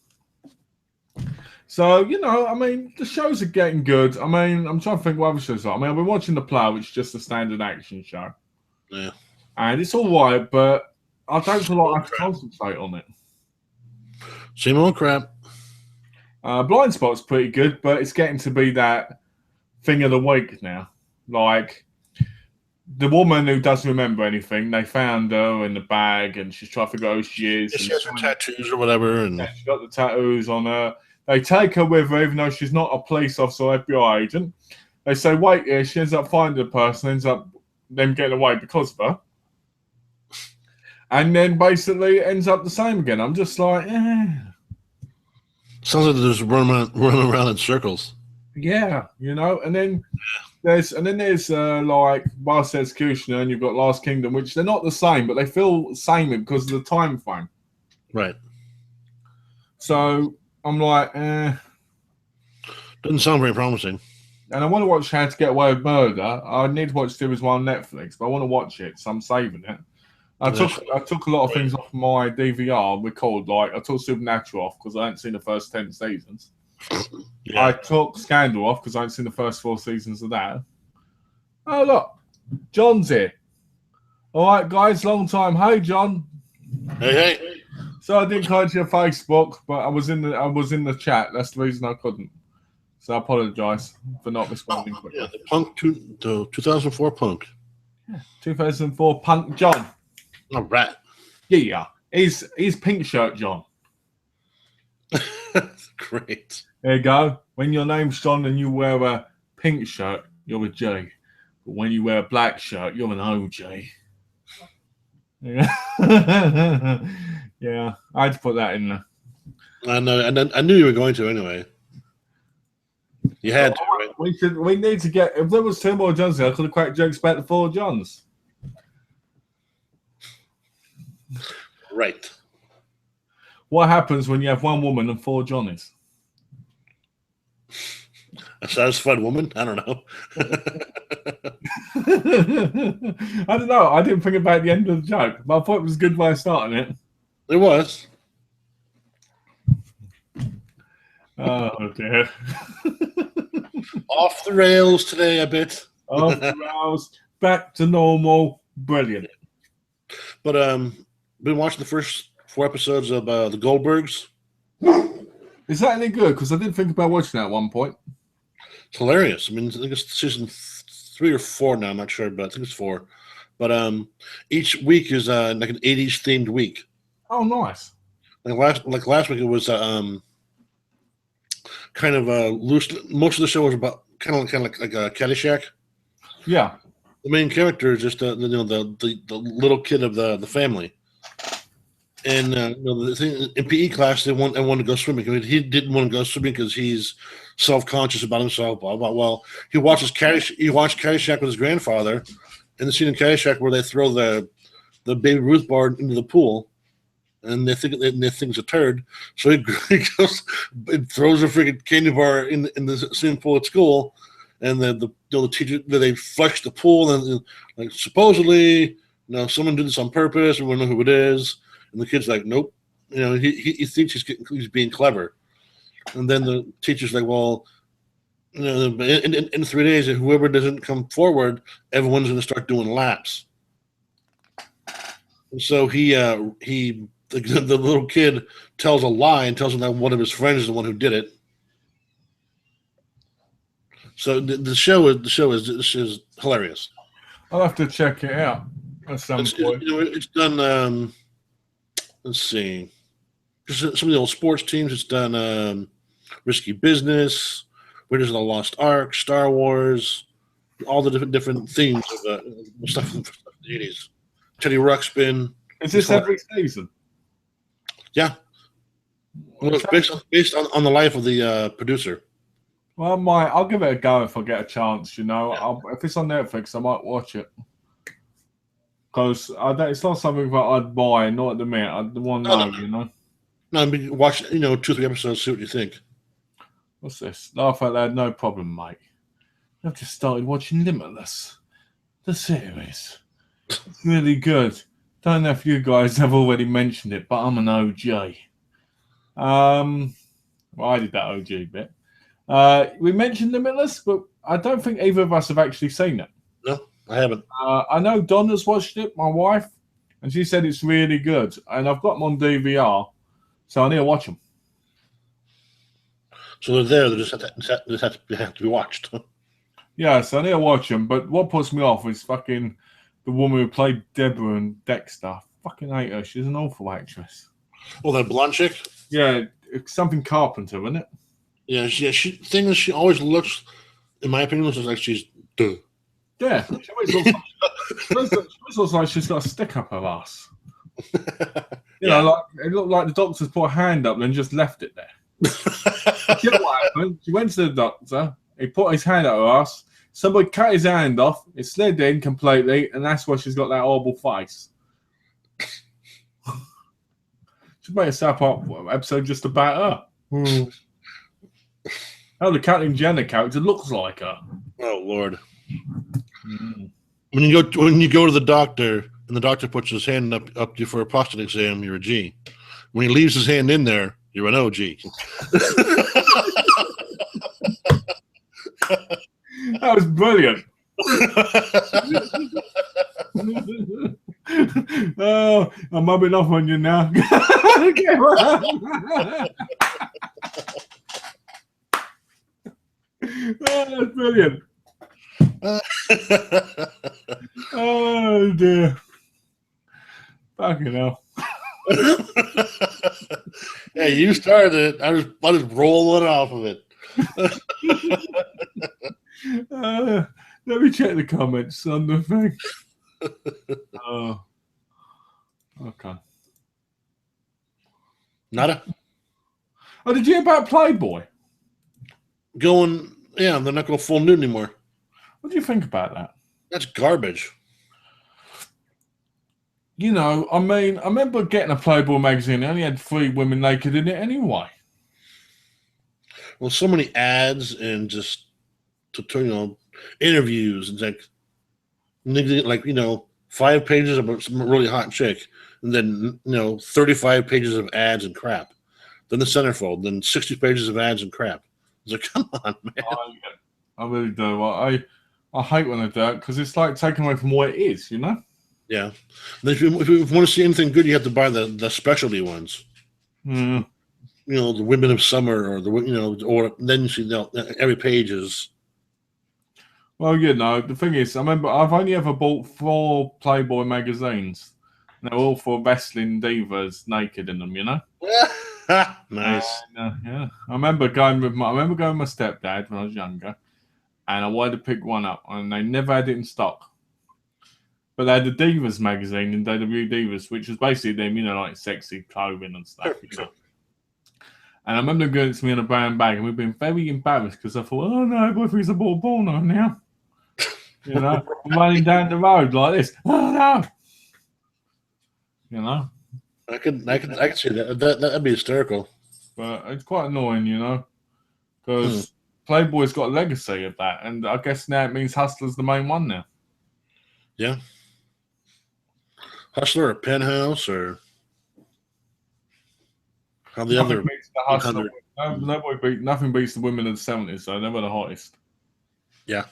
So, the shows are getting good. I'm trying to think what other shows are. I've been watching The Plow, which is just a standard action show. Yeah. And it's all right, but I don't feel like I have to concentrate on it. Same old crap. Blind Spot's pretty good, but it's getting to be that thing of the week now. Like, the woman who doesn't remember anything, they found her in the bag, and she's trying to figure out who she is. She has her tattoos or whatever. And she's got the tattoos on her. They take her with her, even though she's not a police officer or FBI agent. They say, wait here. She ends up finding the person, ends up them getting away because of her. And then basically it ends up the same again. I'm just like, sounds like they're just running around in circles. Yeah, and then there's like Last Executioner, and you've got Last Kingdom, which they're not the same, but they feel the same because of the time frame. Right. So I'm like, Doesn't sound very promising. And I want to watch How to Get Away with Murder. I need to watch Series 1 on Netflix, but I want to watch it, so I'm saving it. I took a lot of things off my DVR record, like I took Supernatural off because I hadn't seen the first 10 seasons. Yeah. I took Scandal off because I hadn't seen the first 4 seasons of that. Oh look, John's here. All right, guys, long time. Hey, John. Hey. So I didn't catch your Facebook, but I was in the chat. That's the reason I couldn't. So I apologise for not responding quickly. Yeah, the Punk 2004 Punk. Yeah, 2004 Punk John. All right. Yeah, he's Pink Shirt John. Great. There you go. When your name's John and you wear a pink shirt, you're a J. But when you wear a black shirt, you're an OJ. Yeah. Yeah, I had to put that in there. I know. I knew you were going to anyway. You had to, right? We need to get. If there was 2 more Johns, I could have cracked jokes about the 4 Johns. Right. What happens when you have 1 woman and 4 Johnnies? A satisfied woman? I don't know. I don't know. I didn't think about the end of the joke, but I thought it was a good way of starting it. It was. Oh, dear. Off the rails today, a bit. Off the rails. Back to normal. Brilliant. But been watching the first 4 episodes of the Goldbergs. Is that any good? Because I didn't think about watching that at one point. It's hilarious. I mean, I think it's season 3 or 4 now. I'm not sure, but I think it's 4. But each week is like an 80s themed week. Oh, nice. Last week it was kind of loose. Most of the show was about kind of like Caddyshack. Yeah. The main character is just the little kid of the family. And the thing, in PE class, they wanted to go swimming. I mean, he didn't want to go swimming because he's self-conscious about himself. Blah, blah. Well, he watched Caddyshack with his grandfather, and the scene in Caddyshack where they throw the Baby Ruth bar into the pool, and they think it's a turd. So he goes and throws a freaking candy bar in the swimming pool at school, and the teacher they flush the pool, and like supposedly no, someone did this on purpose. We want to know who it is. And the kid's like, nope. You know, he thinks he's being clever. And then the teacher's like, well, you know, in 3 days, if whoever doesn't come forward, everyone's going to start doing laps. And so the little kid tells a lie and tells him that one of his friends is the one who did it. So the show is hilarious. I'll have to check it out at some point. It's done. Let's see, just some of the old sports teams. It's done Risky Business, Raiders of the Lost Ark, Star Wars, all the different themes of stuff from the 80s. Teddy Ruxpin. Is this every season? Yeah. Well, it's based on the life of the producer. Well, I'll give it a go if I get a chance. You know, if it's on Netflix, I might watch it. Because it's not something that I'd buy, not at the minute. I want to know, you know. No, I mean, watch 2-3 episodes, see what you think. What's this? Laugh out loud, no problem, mate. I've just started watching Limitless, the series. It's really good. Don't know if you guys have already mentioned it, but I'm an OG. Well, I did that OG bit. We mentioned Limitless, but I don't think either of us have actually seen it. No, I haven't. I know Donna's watched it, my wife, and she said it's really good. And I've got them on DVR, so I need to watch them. So they're there. They just have to be watched. Yeah, so I need to watch them. But what puts me off is fucking the woman who played Deborah and Dexter. Fucking hate her. She's an awful actress. Oh, that blonde chick? Yeah, it's something Carpenter, isn't it? Yeah, she always looks, in my opinion, looks like she's duh. Yeah, she always looks like she's got a stick up her ass. You know, like it looked like the doctor's put a hand up and then just left it there. You know what happened? She went to the doctor, he put his hand up her ass, somebody cut his hand off, it slid in completely, and that's why she's got that horrible face. Should make a separate episode just about her. How the Caitlyn Jenner character looks like her. Oh Lord! When you go to the doctor and the doctor puts his hand up to you for a prostate exam, you're a G. When he leaves his hand in there, you're an OG. That was brilliant. Oh, I'm rubbing off on you now. Oh, that's brilliant. Oh dear. Fucking hell. Hey, you started it. I just rolling off of it. Let me check the comments on the thing. Oh, okay. Nada. Oh, did you hear about Playboy? They're not going full nude anymore. What do you think about that? That's garbage. You know, I mean, I remember getting a Playboy magazine. It only had 3 women naked in it anyway. Well, so many ads and just interviews and like 5 pages about some really hot chick, and then 35 pages of ads and crap. Then the centerfold, then 60 pages of ads and crap. It's like, come on, man. I really do. I hate when they do that because it's like taking away from what it is, you know? Yeah. And if you want to see anything good, you have to buy the specialty ones. Mm. The Women of Summer, or or then you see every page is. Well, the thing is, I remember I've only ever bought 4 Playboy magazines. They're all for wrestling divas naked in them, you know? Nice. Yeah. I remember going with my stepdad when I was younger, and I wanted to pick one up, and they never had it in stock. But they had the Divas magazine in WWE Divas, which was basically them, like sexy clothing and stuff. And I remember them going to me in a brown bag, and we've been very embarrassed because I thought, oh no, what if he's a ball porno now? Running down the road like this. Oh no. I can see that. That'd be hysterical. But it's quite annoying, because Playboy's got a legacy of that, and I guess now it means Hustler's the main one now. Yeah. Hustler or Penthouse or how the Nothing other beats the Hustler. 100. Nothing beats the women of the 70s, so they were the hottest. Yeah.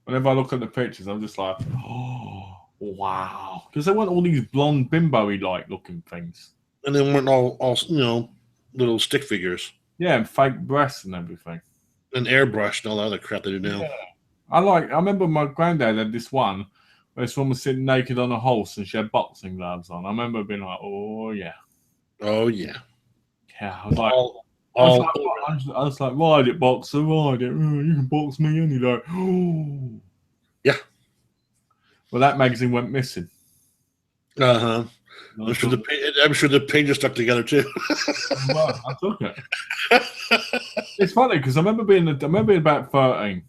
Whenever I look at the pictures, I'm just like, oh, wow. Because they weren't all these blonde bimbo-y-like looking things. And they weren't all little stick figures Yeah, and fake breasts and everything. and airbrushed and all the other crap they do now. Yeah. I remember my granddad had this one where this woman was sitting naked on a horse and she had boxing gloves on. I remember being like, oh, yeah. Oh yeah. Yeah, I was like, All I was like, ride it, boxer, ride it. Oh, you can box me. And you're like, oh. Yeah. Well, that magazine went missing. I'm sure the pages stuck together too. Well, I took it. It's funny because I remember being about 13.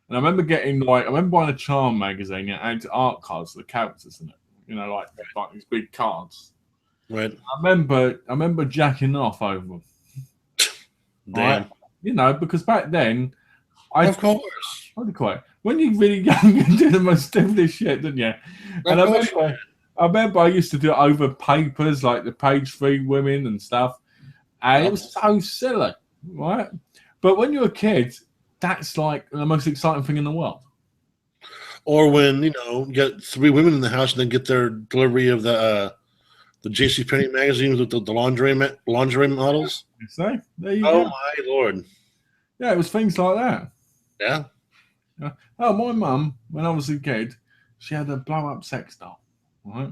And I remember buying a Charm magazine. It had art cards, the characters in it. You know, like these big cards. Right. I remember jacking off over them. Damn. Right? You know, because back then, Of course. when you're really young, you do the most stupidest shit, didn't you? And I remember I used to do it over papers, like the page 3 women and stuff. And it was so silly, right? But when you're a kid, that's like the most exciting thing in the world. Or when, you get 3 women in the house and then get their delivery of the JCPenney magazine with the lingerie models. You see? There you Oh go. my Lord. Yeah, it was things like that. Yeah. Oh, my mum, when I was a kid, she had a blow-up sex doll, right?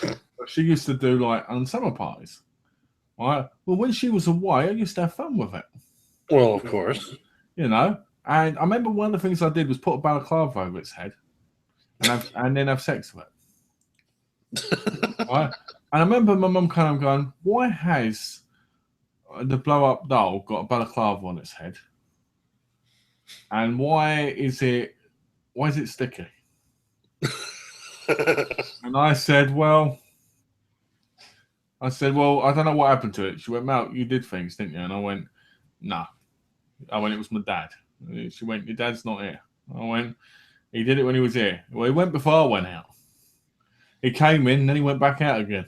But she used to do, like, on summer parties, right? Well, when she was away, I used to have fun with it. Well, of course. You know? And I remember one of the things I did was put a balaclava over its head and then have sex with it. Right? And I remember my mum kind of going, why has the blow-up doll got a balaclava on its head? And why is it sticky? And I said, well, I don't know what happened to it. She went, Mel, you did things, didn't you? And I went, no. I went, it was my dad. She went, your dad's not here. I went, he did it when he was here. Well, he went before I went out. He came in, and then he went back out again.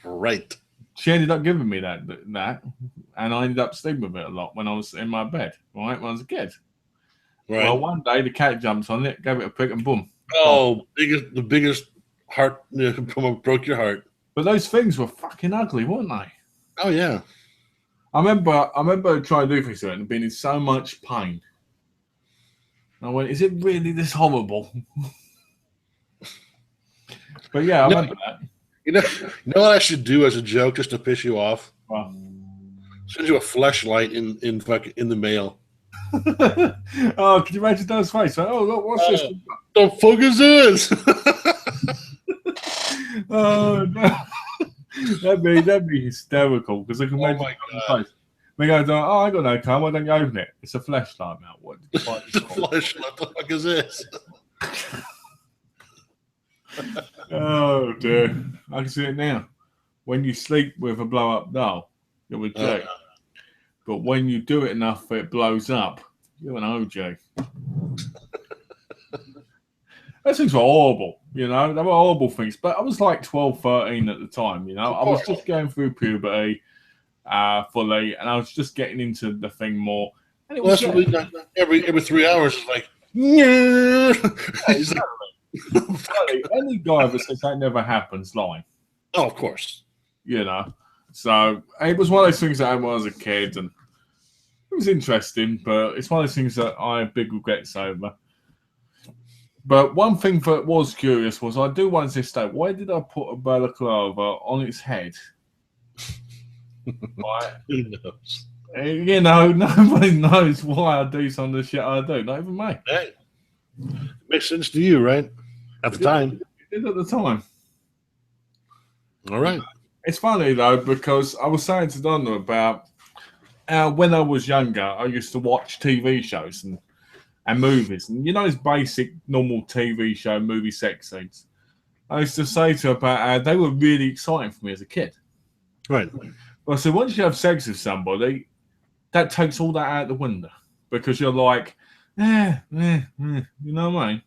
Right. She ended up giving me that, and I ended up sleeping with it a lot when I was in my bed, right, when I was a kid. Right. Well, one day the cat jumps on it, gave it a prick, and boom. Oh, the biggest heart broke your heart. But those things were fucking ugly, weren't they? Oh yeah. I remember trying to do things to it and being in so much pain. I went, is it really this horrible? But yeah, I remember that. You know what I should do as a joke just to piss you off? Well, Send you a fleshlight in the mail. oh, can you imagine those faces? Oh, look, what's this? The fuck is this? Oh no, that'd be hysterical because I can imagine the face. They go, oh, I got no car. Why don't you open it? It's a flashlight, Mel. What? The fleshlight. The fuck is this? Oh dear, I can see it now. When you sleep with a blow-up doll, you're a J. But when you do it enough, it blows up. You're an OJ. Those things were horrible, you know. They were horrible things. But I was like 12, 13 at the time, you know. I was just going through puberty fully, and I was just getting into the thing more. And it was every 3 hours is like, yeah. Exactly. Any guy that says that never happens, lying. Oh, of course. You know. So it was one of those things that I had when I was a kid, and it was interesting, but it's one of those things that I have big regrets over. But one thing that was curious was I do want to say, why did I put a balaclava on its head? Right? Who knows? You know, nobody knows why I do some of the shit I do. Not even me. Hey, makes sense to you, right? At the time. It did at the time. All right. It's funny though because I was saying to Donna about when I was younger, I used to watch TV shows and movies, and you know, those basic normal TV show movie sex scenes. I used to say to her about how they were really exciting for me as a kid. Right. Well, so once you have sex with somebody, that takes all that out the window because you're like, you know what I mean?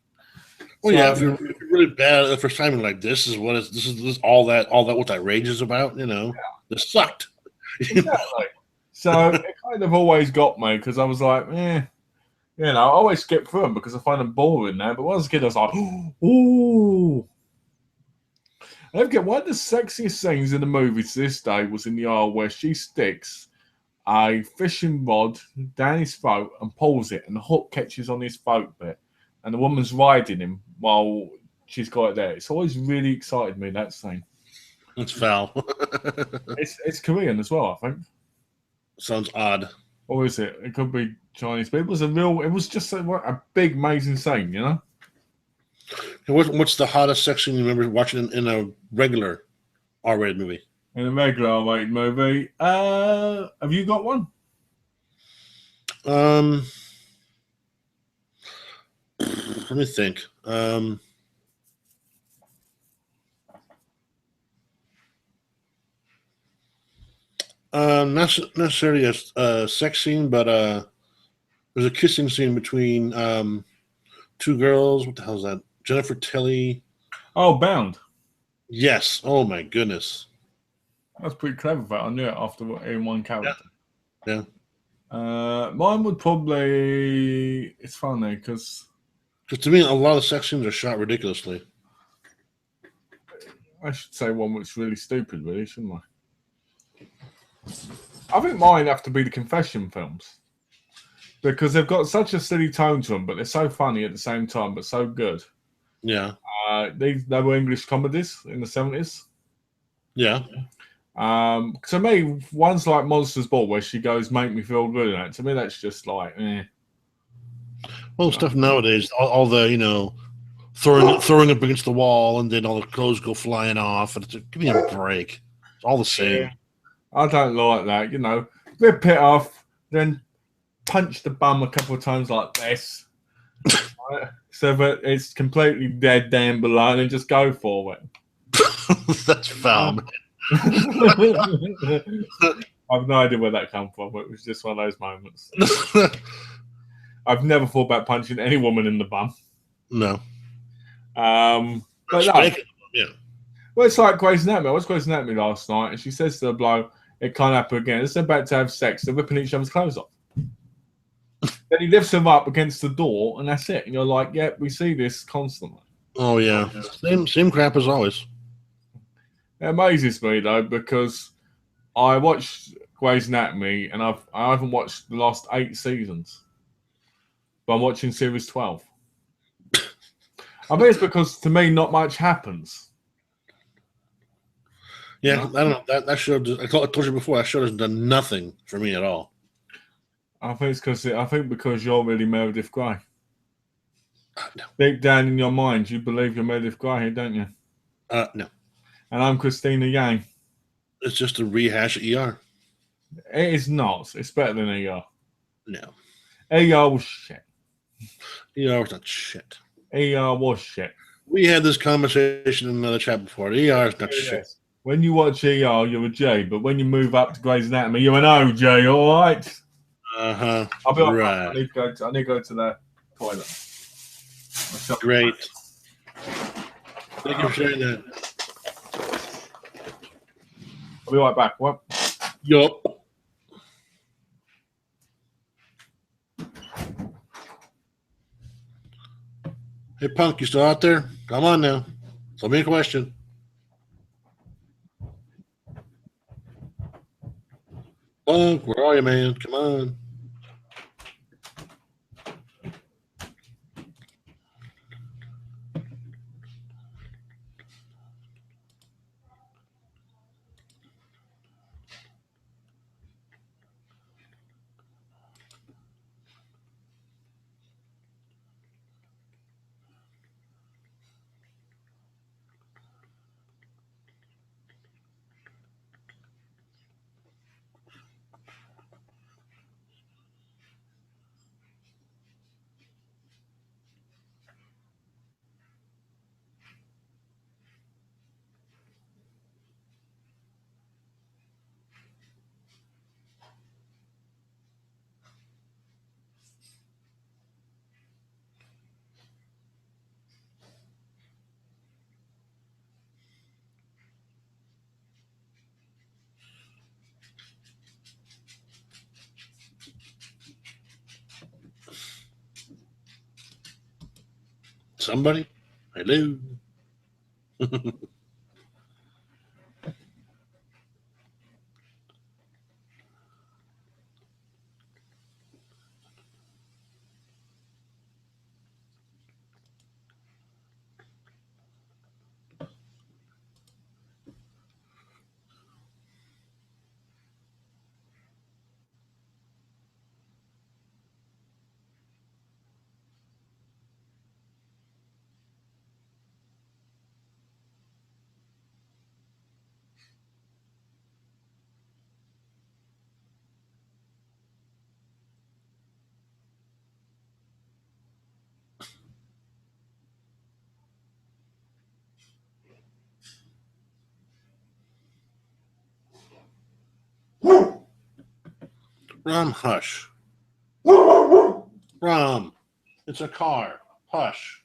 Well, So, yeah, if you're really bad at the first time, like this is what it's, this is all that what that rage is about. This sucked. exactly. So it kind of always got me because I was like, I always skip through them because I find them boring now. But when I was a kid, I was like, ooh. I don't get one of the sexiest scenes in the movie to this day was in the aisle where she sticks a fishing rod down his throat and pulls it, and the hook catches on his throat bit, and the woman's riding him while she's got it there. It's always really excited me, that scene. It's foul. It's Korean as well, I think. Sounds odd. Or is it? It could be Chinese, but it was just a big, amazing scene, you know? And what's the hottest section you remember watching in a regular R-rated movie? In a regular R-rated movie. Have you got one? Let me think. Not necessarily a sex scene, but there's a kissing scene between two girls. What the hell is that? Jennifer Tilly. Oh, Bound. Yes. Oh my goodness. That's pretty clever. That I knew it after in one character. Yeah. Mine would probably. It's funny because to me, a lot of sex scenes are shot ridiculously. I should say one which is really stupid, really, shouldn't I? I think mine have to be the confession films because they've got such a silly tone to them, but they're so funny at the same time, but so good. Yeah. They were English comedies in the 70s. Yeah. To me, one's like Monsters Ball, where she goes, "Make me feel good." And to me, that's just like, Well, stuff nowadays, all the throwing up against the wall, and then all the clothes go flying off, and give me a break. It's all the same. Yeah. I don't like that. Rip it off, then punch the bum a couple of times like this, right? So that it's completely dead down below, and then just go for it. That's foul. I've no idea where that came from. It was just one of those moments. I've never thought about punching any woman in the bum. No. But no. Yeah. Well, it's like Grey's Anatomy. I was Grey's Anatomy last night, and she says to the bloke, "It can't happen again. It's about to have sex. They're ripping each other's clothes off." Then he lifts them up against the door, and that's it. And you're like, "Yeah, we see this constantly." Oh yeah. Same crap as always. It amazes me though because I watched Grey's Anatomy, and I haven't watched the last 8 seasons, but I'm watching series 12. I think it's because to me not much happens. Yeah, I don't know. That show, I told you before, that show has done nothing for me at all. I think it's because you're really Meredith Grey. No. Deep down in your mind, you believe you're Meredith Grey, don't you? No. And I'm Christina Yang. It's just a rehash of ER. It is not. It's better than ER. No. ER was shit. ER was not shit. ER was shit. We had this conversation in another chat before. ER is not shit. When you watch ER, you're a J, but when you move up to Grey's Anatomy, you're an OJ, all right? Uh-huh. I'll be right. I need to go to the toilet. Great. Thank you for sharing that. I'll be right back. What? Yup. Hey, Punk, you still out there? Come on now. Tell me a question. Punk, where are you, man? Come on. Somebody? Hello? Rom, hush. Rom, it's a car. Hush.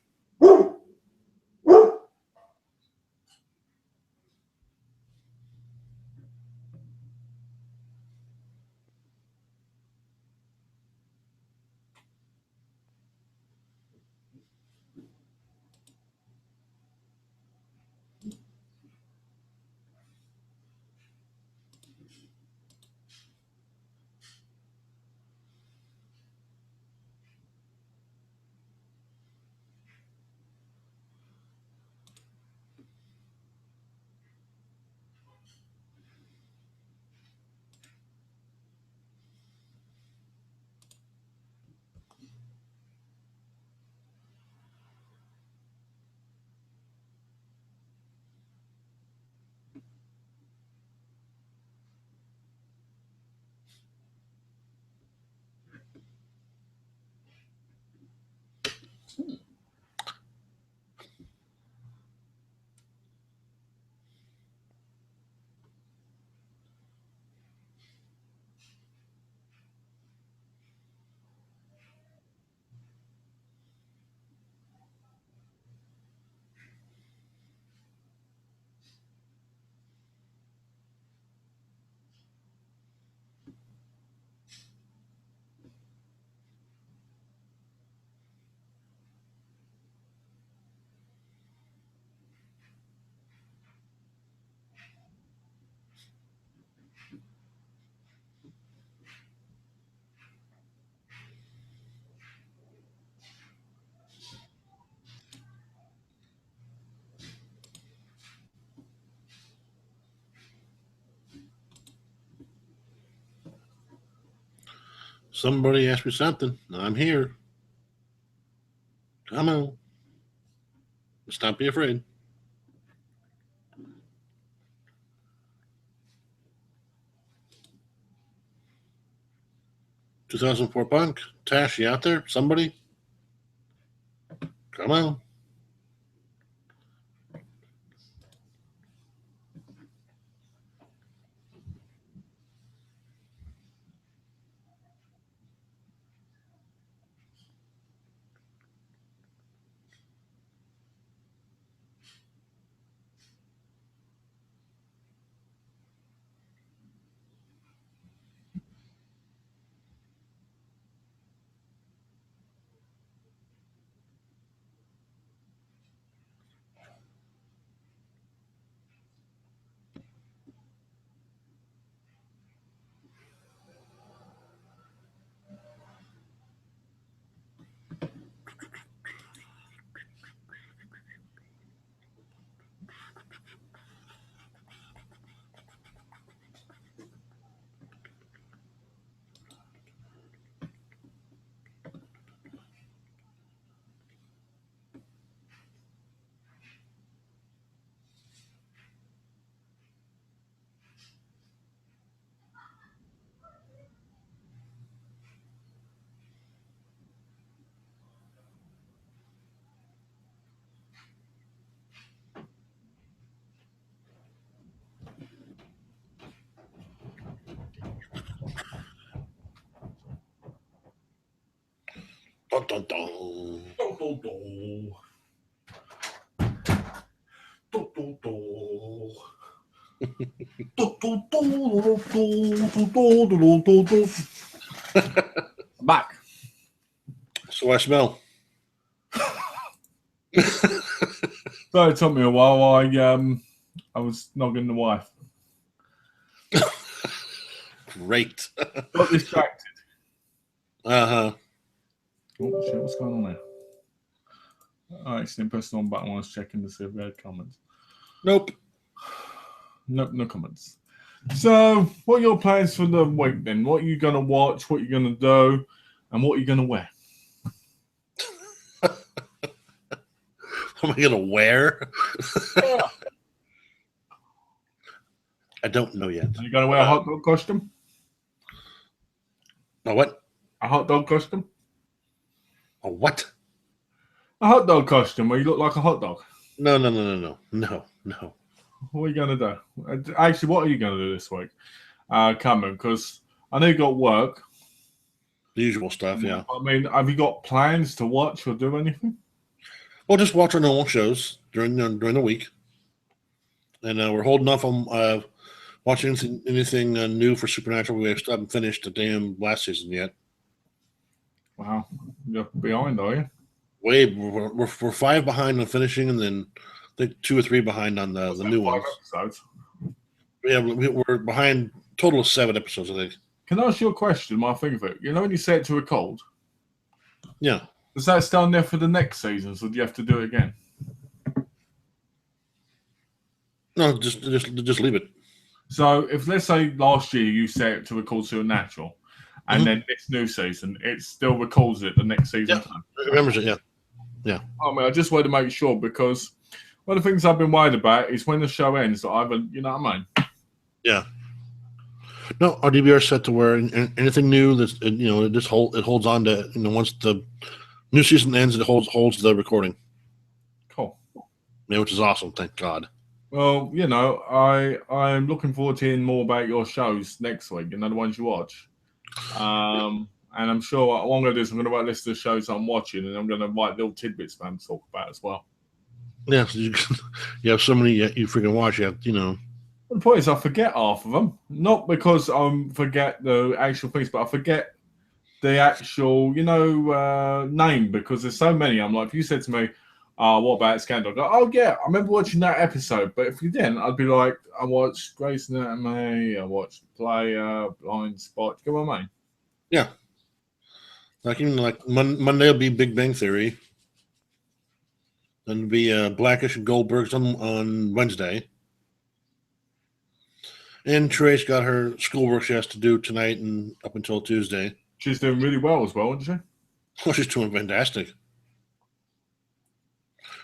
Somebody asked me something. I'm here. Come on. Stop being afraid. "2004 Punk." Tash, you out there? Somebody? Come on. Dun, dun, dun. Do, do, do. Do, do, do. Do, do, do, do, do, do, do, do. I'm back. So I smell. So it took me a while. I was nogging the wife. Great. Got distracted. Uh-huh. Oh shit! What's going on there? I accidentally pressed the on button when I was checking to see if we had comments. Nope. Nope, no comments. So, what are your plans for the week then? What are you going to watch? What are you going to do? And what are you going to wear? Am I gonna wear? I don't know yet. Are you going to wear a hot dog costume? A what? A hot dog costume? A what? A hot dog costume where you look like a hot dog. No. What are you going to do? Actually, what are you going to do this week? Cameron, because I know you got work. The usual stuff, yeah. I mean, have you got plans to watch or do anything? We'll just watch our normal shows during the week, and we're holding off on watching anything new for Supernatural. We haven't finished the damn last season yet. Wow, you're behind, are you? We're 5 behind on finishing, and then I think 2 or 3 behind on the new ones. Episodes? Yeah, we're behind. Total of 7 episodes, I think. Can I ask you a question? My thing of it, you know, when you set it to a cold, Yeah. does that stay on there for the next season, so do you have to do it again? No, just leave it. So, if let's say last year you set it to record Supernatural, and then this new season it still records it the next season. Yeah. It remembers it. Yeah. I mean, I just wanted to make sure because one of the things I've been worried about is when the show ends, that either, you know what I mean? Yeah. No, our DVR is set to where anything new that's it holds on to once the new season ends, it holds the recording. Cool. Yeah, which is awesome. Thank God. Well, I'm looking forward to hearing more about your shows next week, the ones you watch. And I'm sure what I'm going to do is I'm going to write a list of the shows I'm watching, and I'm going to write little tidbits for them to talk about as well. Yeah, so you have so many you freaking watch. You have, The point is, I forget half of them. Not because I forget the actual things, but I forget the actual, name because there's so many. I'm like, if you said to me, what about Scandal? I go, oh, yeah, I remember watching that episode. But if you didn't, I'd be like, I watched Grey's Anatomy, I watched Player, Blind Spot. You know what I mean? Yeah. Like even Monday will be Big Bang Theory. Then it'll be Blackish and Goldberg's on Wednesday. And Trace got her schoolwork she has to do tonight and up until Tuesday. She's doing really well as well, isn't she? Oh, she's doing fantastic.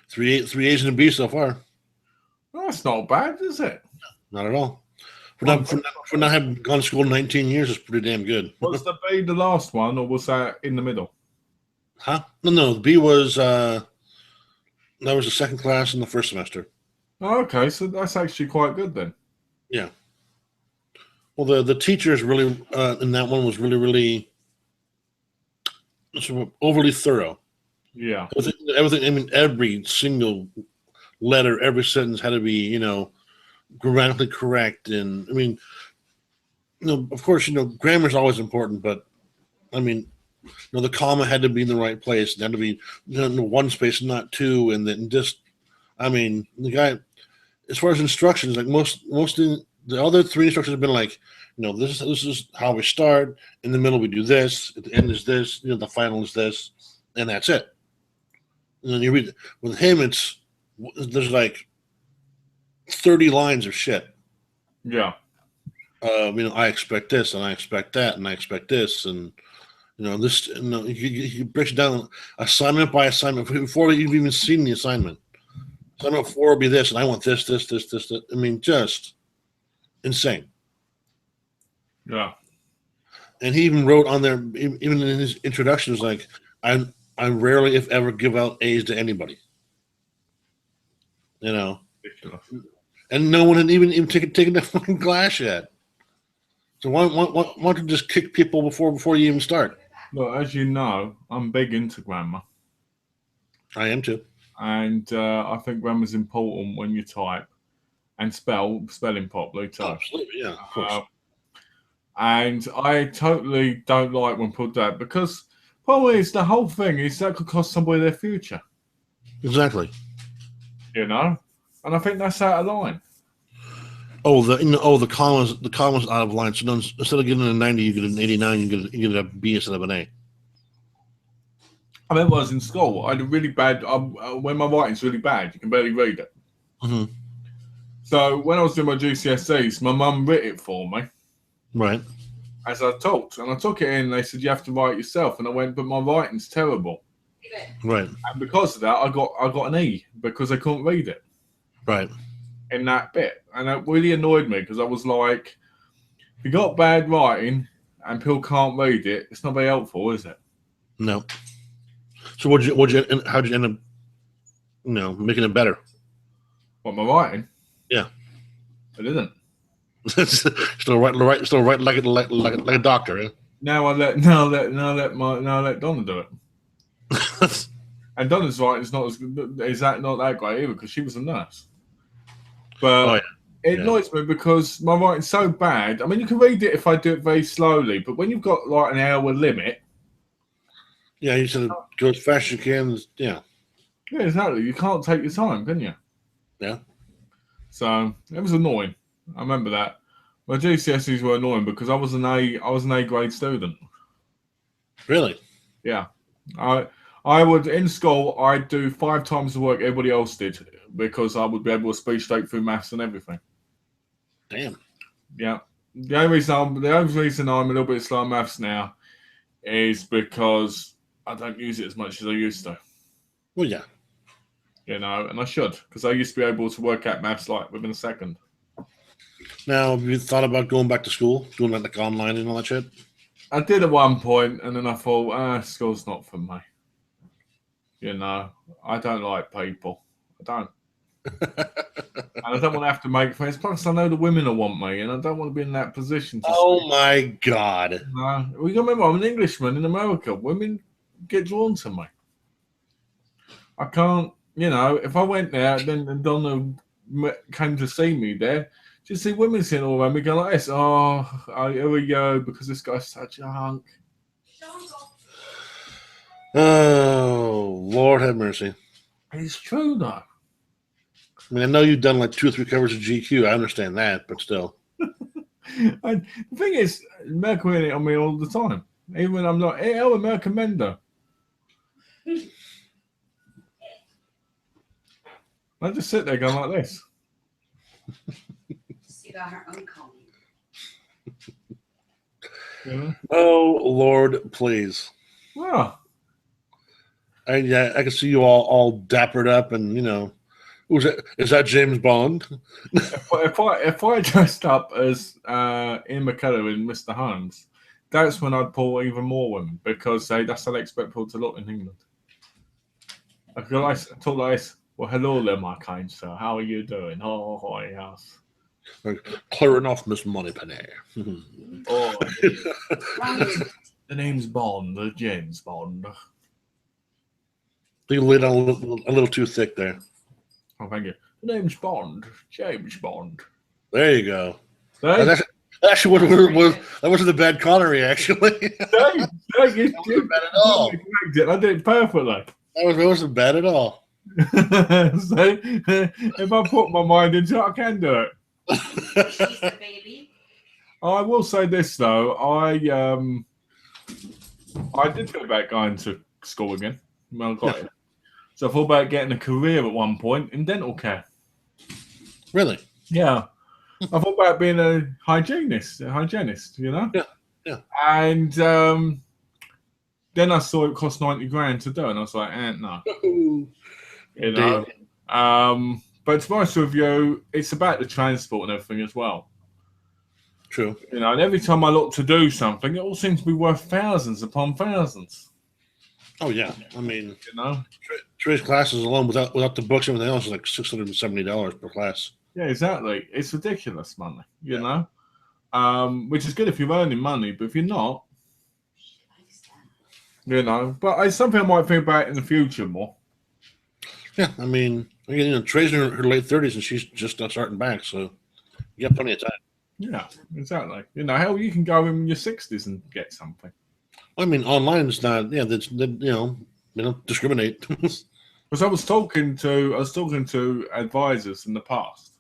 3 A's and a B so far. Well, that's not bad, is it? Not at all. For not having gone to school in 19 years, it's pretty damn good. Was the B the last one, or was that in the middle? Huh? No. The B was that was the second class in the first semester. Oh, okay, so that's actually quite good then. Yeah. Well, the teachers really in that one was really overly thorough. Yeah. Everything. I mean, every single letter, every sentence had to be, grammatically correct. And I mean, of course, grammar is always important, but I mean, the comma had to be in the right place. It had to be one space, not two, and then I mean, the guy, as far as instructions, like most of the other 3 instructions have been like, this is how we start. In the middle, we do this. At the end is this. The final is this, and that's it. And then you read with him, there's like 30 lines of shit. Yeah. I expect this, and I expect that, and I expect this, and this. He breaks it down assignment by assignment before you've even seen the assignment. Assignment 4 will be this, and I want this. I mean, just insane. Yeah. And he even wrote on there, even in his introduction, was like, I rarely, if ever, give out A's to anybody. Ridiculous. And no one had even taken the fucking class yet. So why don't you just kick people before you even start? Look, as you know, I'm big into grammar. I am too. And I think grammar's important when you type and spelling properly too. Absolutely, yeah, of course. And I totally don't like when people do that because probably it's the whole thing is that could cost somebody their future. Exactly. You know, and I think that's out of line. Oh, the commas out of line. So instead of getting a 90, you get an 89. You get a B instead of an A. I remember when I was in school, I had a really bad. When my writing's really bad, you can barely read it. Mm-hmm. So when I was doing my GCSEs, my mum wrote it for me Right. as I talked, and I took it in. And they said you have to write it yourself, and I went, but my writing's terrible. Right. And because of that, I got an E because I couldn't read it Right. in that bit, and it really annoyed me because I was like, if you got bad writing and people can't read it, it's not very helpful, is it? No. So how'd you end up, making it better? What, my writing? Yeah. I didn't. Still write like a doctor. Eh? Now I let Donna do it. And Donna's writing is not as good. Is that not that great either? Because she was a nurse. But it annoys me because my writing's so bad. I mean, you can read it if I do it very slowly, but when you've got like an hour limit. Yeah, you should go as fast as you can. Yeah. Yeah, exactly. You can't take your time, can you? Yeah. So it was annoying. I remember that. My GCSEs were annoying because I was an A grade student. Really? Yeah. I would in school I'd do 5 times the work everybody else did because I would be able to speak straight through maths and everything. Damn. Yeah. The only reason I'm a little bit slow on maths now is because I don't use it as much as I used to. Well, yeah. And I should, because I used to be able to work out maths like within a second. Now, have you thought about going back to school, doing like online and all that shit? I did at one point, and then I thought, school's not for me. I don't like people. I don't. And I don't want to have to make friends. Plus, I know the women will want me, and I don't want to be in that position. My God. Well, you remember, I'm an Englishman in America. Women get drawn to me. I can't, if I went there, then Donna came to see me there, just see women sitting all around me going like this. Oh, here we go, because this guy's such a hunk. Oh, Lord have mercy. It's true, though. I mean, I know you've done like 2 or 3 covers of GQ. I understand that, but still. The thing is, America in it on me all the time. Even when I'm not, hey, American men, though. I just sit there going like this. She got her own comb. Oh, Lord, please. Well, I can see you all dappered up and, is that James Bond? if I dressed up as Ian McKellar in Mr. Holmes, that's when I'd pull even more women because that's how they expect people to look in England. I talk like this. Well, hello there, my kind sir. How are you doing? Oh, hi, yes. Clearing off Miss Moneypenny. Oh, the name's Bond, James Bond. You laid on a little too thick there. Oh, thank you. The name's Bond, James Bond. There you go. That wasn't a bad Connery, actually. That wasn't bad at all. I did it perfectly. That wasn't bad at all. So, if I put my mind into it, I can do it. She's the baby. I will say this though, I did go back going to school again when I got it. So I thought about getting a career at one point in dental care. Really? Yeah. I thought about being a hygienist, Yeah. And then I saw it cost 90 grand to do, and I was like, no. But to be honest with you, it's about the transport and everything as well. True. And every time I look to do something, it all seems to be worth thousands upon thousands. Oh yeah, I mean, Trey's classes alone without the books and everything else is like $670 per class. Yeah, exactly. It's ridiculous money, you know. Which is good if you're earning money, but if you're not, But it's something I might think about in the future more. Yeah, I mean, Trey's in her late 30s and she's just starting back, so you got plenty of time. Yeah, exactly. Hell, you can go in your 60s and get something. I mean, online is not. Yeah, they don't discriminate. Because I was talking to advisors in the past,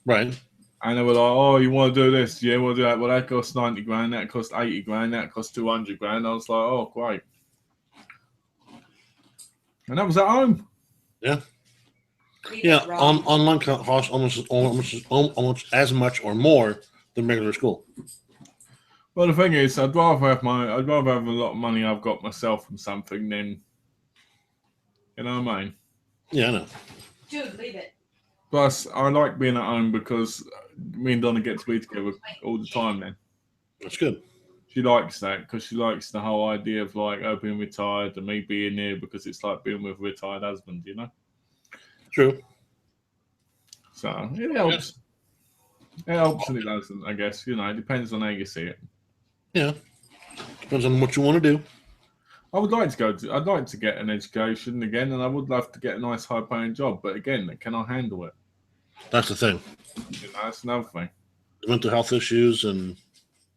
Right. and they were like, "Oh, you want to do this? Yeah, want to do that? Well, that costs 90 grand. That costs 80 grand. That costs 200 grand." I was like, "Oh, great!" And that was at home. Yeah. Read Yeah. it wrong. Online costs almost as much or more than regular school. Well, the thing is, I'd rather have a lot of money I've got myself from something than, you know what I mean. Yeah, I know. Dude, leave it. Plus, I like being at home because me and Donna get to be together all the time. Then That's good. she likes that because she likes the whole idea of like her being retired and me being here because it's like being with a retired husband, you know. True. So it helps. It helps and it doesn't, I guess. You know, it depends on how you see it. Yeah. Depends on what you want to do. I'd like to get an education again, and I would love to get a nice high-paying job. But again, can I handle it? That's the thing. You know, that's another thing. The mental health issues and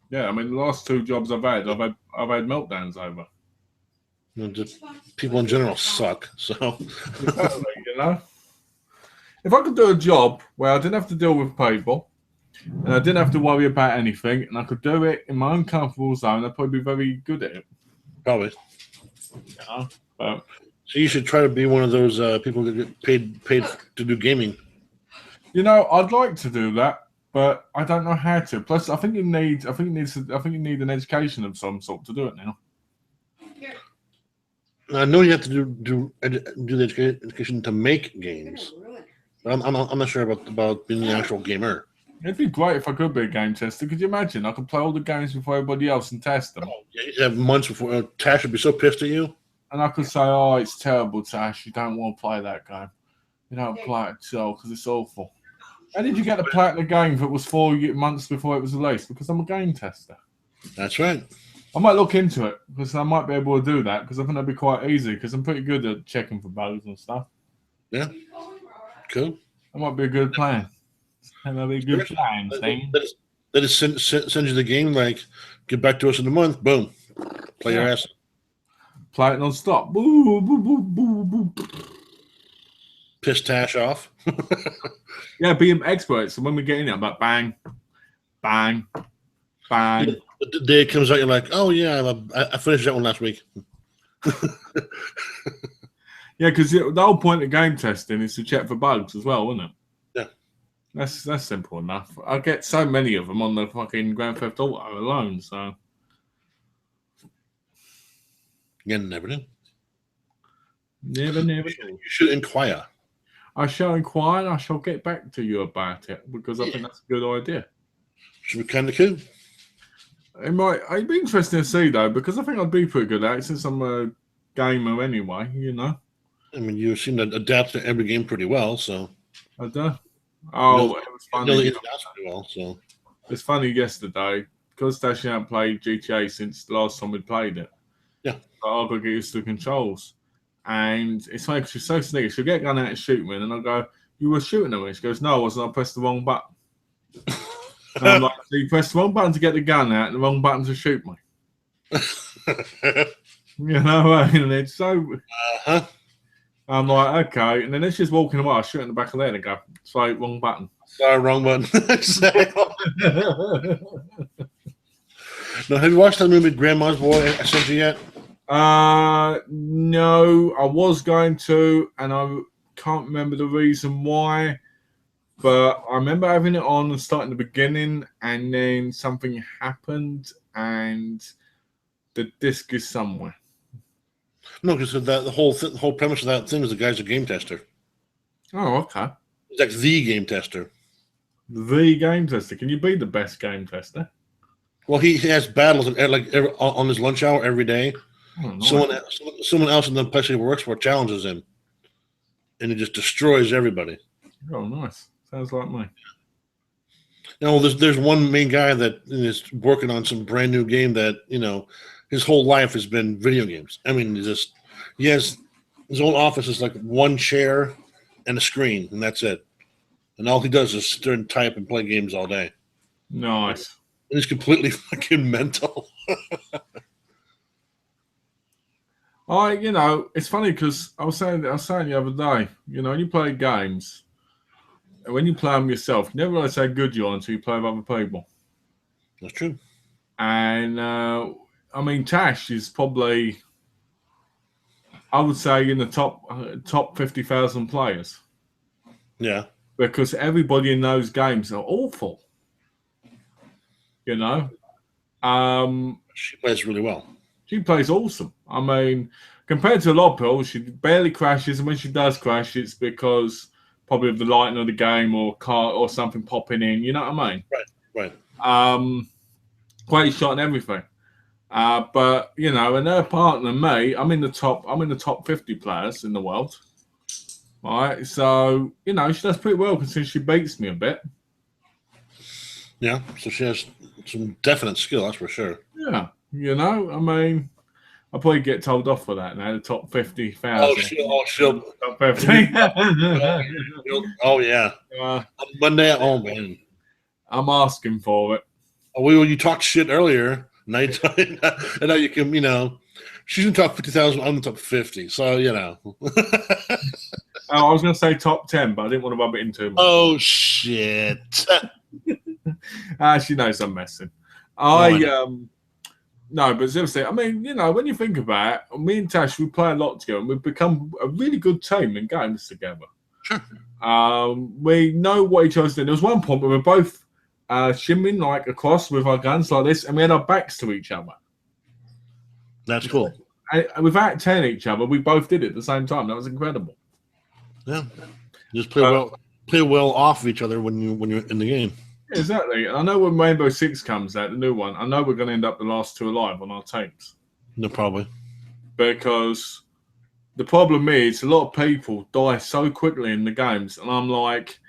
Yeah, I mean, the last 2 jobs I've had meltdowns over. just people in general suck. So Exactly, you know, if I could do a job where I didn't have to deal with people and I didn't have to worry about anything, and I could do it in my own comfortable zone, I'd probably be very good at it. probably. You know? But So you should try to be one of those people that get paid to do gaming. you know, I'd like to do that, but I don't know how to. Plus, I think you need an education of some sort to do it now. I know you have to do the education to make games, but I'm not sure about being the actual gamer. It'd be great if I could be a game tester. Could you imagine? I could play all the games before everybody else and test them. You have months before Tash would be so pissed at you. And I could say, "Oh, it's terrible, Tash. You don't want to play that game. You don't play it at all because it's awful." How did you get to play the game that was 4 months before it was released? Because I'm a game tester. That's right. I might look into it because I might be able to do that because I think that'd be quite easy because I'm pretty good at checking for bugs and stuff. Yeah. Cool. That might be a good plan. That might be a good plan, thing. They just send you the game, like, get back to us in a month. Boom. Play your ass. Play it non-stop. Boo, boo, boo, boo, boo. Piss Tash off. Yeah, be an expert. So when we get in there, I'm like, bang, bang, bang. The day it comes out, you're like, oh, yeah, I finished that one last week. Yeah, because the whole point of game testing is to check for bugs as well, isn't it? Yeah. That's simple enough. I get so many of them on the fucking Grand Theft Auto alone, so. You never know. Never know. You should inquire. I shall inquire and I shall get back to you about it because I think that's a good idea. Should be kind of cool. It'd be interesting to see though, because I think I'd be pretty good at it since I'm a gamer anyway, you know. I mean, you seem to adapt to every game pretty well, so. I do. Oh, it was funny. Pretty well, so. It's funny yesterday because Dash hadn't played GTA since the last time we played it. Yeah. I've got to get used to the controls. And it's like she's so sneaky. She'll get a gun out and shoot me, and I'll go, "You were shooting at me." She goes, "No, I wasn't. I pressed the wrong button." And I'm like, "So you pressed the wrong button to get the gun out and the wrong button to shoot me." You know, and it's so. I'm like, okay, and then it's just walking away. I shoot in the back of the head and go, "Sorry, wrong button." Sorry, wrong button. Now, have you watched that movie Grandma's Boy? I sent you yet? No, I was going to, and I can't remember the reason why, but I remember having it on and starting the beginning, and then something happened, and the disc is somewhere. No, because the whole premise of that thing is the guy's a game tester. Oh, okay. He's like the game tester. The game tester. Can you be the best game tester? Well, he has battles on his lunch hour every day. Oh, nice. Someone else in the place he works for challenges him, and he just destroys everybody. Oh, nice. Sounds like me. Now, there's one main guy that is working on some brand new game that, you know, his whole life has been video games. I mean, he has his own office is like one chair and a screen, and that's it. And all he does is sit there and type and play games all day. Nice. And he's completely fucking mental. It's funny because I was saying the other day, when you play games, and when you play them yourself, you never realize how good you are until you play with other people. That's true. And Tash is probably, I would say, in the top 50,000 players. Yeah. Because everybody in those games are awful. She plays really well. She plays awesome. Compared to a lot of people, she barely crashes, and when she does crash, it's because probably of the lighting of the game or car or something popping in. You know what I mean? Right. Great shot and everything. But and her partner, me, I'm in the top 50 players in the world. All right, so she does pretty well considering she beats me a bit. Yeah, so she has some definite skill, that's for sure. Yeah, I'll probably get told off for that now. The top 50,000. She'll top 50. Oh yeah. Monday at home, man. I'm asking for it. You talked shit earlier. Now you now you can, she's in the top 50,000. I'm in the top 50. So I was going to say top 10, but I didn't want to rub it in too much. Oh shit. She knows I'm messing. No, but seriously, when you think about it, me and Tash, we play a lot together, and we've become a really good team in games together. Sure. We know what each other's doing. There was one point where we were both shimming like across with our guns like this, and we had our backs to each other. That's cool. And without telling each other, we both did it at the same time. That was incredible. Yeah. Just play well off of each other when you're in the game. Exactly. And I know when Rainbow Six comes out, the new one, I know we're going to end up the last two alive on our teams. No, probably. Because the problem is a lot of people die so quickly in the games, and I'm like,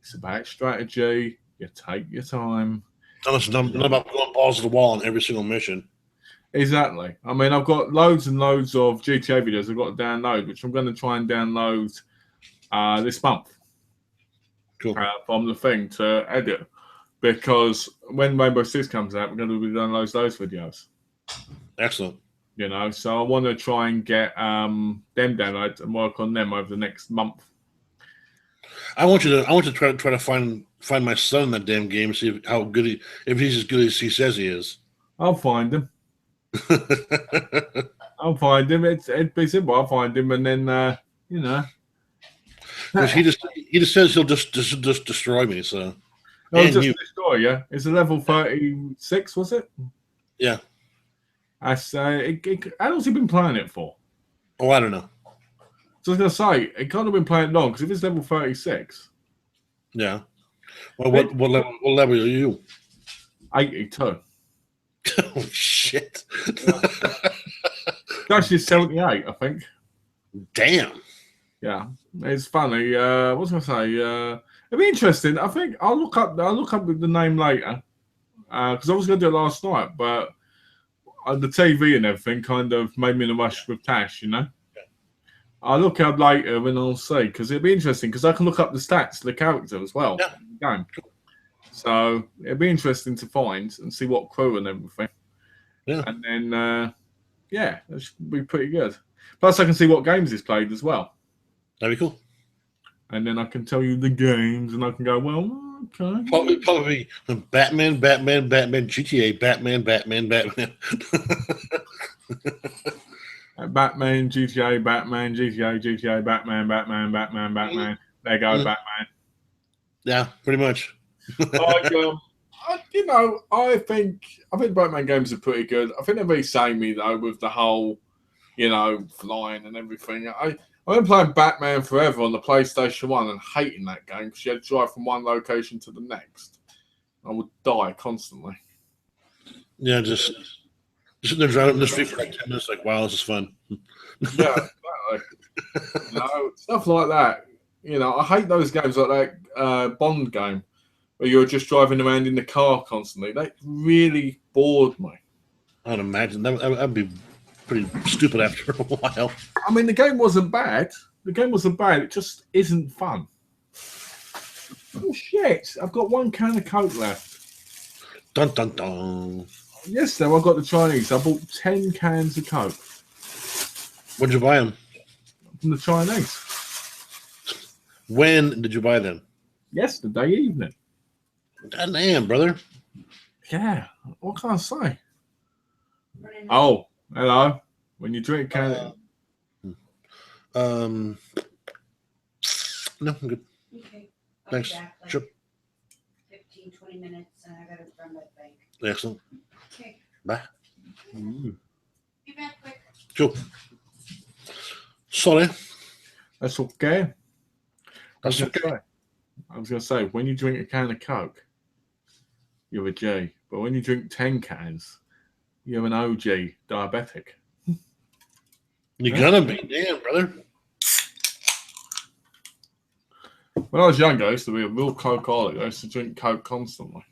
it's about strategy. You take your time. It's not about going balls to the wall on every single mission. Exactly. I've got loads and loads of GTA videos I've got to download, which I'm going to try and download this month. Cool. From the thing to edit. Because when Rainbow Six comes out, we're going to be downloading those videos. Excellent. So I want to try and get them downloaded and work on them over the next month. I want to try to find my son in that damn game, see how good if he's as good as he says he is. I'll find him. It'd be simple. I'll find him, and then Because he just says he'll just destroy me. So. Destroy you. It's a level 36, was it? Yeah. How long's he been playing it for? Oh, I don't know. So I was going to say, it can't have been playing long, because if it's level 36. Yeah. Well, what level are you? 82. Oh, shit. Actually 78, I think. Damn. Yeah. It's funny. What was I going to say? It'd be interesting. I think I'll look up the name later, because I was going to do it last night, but the TV and everything kind of made me in a rush with Tash, I'll look up later and I'll see, because it'd be interesting, because I can look up the stats of the character as well. Yeah. In the game. So it'd be interesting to find and see what crew and everything. Yeah. And then, that should be pretty good. Plus, I can see what games he's played as well. That'd be cool. And then I can tell you the games, and I can go, well, okay. Probably Batman, GTA, Batman. Batman, GTA, Batman, GTA, Batman. There goes Batman. Yeah, pretty much. I think Batman games are pretty good. I think they're very samey though, with the whole, flying and everything. I've been playing Batman forever on the PlayStation 1 and hating that game because you had to drive from one location to the next. I would die constantly. Yeah, just sitting there driving up the street for like 10 minutes, like, wow, this is fun. Yeah, exactly. Stuff like that. I hate those games like that Bond game where you're just driving around in the car constantly. That really bored me. I'd imagine that'd be pretty stupid after a while. The game wasn't bad. It just isn't fun. Oh, shit. I've got one can of Coke left. Dun, dun, dun. Yes, though, I got the Chinese. I bought 10 cans of Coke. Where'd you buy them? From the Chinese. When did you buy them? Yesterday evening. God damn, brother. Yeah. What can I say? Oh, hello. When you drink can No, I'm good. Okay. I'll Thanks. be back, like Sure. 15, 20 minutes, and I gotta run that bank. Excellent. Okay. Bye. Mm, Be back quick. Cool. Sorry. that's okay. That's okay. I was gonna say, when you drink a can of Coke, you're a G. But when you drink 10 cans, you're an OG diabetic. You're gonna be. Damn, brother. When I was younger, I used to be a real Coke-aholic. I used to drink Coke constantly.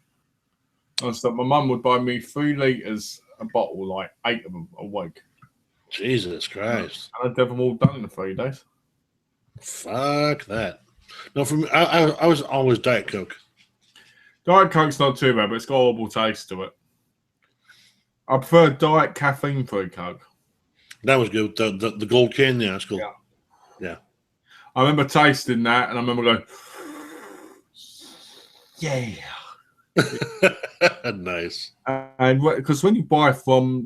And so my mum would buy me 3 litres a bottle, like 8 of them a week. Jesus Christ. And I'd have them all done in 3 days. Fuck that. No, for me, I was always Diet Coke. Diet Coke's not too bad, but it's got a horrible taste to it. I prefer Diet caffeine-free Coke. That was good. The gold can, yeah, that's cool. Yeah. I remember tasting that, and I remember going, yeah. Nice. And because when you buy from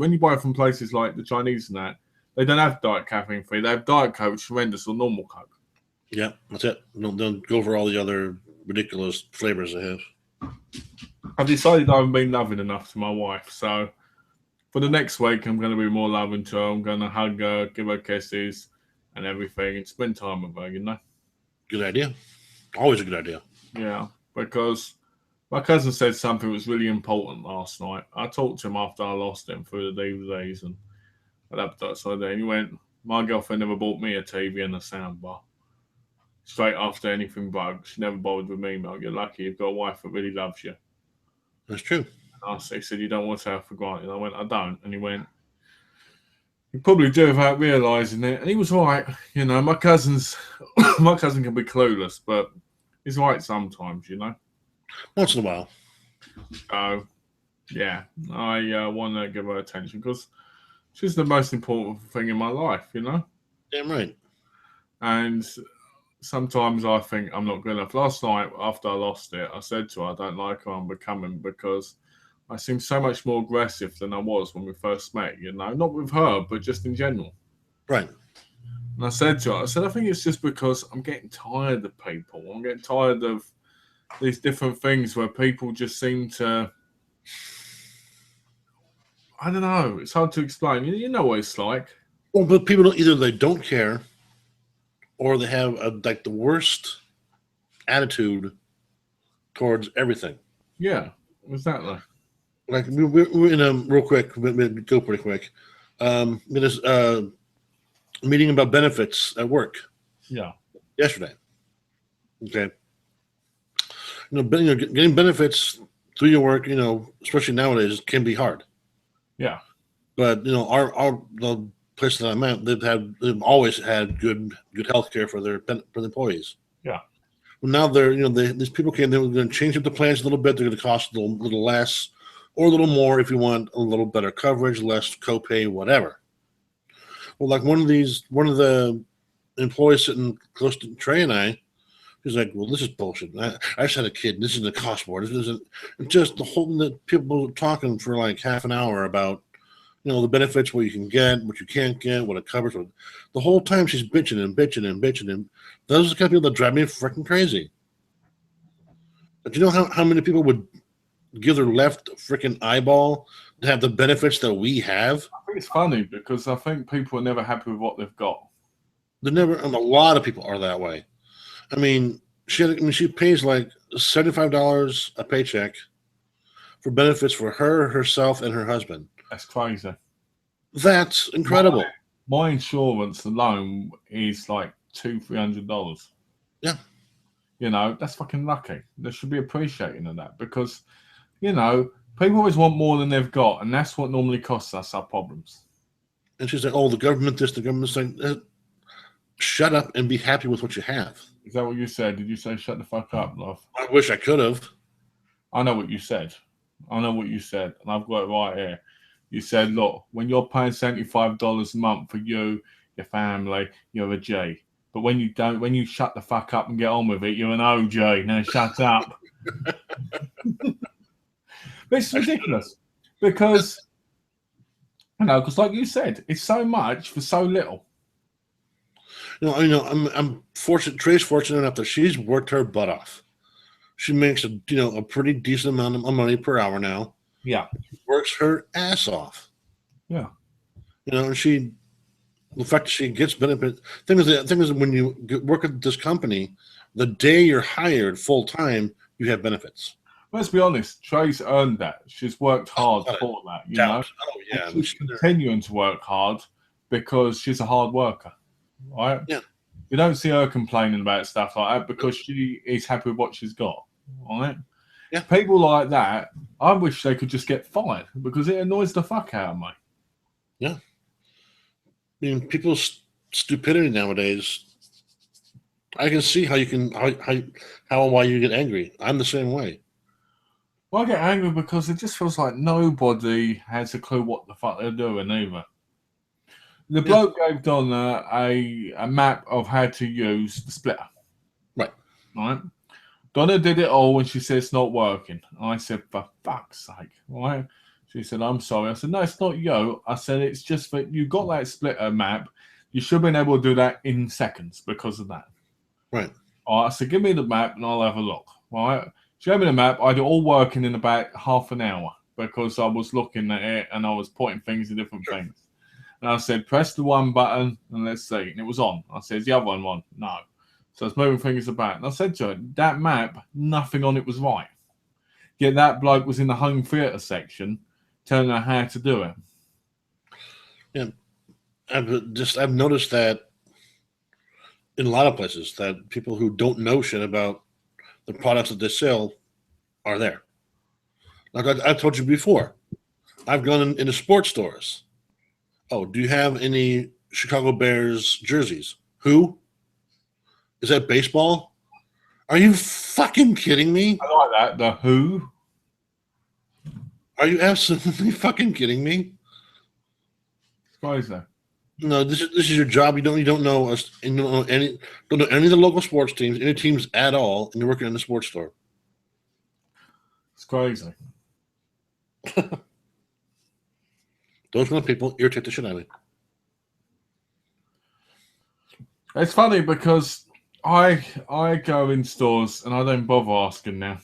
places like the Chinese and that, they don't have Diet caffeine free. They have Diet Coke, which is horrendous, or normal Coke. Yeah, that's it. Don't go for all the other ridiculous flavors they have. I've decided I haven't been loving enough to my wife, so for the next week, I'm going to be more loving to her. I'm going to hug her, give her kisses, and everything, and spend time with her. You know. Good idea. Always a good idea. Yeah, because my cousin said something that was really important last night. I talked to him after I lost him through the DVDs and laptops like that. And he went, "My girlfriend never bought me a TV and a soundbar. Straight after anything broke, she never bothered with me, Mel. You're lucky you've got a wife that really loves you." That's true. He said, "You don't want to have for granted." I went, "I don't." And he went, "You probably do without realising it." And he was right. You know, my cousin can be clueless, but he's right sometimes, you know. Once in a while. So, yeah, I want to give her attention because she's the most important thing in my life, you know. Damn right. And sometimes I think I'm not good enough. Last night, after I lost it, I said to her, "I don't like who I'm becoming because I seem so much more aggressive than I was when we first met, you know, not with her, but just in general." Right. And I said to her, I think it's just because I'm getting tired of people. I'm getting tired of these different things where people just seem to, I don't know, it's hard to explain. You know what it's like. Well, but people they don't care, or they have like the worst attitude towards everything. Yeah, exactly. Like we're in a real quick, go pretty quick. In this meeting about benefits at work. Yeah. Yesterday. Okay. Getting benefits through your work, especially nowadays, can be hard. Yeah. But the place that I'm at, they've always had good health care for their employees. Yeah. Well, now these people they're going to change up the plans a little bit. They're going to cost a little less or a little more if you want a little better coverage, less copay, whatever. Well, like one of the employees sitting close to Trey and I, he's like, "Well, this is bullshit. I just had a kid. This isn't a cost board. This isn't just the whole that people talking for like half an hour about, the benefits, what you can get, what you can't get, what it covers. The whole time she's bitching and bitching and bitching, and those are the kind of people that drive me freaking crazy. But you know how many people would give their left freaking eyeball to have the benefits that we have? I think it's funny because I think people are never happy with what they've got. They're never, and a lot of people are that way. I mean, she pays like $75 a paycheck for benefits for her, herself, and her husband. That's crazy. That's incredible. My insurance alone is like $200-300. Yeah. That's fucking lucky. They should be appreciating of that because, people always want more than they've got, and that's what normally costs us our problems. And she's like, "Oh, the government this, the government's like, shut up and be happy with what you have." Is that what you said? Did you say shut the fuck up, love? I wish I could have. I know what you said. And I've got it right here. You said, "Look, when you're paying $75 a month for you, your family, you're a G. But when you don't, when you shut the fuck up and get on with it, you're an OJ. Now shut up. It's ridiculous because, because like you said, it's so much for so little. I'm fortunate. Trey's fortunate enough that she's worked her butt off. She makes a pretty decent amount of money per hour now. Yeah, works her ass off. Yeah, and the fact that she gets benefit. Thing is, when you work at this company, the day you're hired full time, you have benefits. Let's be honest. Trey's earned that. She's worked hard for that. You know, yeah, she's continuing to work hard because she's a hard worker, right? Yeah. You don't see her complaining about stuff like that because she is happy with what she's got, right? Yeah. People like that, I wish they could just get fired because it annoys the fuck out of me. Yeah. I mean, people's stupidity nowadays. I can see how you can how and why you get angry. I'm the same way. Well, I get angry because it just feels like nobody has a clue what the fuck they're doing either. The bloke gave Donna a map of how to use the splitter. Right. Donna did it all and she said it's not working. I said, for fuck's sake, right? She said, I'm sorry. I said, no, it's not you. I said, it's just that you got that splitter map. You should have been able to do that in seconds because of that. Right. All right. I said, give me the map and I'll have a look. All right. She gave me the map. I had it all working in about half an hour because I was looking at it and I was putting things in different things. And I said, press the one button and let's see. And it was on. I said, is the other one on? No. So I was moving fingers about. And I said to her, that map, nothing on it was right. Yet that bloke was in the home theatre section telling her how to do it. Yeah. I've noticed that in a lot of places that people who don't know shit about the products that they sell are there. Like I told you before, I've gone into sports stores. Oh, do you have any Chicago Bears jerseys? Who? Is that baseball? Are you fucking kidding me? I like that. The who? Are you absolutely fucking kidding me? It's crazy. No, this is your job. You don't know us, and you don't know any of the local sports teams, any teams at all, and you're working in the sports store. It's crazy. Those kind of people irritate the shit out of me. It's funny because I go in stores and I don't bother asking now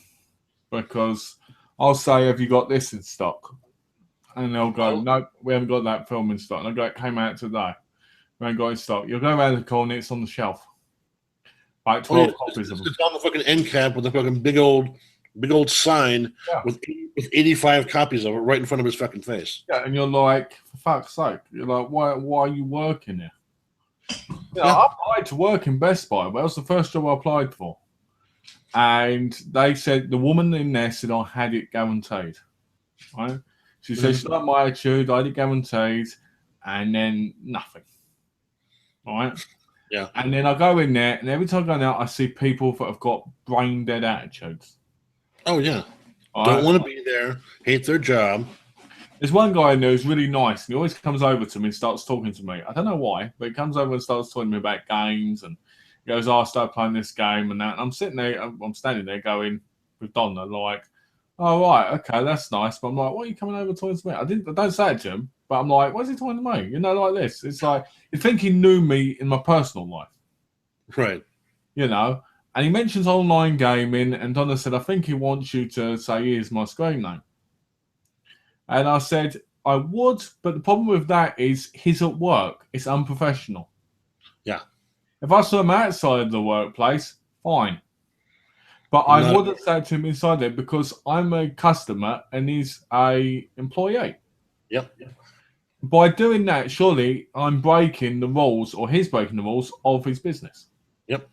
because I'll say, have you got this in stock? And they'll go, no, we haven't got that film in stock. And I go, it came out today. We haven't got it in stock. You'll go around the corner, it's on the shelf. Like 12 copies of them. It's on the fucking end cap with a fucking big old sign with 85 copies of it right in front of his fucking face. Yeah, and you're like, for fuck's sake. You're like, why are you working here? I applied to work in Best Buy, but that was the first job I applied for. And they said, the woman in there said I had it guaranteed. Right? She said, she liked my attitude, I had it guaranteed, and then nothing. All right? Yeah. And then I go in there, and every time I go out, I see people that have got brain dead attitudes. Oh, yeah. All Don't right? want to be there, hate their job. There's one guy I know who's really nice, and he always comes over to me and starts talking to me. I don't know why, but he comes over and starts talking to me about games, and he goes, I started playing this game and that. And I'm sitting there, I'm standing there going with Donna, like, oh, right, okay, that's nice. But I'm like, why are you coming over talking to me? I don't say it to him, but I'm like, what's he talking to me? Like this. It's like, you think he knew me in my personal life. Right. And he mentions online gaming, and Donna said, I think he wants you to say, here's my screen name. And I said, I would, but the problem with that is he's at work. It's unprofessional. Yeah. If I saw him outside of the workplace, fine. But I wouldn't say to him inside there because I'm a customer and he's a employee. Yep. By doing that, surely I'm breaking the rules, or he's breaking the rules of his business. Yep.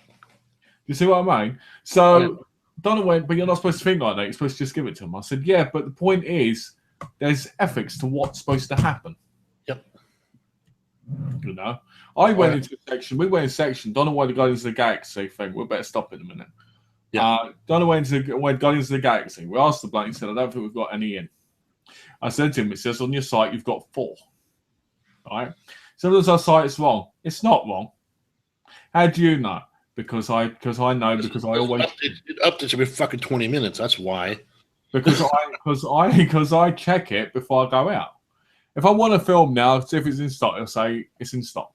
You see what I mean? So Donna went, but you're not supposed to think like that. You're supposed to just give it to him. I said, yeah, but the point is, there's ethics to what's supposed to happen. Yep. I went into a section. We went in a section. Donna wanted to go into the Galaxy thing. We better stop in a minute. Yeah. Donna went into the Galaxy. We asked the bloke. He said, I don't think we've got any in. I said to him, it says on your site you've got 4. All right. Sometimes I say it's wrong. It's not wrong. How do you know? Because I know because I always it updates every fucking 20 minutes. That's why. because I check it before I go out. If I want to film now, see if it's in stock, it'll say it's in stock.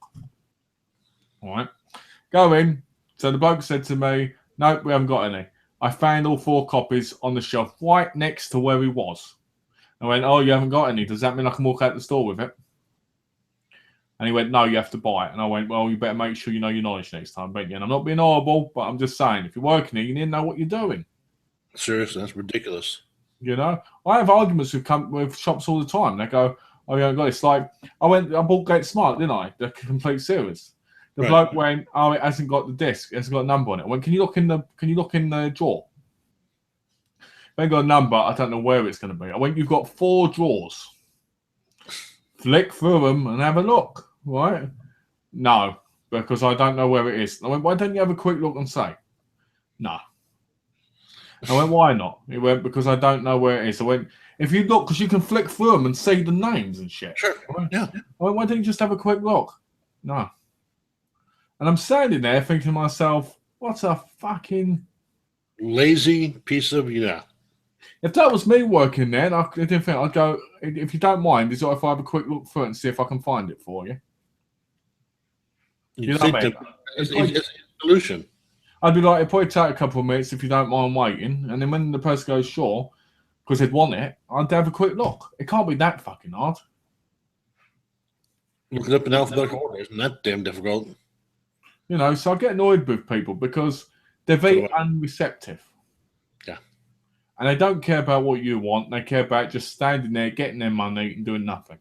All right, go in. So the bloke said to me, "Nope, we haven't got any." I found all 4 copies on the shelf right next to where he was. I went, "Oh, you haven't got any? Does that mean I can walk out the store with it?" And he went, "No, you have to buy it." And I went, "Well, you better make sure you know your knowledge next time, don't you?" And I'm not being horrible, but I'm just saying, if you're working here, you need to know what you're doing. Seriously, that's ridiculous. You know, I have arguments with shops all the time. They go, "Oh, you haven't got it." It's like I bought Get Smart, didn't I? The complete series. The Right. bloke went, "Oh, it hasn't got the disc. It hasn't got a number on it." I went, "Can you look in the drawer?" They ain't got a number. I don't know where it's going to be. I went, "You've got 4 drawers. Flick through them and have a look." Right? No, because I don't know where it is. I went, "Why don't you have a quick look and say?" No. I went, "Why not?" He went, "Because I don't know where it is." I went, "If you look, because you can flick through them and see the names and shit." Sure. Yeah. I went, "Why don't you just have a quick look?" No. And I'm standing there thinking to myself, what a fucking... Lazy piece of, If that was me working there, I didn't think I'd go, "If you don't mind, is it if I have a quick look through it and see if I can find it for you?" You know what I mean? It's a solution. I'd be like, "It'll probably take a couple of minutes if you don't mind waiting." And then when the person goes, "Sure," because they'd want it, I'd have a quick look. It can't be that fucking hard. Look it up in alphabetical order. Isn't that damn difficult? You know, so I get annoyed with people because they're very unreceptive. Yeah. And they don't care about what you want. They care about just standing there, getting their money and doing nothing.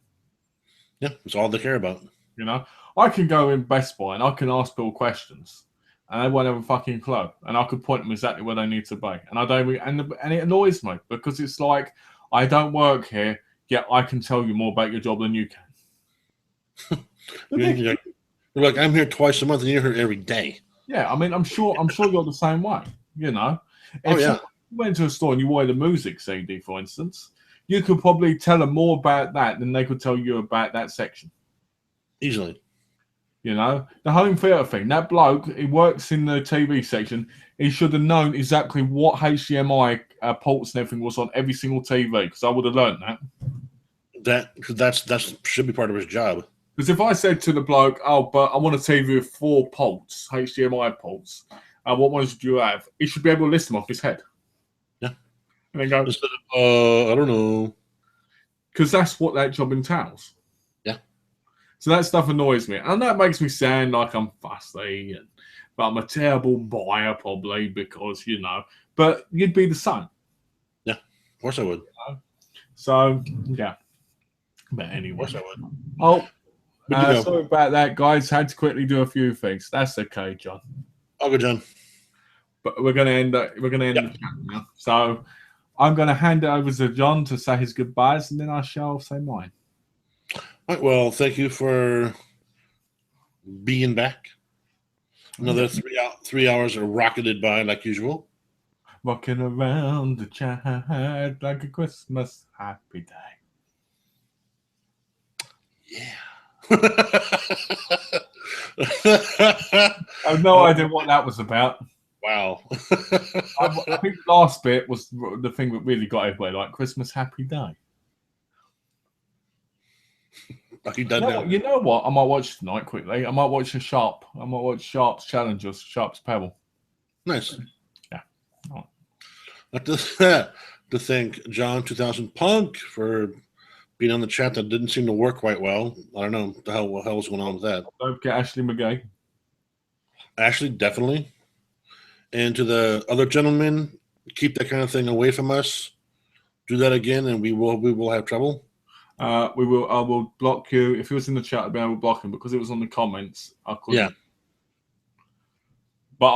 Yeah, that's all they care about. You know, I can go in Best Buy and I can ask people questions and they won't have a fucking clue. And I could point them exactly where they need to be. And I don't, and it annoys me because it's like, I don't work here, yet I can tell you more about your job than you can. You're like, I'm here twice a month and you're here every day. Yeah, I mean, I'm sure you're the same way. You know, if you went to a store and you wanted a music CD, for instance, you could probably tell them more about that than they could tell you about that section. Easily. You know, the home theatre thing. That bloke, he works in the TV section. He should have known exactly what HDMI ports and everything was on every single TV because I would have learned that. That should be part of his job. Because if I said to the bloke, "Oh, but I want a TV with 4 ports, HDMI ports, what ones do you have?" He should be able to list them off his head. Yeah. And then go, instead of, I don't know. Because that's what that job entails. Yeah. So that stuff annoys me. And that makes me sound like I'm fussy, but I'm a terrible buyer probably because, you know, but you'd be the same. Yeah, of course I would. You know? So, yeah. But anyway. Of course I would. Oh, sorry about that, guys. Had to quickly do a few things. That's okay, John. Okay, John. But we're going to end the chat now. So I'm going to hand it over to John to say his goodbyes, and then I shall say mine. All right, well, thank you for being back. Another 3 hours are rocketed by like usual. Walking around the chat like a Christmas happy day. Yeah. I have no idea what that was about. Wow. I think the last bit was the thing that really got everybody, like Christmas happy day. You know what? I might watch tonight quickly. I might watch Sharp's Challenge or Sharp's Pebble. Nice. Yeah. Oh. I'd like to thank John 2000 Punk for being on the chat. That didn't seem to work quite well. I don't know what the hell was going on with that. Don't get Ashley McGee. Ashley, definitely. And to the other gentlemen, keep that kind of thing away from us. Do that again, and we will have trouble. I will block you. If he was in the chat, I will block him because it was on the comments. I couldn't. Yeah. But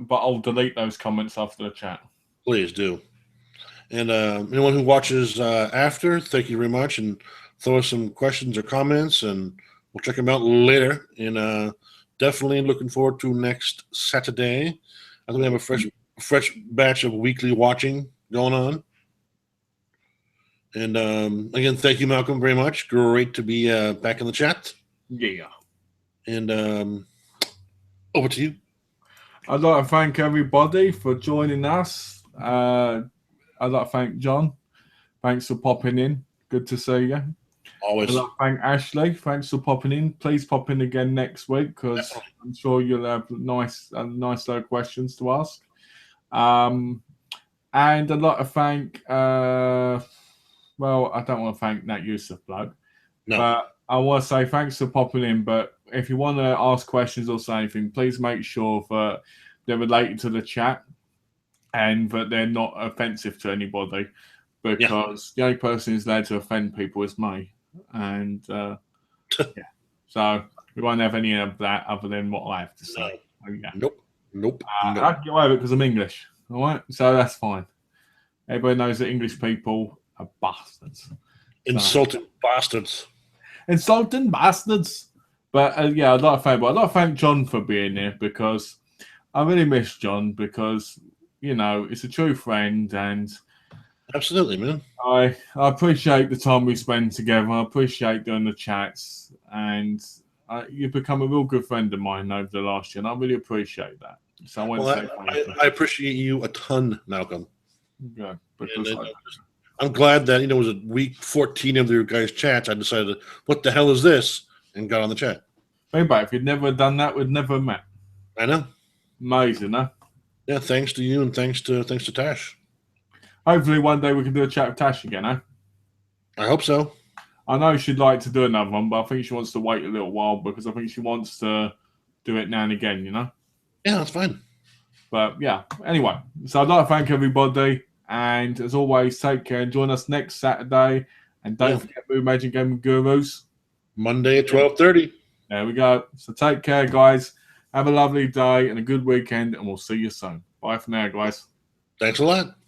I'll delete those comments after the chat. Please do. And anyone who watches after, thank you very much, and throw us some questions or comments, and we'll check them out later. And definitely looking forward to next Saturday. I think we have a fresh batch of weekly watching going on. And again, thank you, Malcolm, very much. Great to be back in the chat. Yeah. And over to you. I'd like to thank everybody for joining us. I'd like to thank John. Thanks for popping in. Good to see you. Always. I'd like to thank Ashley. Thanks for popping in. Please pop in again next week because I'm sure you'll have nice little questions to ask. And I'd like to thank, I don't want to thank Nat Yusuf bloke, but I want to say thanks for popping in. But if you want to ask questions or say anything, please make sure that they're related to the chat and that they're not offensive to anybody, because the only person who's allowed to offend people is me. And so we won't have any of that other than what I have to say. Nope. I can get away with it because I'm English. All right, so that's fine. Everybody knows that English people are bastards. Insulting bastards. Insulting bastards. But I'd like to thank John for being here, because I really miss John, because it's a true friend, and absolutely, man. I appreciate the time we spend together. I appreciate doing the chats, and you've become a real good friend of mine over the last year, and I really appreciate that. So I appreciate you a ton, Malcolm. Yeah, I'm glad that it was a week 14 of your guys' chats. I decided, what the hell is this, and got on the chat. But if you'd never done that, we'd never met. I know. Amazing, huh? Yeah, thanks to you and thanks to Tash. Hopefully one day we can do a chat with Tash again, eh? I hope so. I know she'd like to do another one, but I think she wants to wait a little while, because I think she wants to do it now and again, Yeah, that's fine. But yeah, anyway, so I'd like to thank everybody, and as always, take care and join us next Saturday, and don't forget Blue Magic Gaming Gurus. Monday at 12:30. There we go. So take care, guys. Have a lovely day and a good weekend, and we'll see you soon. Bye for now, guys. Thanks a lot.